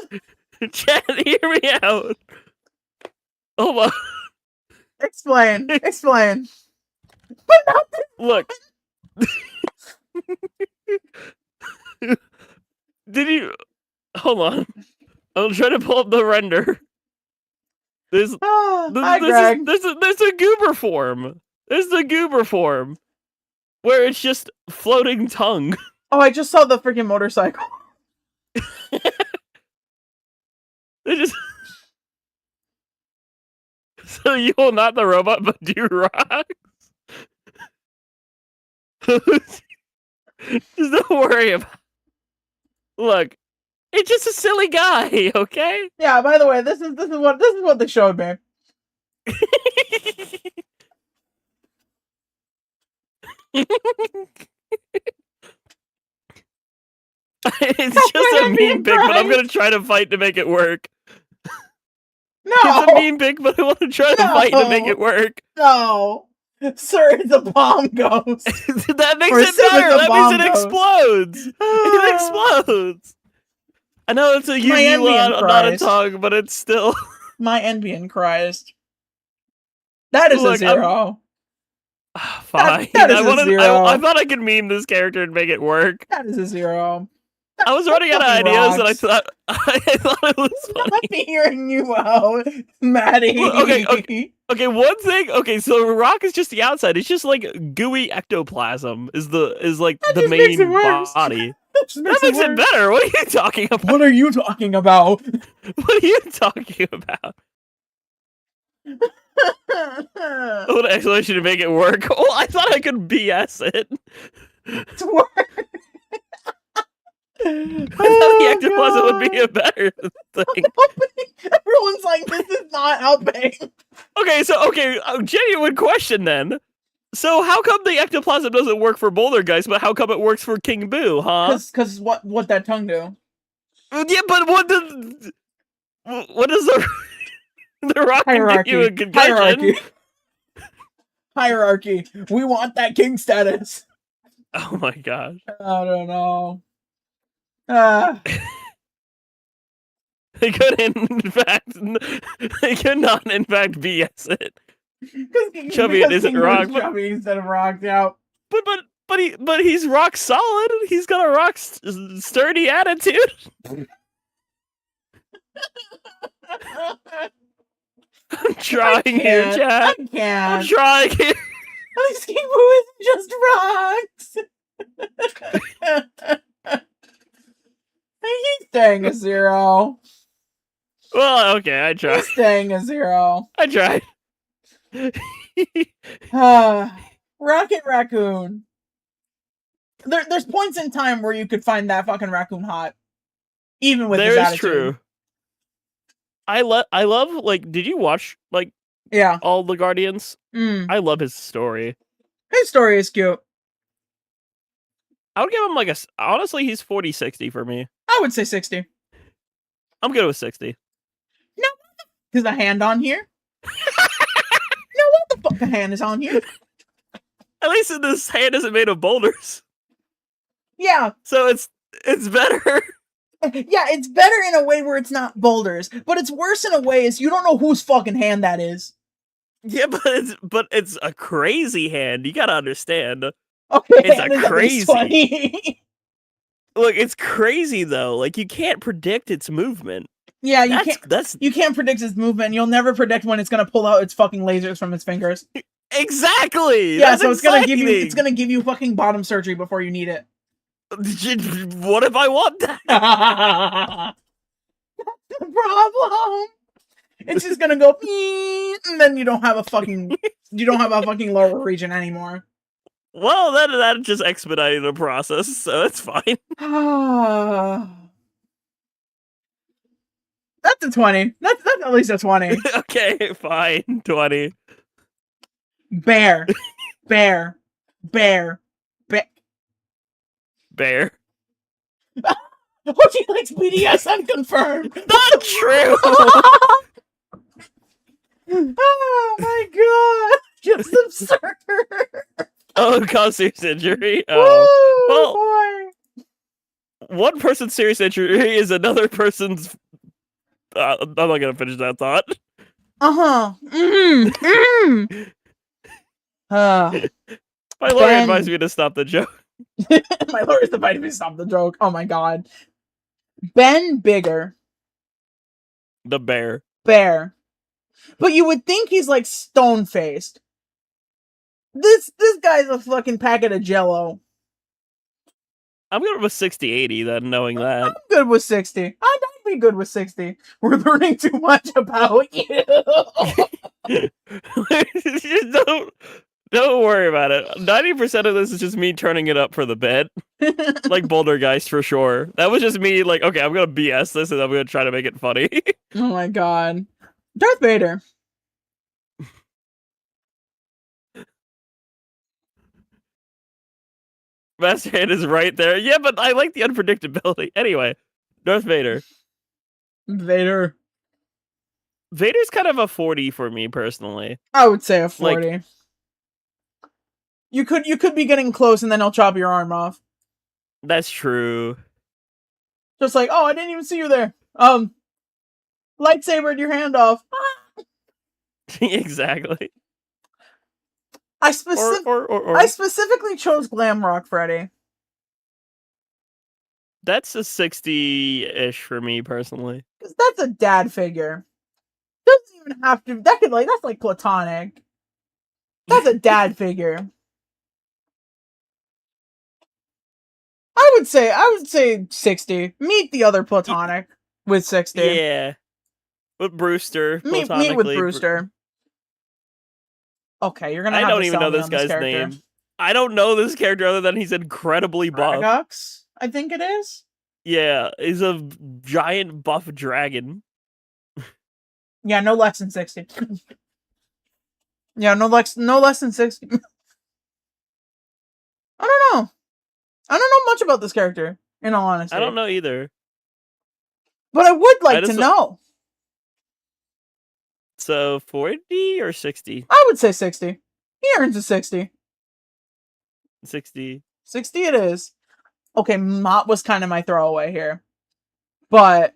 Chat, hear me out. Hold on. Explain. Look. Did you... Hold on. I'm trying to pull up the render. There's a goober form. There's the goober form. Where it's just floating tongue. Oh, I just saw the freaking motorcycle. They just... So you will not the robot, but do rocks? Just don't worry about it. Look, it's just a silly guy, okay? Yeah, by the way, this is what they showed me. It's just a meme pic, but I'm gonna try to fight to make it work. No! It's a meme pic, but I want to try to fight to make it work. No! Sir, it's a bomb ghost! That makes it better! That means it explodes! It explodes! I know it's a UV not a tongue, but it's still... My envy Christ. That is a 0. Fine. That is a 0. I thought I could meme this character and make it work. That is a 0. I was running out of ideas, and I thought it was funny. I'm hearing you out, Maddie. Okay. One thing. Okay, so rock is just the outside. It's just like gooey ectoplasm. Is like the main body. That makes it better. What are you talking about? What are you talking about? What are you talking about? What an explanation to make it work. Oh, I thought I could BS it. It's work. I thought the ectoplasm would be a better thing. Everyone's like, this is not helping. Okay, genuine question then. So how come the ectoplasm doesn't work for Bouldergeist, but how come it works for King Boo, huh? Because what that tongue do? Yeah, but what does the rock give you a concussion? Hierarchy. We want that king status. Oh my gosh. I don't know. They could not in fact BS it. Chubby it isn't rock. Chubby instead of rock, yeah. But he's rock solid. He's got a rock sturdy attitude. I'm trying here, chat. I can't. I'm trying here. This King Boo isn't just rocks. He's staying a 0. Well, okay, I tried. He's staying a 0. I tried. Rocket Raccoon. There's points in time where you could find that fucking raccoon hot, even with his attitude. True. I love like. Did you watch like? Yeah. All the Guardians. Mm. I love his story. His story is cute. I would give him like honestly, he's 40-60 for me. I would say 60. I'm good with 60. No, is the hand on here? No, what the fuck? The hand is on here. At least this hand isn't made of boulders. Yeah. So it's better. Yeah, it's better in a way where it's not boulders, but it's worse in a way is you don't know whose fucking hand that is. Yeah, but it's a crazy hand. You gotta understand. Okay, It's a crazy. 20. Look, it's crazy though. Like you can't predict its movement. Yeah, You can't predict its movement. You'll never predict when it's gonna pull out its fucking lasers from its fingers. Exactly. Yeah, That's so exciting. it's gonna give you fucking bottom surgery before you need it. What if I want that? That's the problem. It's just gonna go and then you don't have a fucking lower region anymore. Well, that just expedited the process, so it's fine. That's a 20. That's at least a 20. Okay, fine. 20. Bear. Bear. Oh, she likes BDSM confirmed. Not true. Oh my god. Just absurd. Oh, cause serious injury. Oh, Woo, well, one person's serious injury is another person's. I'm not gonna finish that thought. Uh-huh. My lawyer advised me to stop the joke. My lawyer's advised me to stop the joke. Oh my god. Ben Bigger. The bear. But you would think he's like stone-faced. This guy's a fucking packet of Jello. I'm good with 60-80 then, knowing that. I'm good with 60. I'd be good with 60. We're learning too much about you. Just don't worry about it. 90% of this is just me turning it up for the bit. Like Boulder Geist for sure. That was just me like, okay, I'm gonna BS this and I'm gonna try to make it funny. Oh my god. Darth Vader. Master Hand is right there. Yeah, but I like the unpredictability. Anyway, Darth Vader. Vader's kind of a 40 for me personally. I would say a 40. Like, you could be getting close and then he'll chop your arm off. That's true. Just like, oh, I didn't even see you there. Lightsabered your hand off. Exactly. I specifically chose Glamrock Freddy. That's a 60-ish for me personally. Because that's a dad figure. Doesn't even have to. That's like platonic. That's a dad figure. I would say 60. Meet the other platonic with 60. Yeah. With Brewster. Meet with Brewster. Okay, you're gonna. I don't even know this guy's name. I don't know this character other than he's incredibly buff. Paradox, I think it is. Yeah, he's a giant buff dragon. Yeah, no less than 60. Yeah, no less than 60. I don't know. I don't know much about this character, in all honesty. I don't know either. But I would like to know. So 40 or 60? I would say 60. He earns a 60. 60. 60 it is. Okay, Mott was kind of my throwaway here. But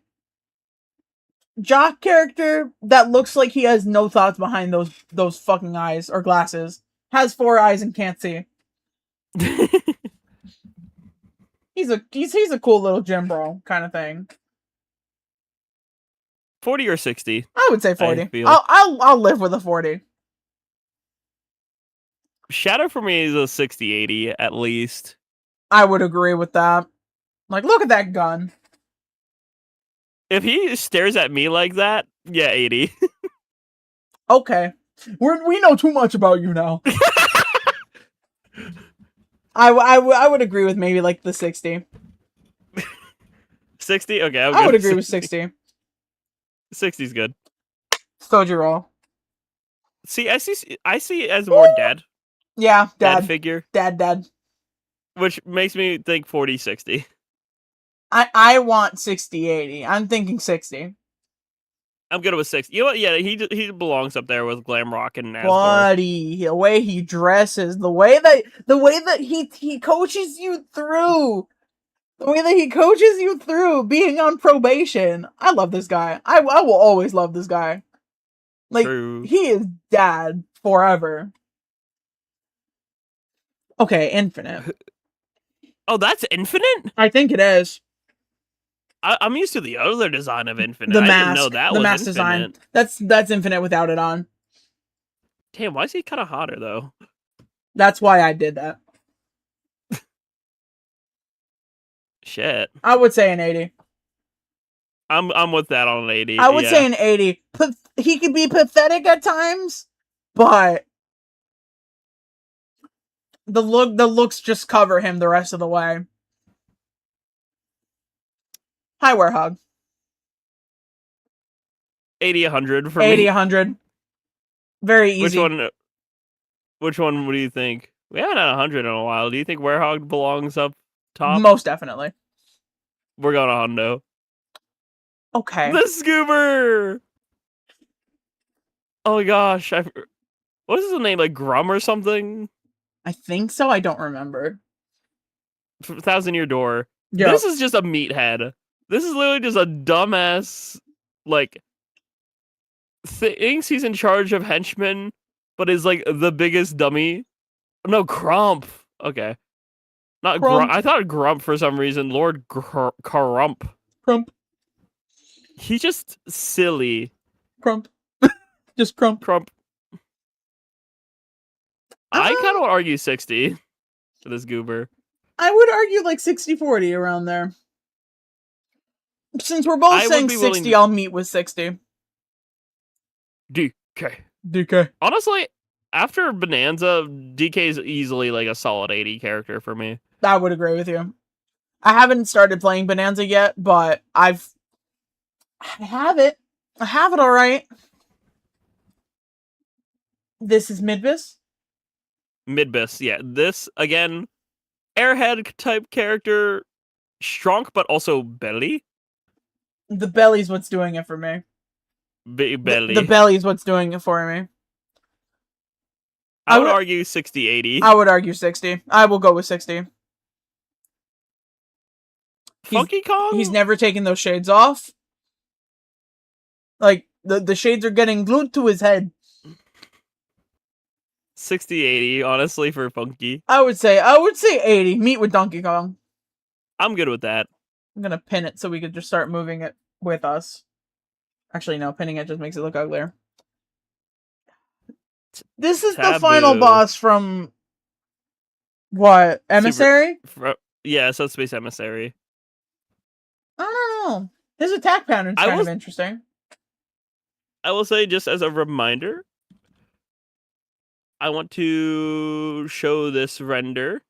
Jock character that looks like he has no thoughts behind those fucking eyes or glasses. Has 4 eyes and can't see. He's a cool little gym bro kind of thing. 40 or 60? I would say 40. I'll live with a 40. Shadow for me is a 60-80 at least. I would agree with that. Like, look at that gun. If he stares at me like that, yeah, 80. Okay. We know too much about you now. I would agree with maybe like the 60. 60? Okay, I would agree with 60. 60's good. Sojiro. See, I see it as more dad. Yeah, dad figure. Dad. Which makes me think 40, 60. I want 60-80. I'm thinking 60. I'm good with 60. You know what? Yeah, he belongs up there with Glamrock and Nazgul. Buddy, the way he dresses, the way that he coaches you through. The way that he coaches you through being on probation. I love this guy. I will always love this guy. Like, True. he is dad forever. Okay, Infinite. Oh, that's Infinite? I think it is. I'm used to the other design of Infinite. The I mask. didn't know that the was mask Infinite. design. That's Infinite without it on. Damn, why is he kind of hotter, though? That's why I did that. Shit. I would say an 80. I'm with that on an 80. I would say an 80. He could be pathetic at times, but the looks just cover him the rest of the way. Hi, Warehog. 80, 100 for 80, me. 100. Very easy. Which one do you think? We haven't had 100 in a while. Do you think Warehog belongs up top? Most definitely. We're going to Hondo. Okay. The Scoober! Oh my gosh. What is his name? Like Grum or something? I think so. I don't remember. 1,000-Year Door. Yeah. This is just a meathead. This is literally just a dumbass, like, thinks he's in charge of henchmen, but is like the biggest dummy. No, Grump. Okay. Not Grump. I thought Grump for some reason. Lord Crump. Crump. He's just silly. Crump. Just Crump. Crump. I kind of would argue 60 for this goober. I would argue like 60-40 around there. Since we're both saying 60, I'll meet with 60. DK. Honestly, after Bonanza, DK is easily like a solid 80 character for me. I would agree with you. I haven't started playing Bonanza yet, but I have it. I have it all right. This is Midbus? Midbus, yeah. This, again, airhead type character, strong but also belly. The belly's what's doing it for me. Belly. The belly's what's doing it for me. I would argue 60-80. I would argue 60. I will go with 60. Funky Kong? He's never taken those shades off. Like, the shades are getting glued to his head. 60-80, honestly, for Funky. I would say 80. Meet with Donkey Kong. I'm good with that. I'm gonna pin it so we could just start moving it with us. Actually, no, pinning it just makes it look uglier. This is the final boss from what? Emissary? Yeah, Subspace Emissary. I don't know. His attack pattern's kind of interesting. I will say, just as a reminder, I want to show this render.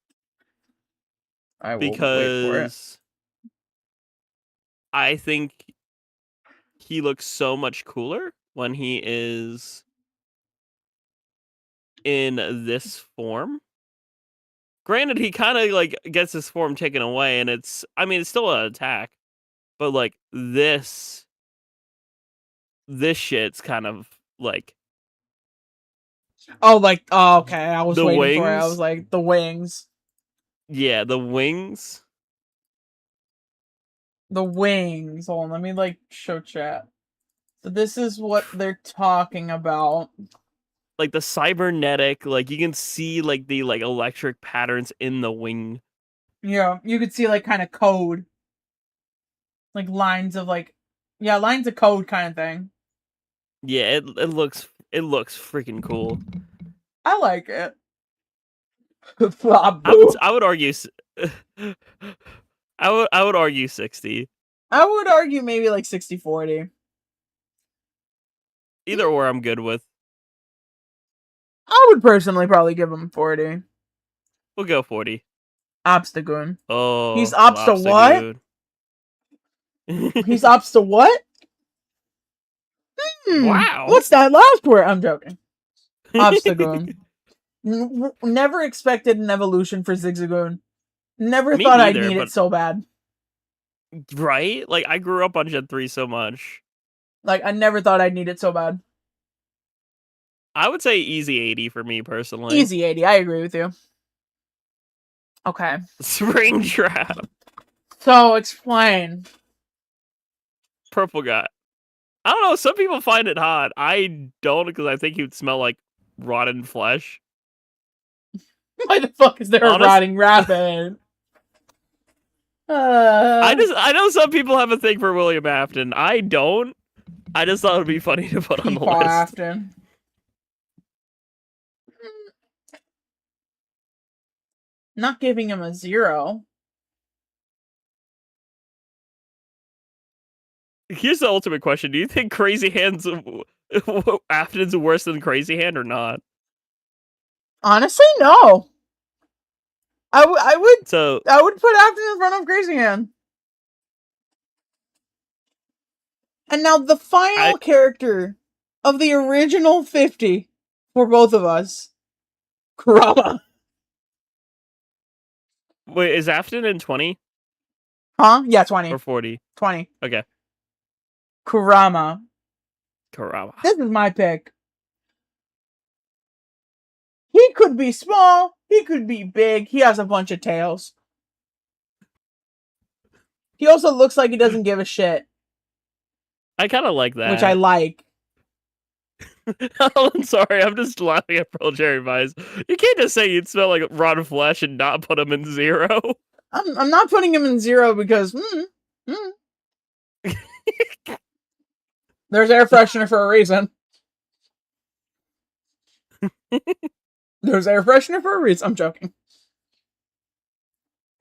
I will because wait for it. I think he looks so much cooler when he is in this form. Granted, he kind of like gets his form taken away, and it's still an attack, but like this shit's kind of like. Oh, okay. I was waiting wings. for it. I was like, the wings. Yeah, the wings. The wings. Hold on, let me show chat. So this is what they're talking about. Like the cybernetic, like you can see like the electric patterns in the wing. Yeah, you could see kind of code. Like lines of lines of code kind of thing. Yeah, it looks freaking cool. I like it. I would argue I would argue 60. I would argue maybe 60-40. Either or I'm good with. I would personally probably give him 40. We'll go 40. Obstagoon. Oh. He's ops to what? He's ops to what? Wow. What's that last word? I'm joking. Obstagoon. Never expected an evolution for Zigzagoon. Never thought I'd need it so bad. Right? Like, I grew up on Gen 3 so much. Like, I never thought I'd need it so bad. I would say easy 80 for me, personally. Easy 80, I agree with you. Okay. Springtrap. So, explain. Purple guy. I don't know, some people find it hot. I don't, because I think he would smell like rotten flesh. Why the fuck is there a rotting rabbit? I know some people have a thing for William Afton. I don't. I just thought it would be funny to put on the list. Afton. Not giving him a 0. Here's the ultimate question: do you think Crazy Hand's Afton's worse than Crazy Hand or not? Honestly, no. I would put Afton in front of Crazy Hand. And now the final character of the original 50 for both of us, Kurama. Wait, is Afton in 20? Huh? Yeah, 20. Or 40? 20. Okay. Kurama. This is my pick. He could be small. He could be big. He has a bunch of tails. He also looks like he doesn't give a shit. I kind of like that. Which I like. I'm sorry, I'm just laughing at Pearl Cherry Pies. You can't just say you'd smell like rotten flesh and not put him in 0. I'm not putting him in 0 because there's air freshener for a reason. There's air freshener for a reason. I'm joking.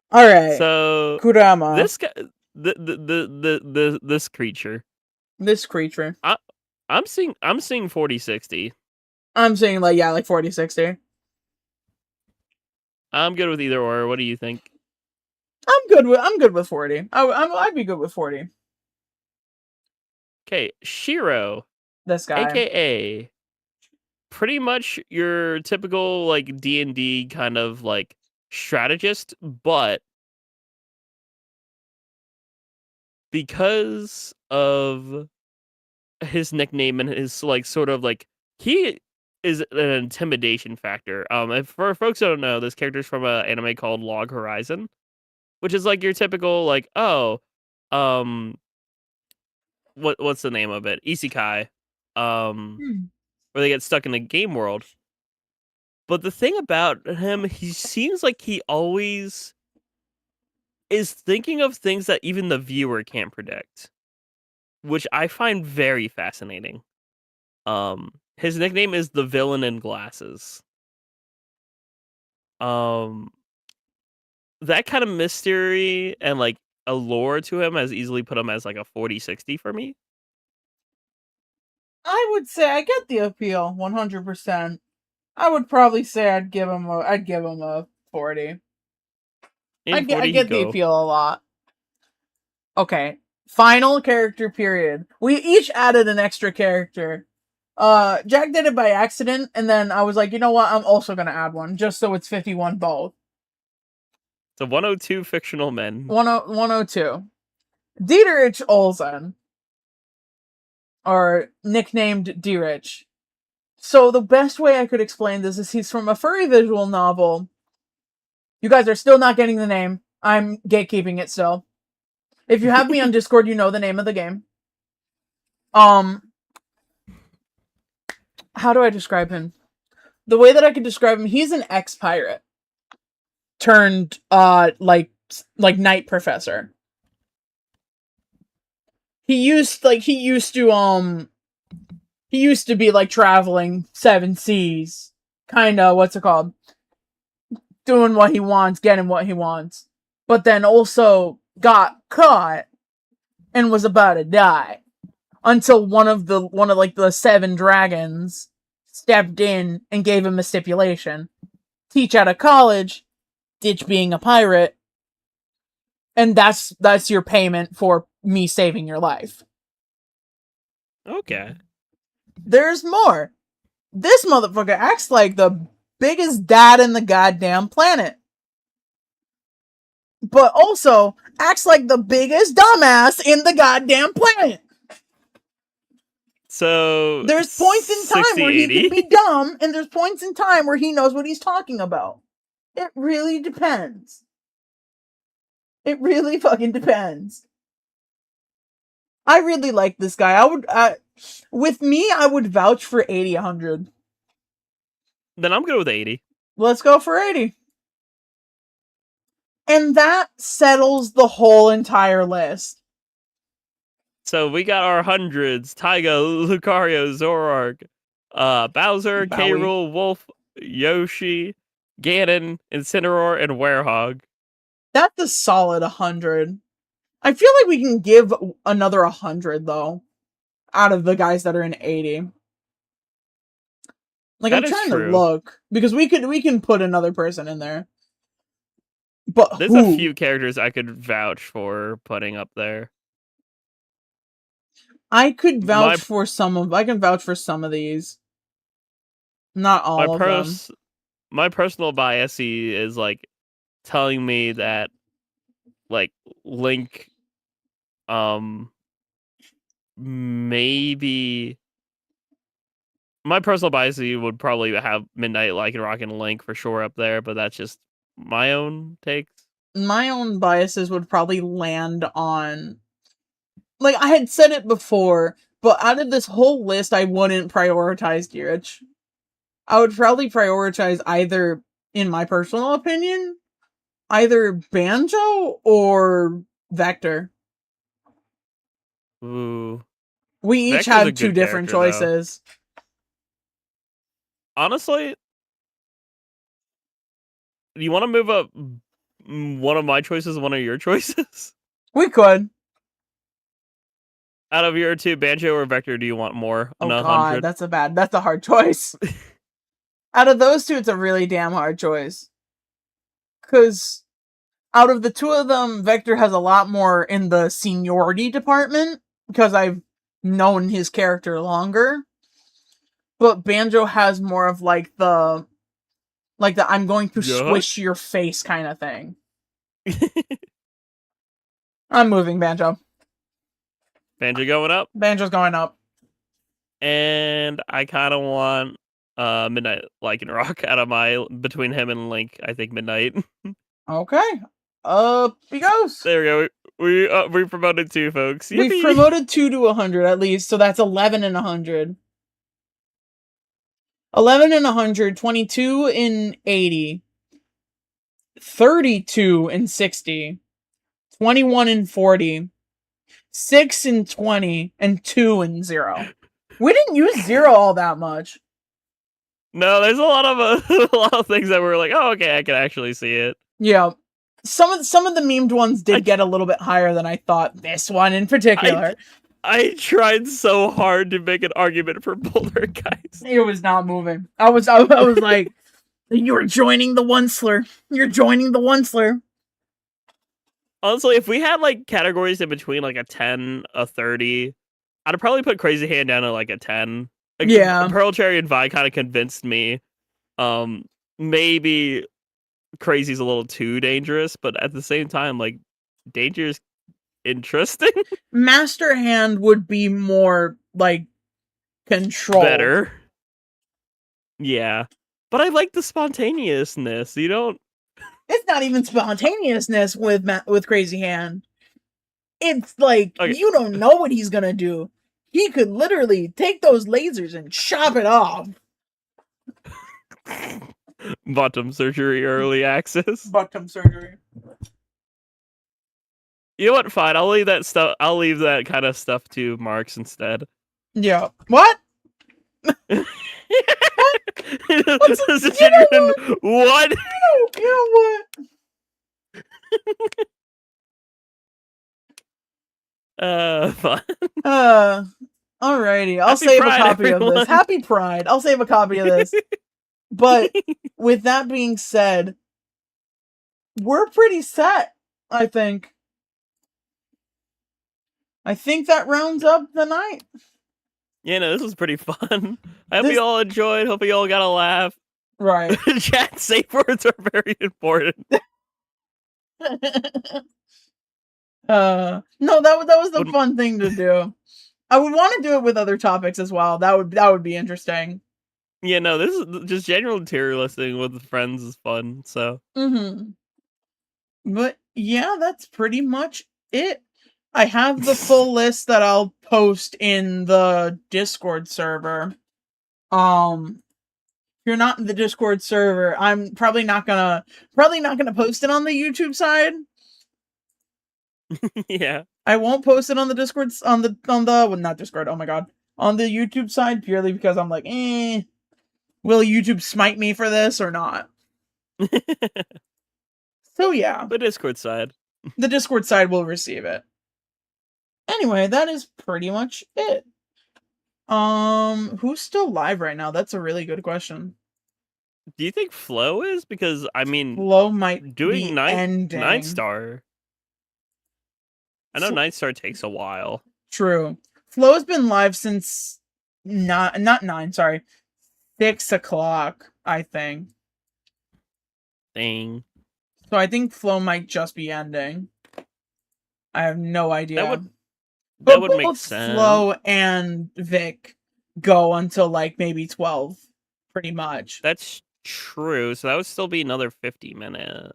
All right. So Kurama. This guy, this creature. This creature. I'm seeing 40-60. I'm seeing like 40-60. I'm good with either or. What do you think? I'm good with 40. I'd be good with 40. Okay, Shiro. This guy. AKA pretty much your typical like D&D kind of like strategist, but because of his nickname and his like sort of like he is an intimidation factor. If for folks who don't know, this character's from an anime called Log Horizon, which is like your typical like what's the name of it? Isekai. Where they get stuck in a game world. But the thing about him, he seems like he always is thinking of things that even the viewer can't predict, which I find very fascinating. His nickname is the Villain in Glasses. That kind of mystery and like allure to him has easily put him as like a 40-60 for me. I would say I get the appeal 100%. I would probably say I'd give him a 40. I get the appeal a lot. Okay. Final character period. We each added an extra character. Jack did it by accident, and then I was like, you know what? I'm also gonna add one, just so it's 51 both. So 102 fictional men. 102. Dietrich Olsen. Or nicknamed D-Rich. So the best way I could explain this is he's from a furry visual novel. You guys are still not getting the name. I'm gatekeeping it still. If you have me on Discord, you know the name of the game. How do I describe him? The way that I could describe him, he's an ex-pirate. Turned, like night professor. He used to be like traveling 7 seas. Kinda, what's it called? Doing what he wants, getting what he wants. But then also got caught and was about to die. Until one of the 7 dragons stepped in and gave him a stipulation. Teach out of college, ditch being a pirate, and that's your payment for me saving your life. Okay. There's more. This motherfucker acts like the biggest dad in the goddamn planet. but also acts like the biggest dumbass in the goddamn planet. So There's points in time 60, where he 80? can be dumb, and there's points in time where he knows what he's talking about. It really depends. It really fucking depends. I really like this guy. With me, I would vouch for 80, 100. Then I'm good with 80. Let's go for 80. And that settles the whole entire list. So we got our hundreds: Taiga, Lucario, Zoroark, Bowser, Bowie. K. Rool, Wolf, Yoshi, Ganon, Incineroar, and Werehog. That's a solid 100. I feel like we can give another 100 though, out of the guys that are in 80. Like, That I'm is trying true. to look because we can put another person in there. But There's a few characters I could vouch for putting up there. I could vouch for some of. I can vouch for some of these. Not all of them. My personal bias is like telling me that like Link, maybe. My personal bias would probably have Midnight, Lycanroc, and Link for sure up there, but that's just my own takes. My own biases would probably land on, like, I had said it before, but out of this whole list, I wouldn't prioritize Deerich. I would probably prioritize either, in my personal opinion, either Banjo or Vector. Ooh. We each Vector's had two different choices. Though. Honestly, you want to move up one of my choices, one of your choices? We could. Out of your two, Banjo or Vector, do you want more? Oh god, that's a hard choice. Out of those two, it's a really damn hard choice. Because out of the two of them, Vector has a lot more in the seniority department, because I've known his character longer. But Banjo has more of like the I'm going to squish your face kind of thing. I'm moving Banjo. Banjo going up? Banjo's going up. And I kind of want Midnight Lycanroc out of my, between him and Link, I think Midnight. Okay. Up he goes. There we go. We promoted 2, folks. Yippee! We've promoted 2 to 100 at least, so that's 11 and 100. 11 and 100, 22 and 80, 32 and 60, 21 and 40, 6 and 20, and 2 and 0. We didn't use 0 all that much. No, there's a lot of things that were like, oh, okay, I can actually see it. Yeah. Some of the memed ones did get a little bit higher than I thought. This one in particular. I tried so hard to make an argument for Boulder, guys. It was not moving. I was like, you're joining the one slur. You're joining the one slur. Honestly, if we had like categories in between like a 10, a 30, I'd probably put Crazy Hand down to like a 10. Like, yeah. Pearl Cherry and Vi kind of convinced me. Maybe Crazy's a little too dangerous, but at the same time, like, danger's interesting. Master Hand would be more like controlled. Better. Yeah. But I like the spontaneousness. You don't. It's not even spontaneousness with Crazy Hand. It's like, you don't know what he's gonna do. He could literally take those lasers and chop it off. Bottom surgery early access. Bottom surgery. You know what? Fine. I'll leave that stuff. I'll leave that kind of stuff to Marks instead. Yeah. What? What? What? You know what? Fun. Alrighty. I'll save a copy of this. Happy Pride. I'll save a copy of this. But with that being said, we're pretty set, I think. I think that rounds up the night. Yeah, no, this was pretty fun. I hope you all enjoyed. Hope you all got a laugh. Right. Chat, safe words are very important. No, that was the Would- fun thing to do. I would want to do it with other topics as well. That would be interesting. Yeah, no, this is just general tier listing with friends is fun. So But yeah, that's pretty much it. I have the full list that I'll post in the Discord server. If you're not in the Discord server, I'm probably not gonna post it on the YouTube side. yeah. I won't post it on the Discord on the well, not Discord. Oh my god, on the YouTube side purely because I'm like, will YouTube smite me for this or not? So yeah, The Discord side. the Discord side will receive it. Anyway, that is pretty much it. Who's still live right now? That's a really good question. Do you think Flow is? Because I mean, Flow might doing be Nine ending. Star. I know Nine Star takes a while. True. Flow's been live since not 9, sorry. 6 o'clock, I think. Dang. So I think Flow might just be ending. I have no idea. That would make both sense. Flo and Vic go until like maybe 12, pretty much. That's true. So that would still be another 50 minutes.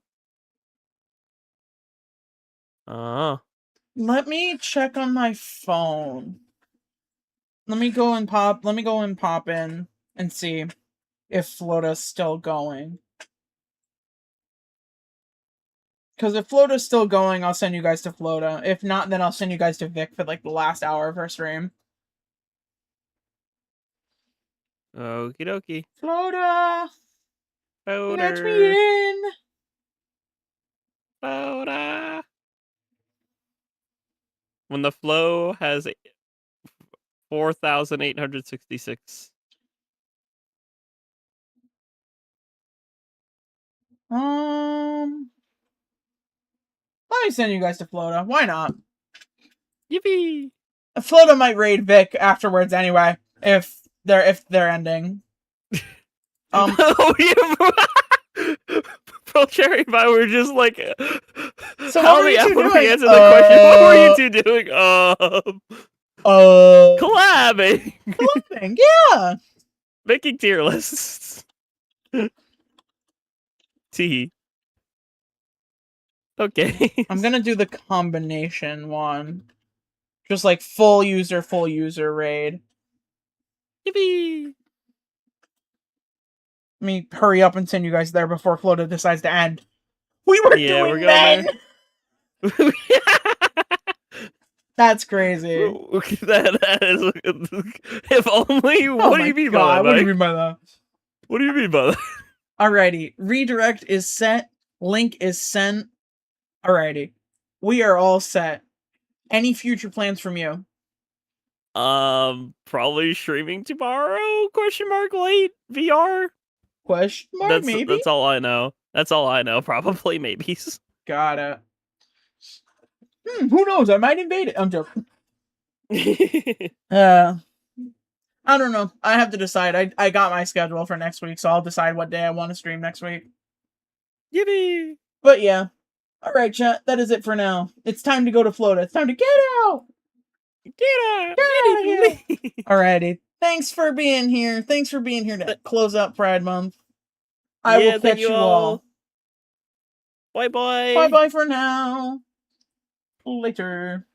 Let me check on my phone. Let me go and pop in and see if Flota's still going. Because if Flota's still going, I'll send you guys to Flota. If not, then I'll send you guys to Vic for like the last hour of her stream. Okie dokie. Flota! Let me Floater. in! Flota. When the flow has 4,866. Let me send you guys to Flota. Why not? Yippee! Flota might raid Vic afterwards anyway, if they're ending. Oh, yeah. Pearl Cherry and I were just like, So how what were the you F two would we doing? answer the question? What were you two doing? Collabing. Collabing, yeah. Making tier lists. Tee. Okay. I'm gonna do the combination one. Just like full user raid. Yippee! Let me hurry up and send you guys there before Flota decides to end. We were Yeah, doing we're men! going That's crazy. that is. If only. What do you mean by that? What do you mean by that? What do you mean by that? Alrighty. Redirect is set. Link is sent. Alrighty. We are all set. Any future plans from you? Probably streaming tomorrow? Question mark late VR. Question mark, maybe? That's all I know. That's all I know. Probably maybes. Got it. Who knows? I might invade it. I'm joking. I don't know. I have to decide. I got my schedule for next week, so I'll decide what day I want to stream next week. Yippee! But yeah. Alright, chat. That is it for now. It's time to go to Flota. It's time to get out! Get out! Alrighty. Thanks for being here. Thanks for being here to close out Pride Month. I will catch you all. Bye bye. Bye bye for now. Later.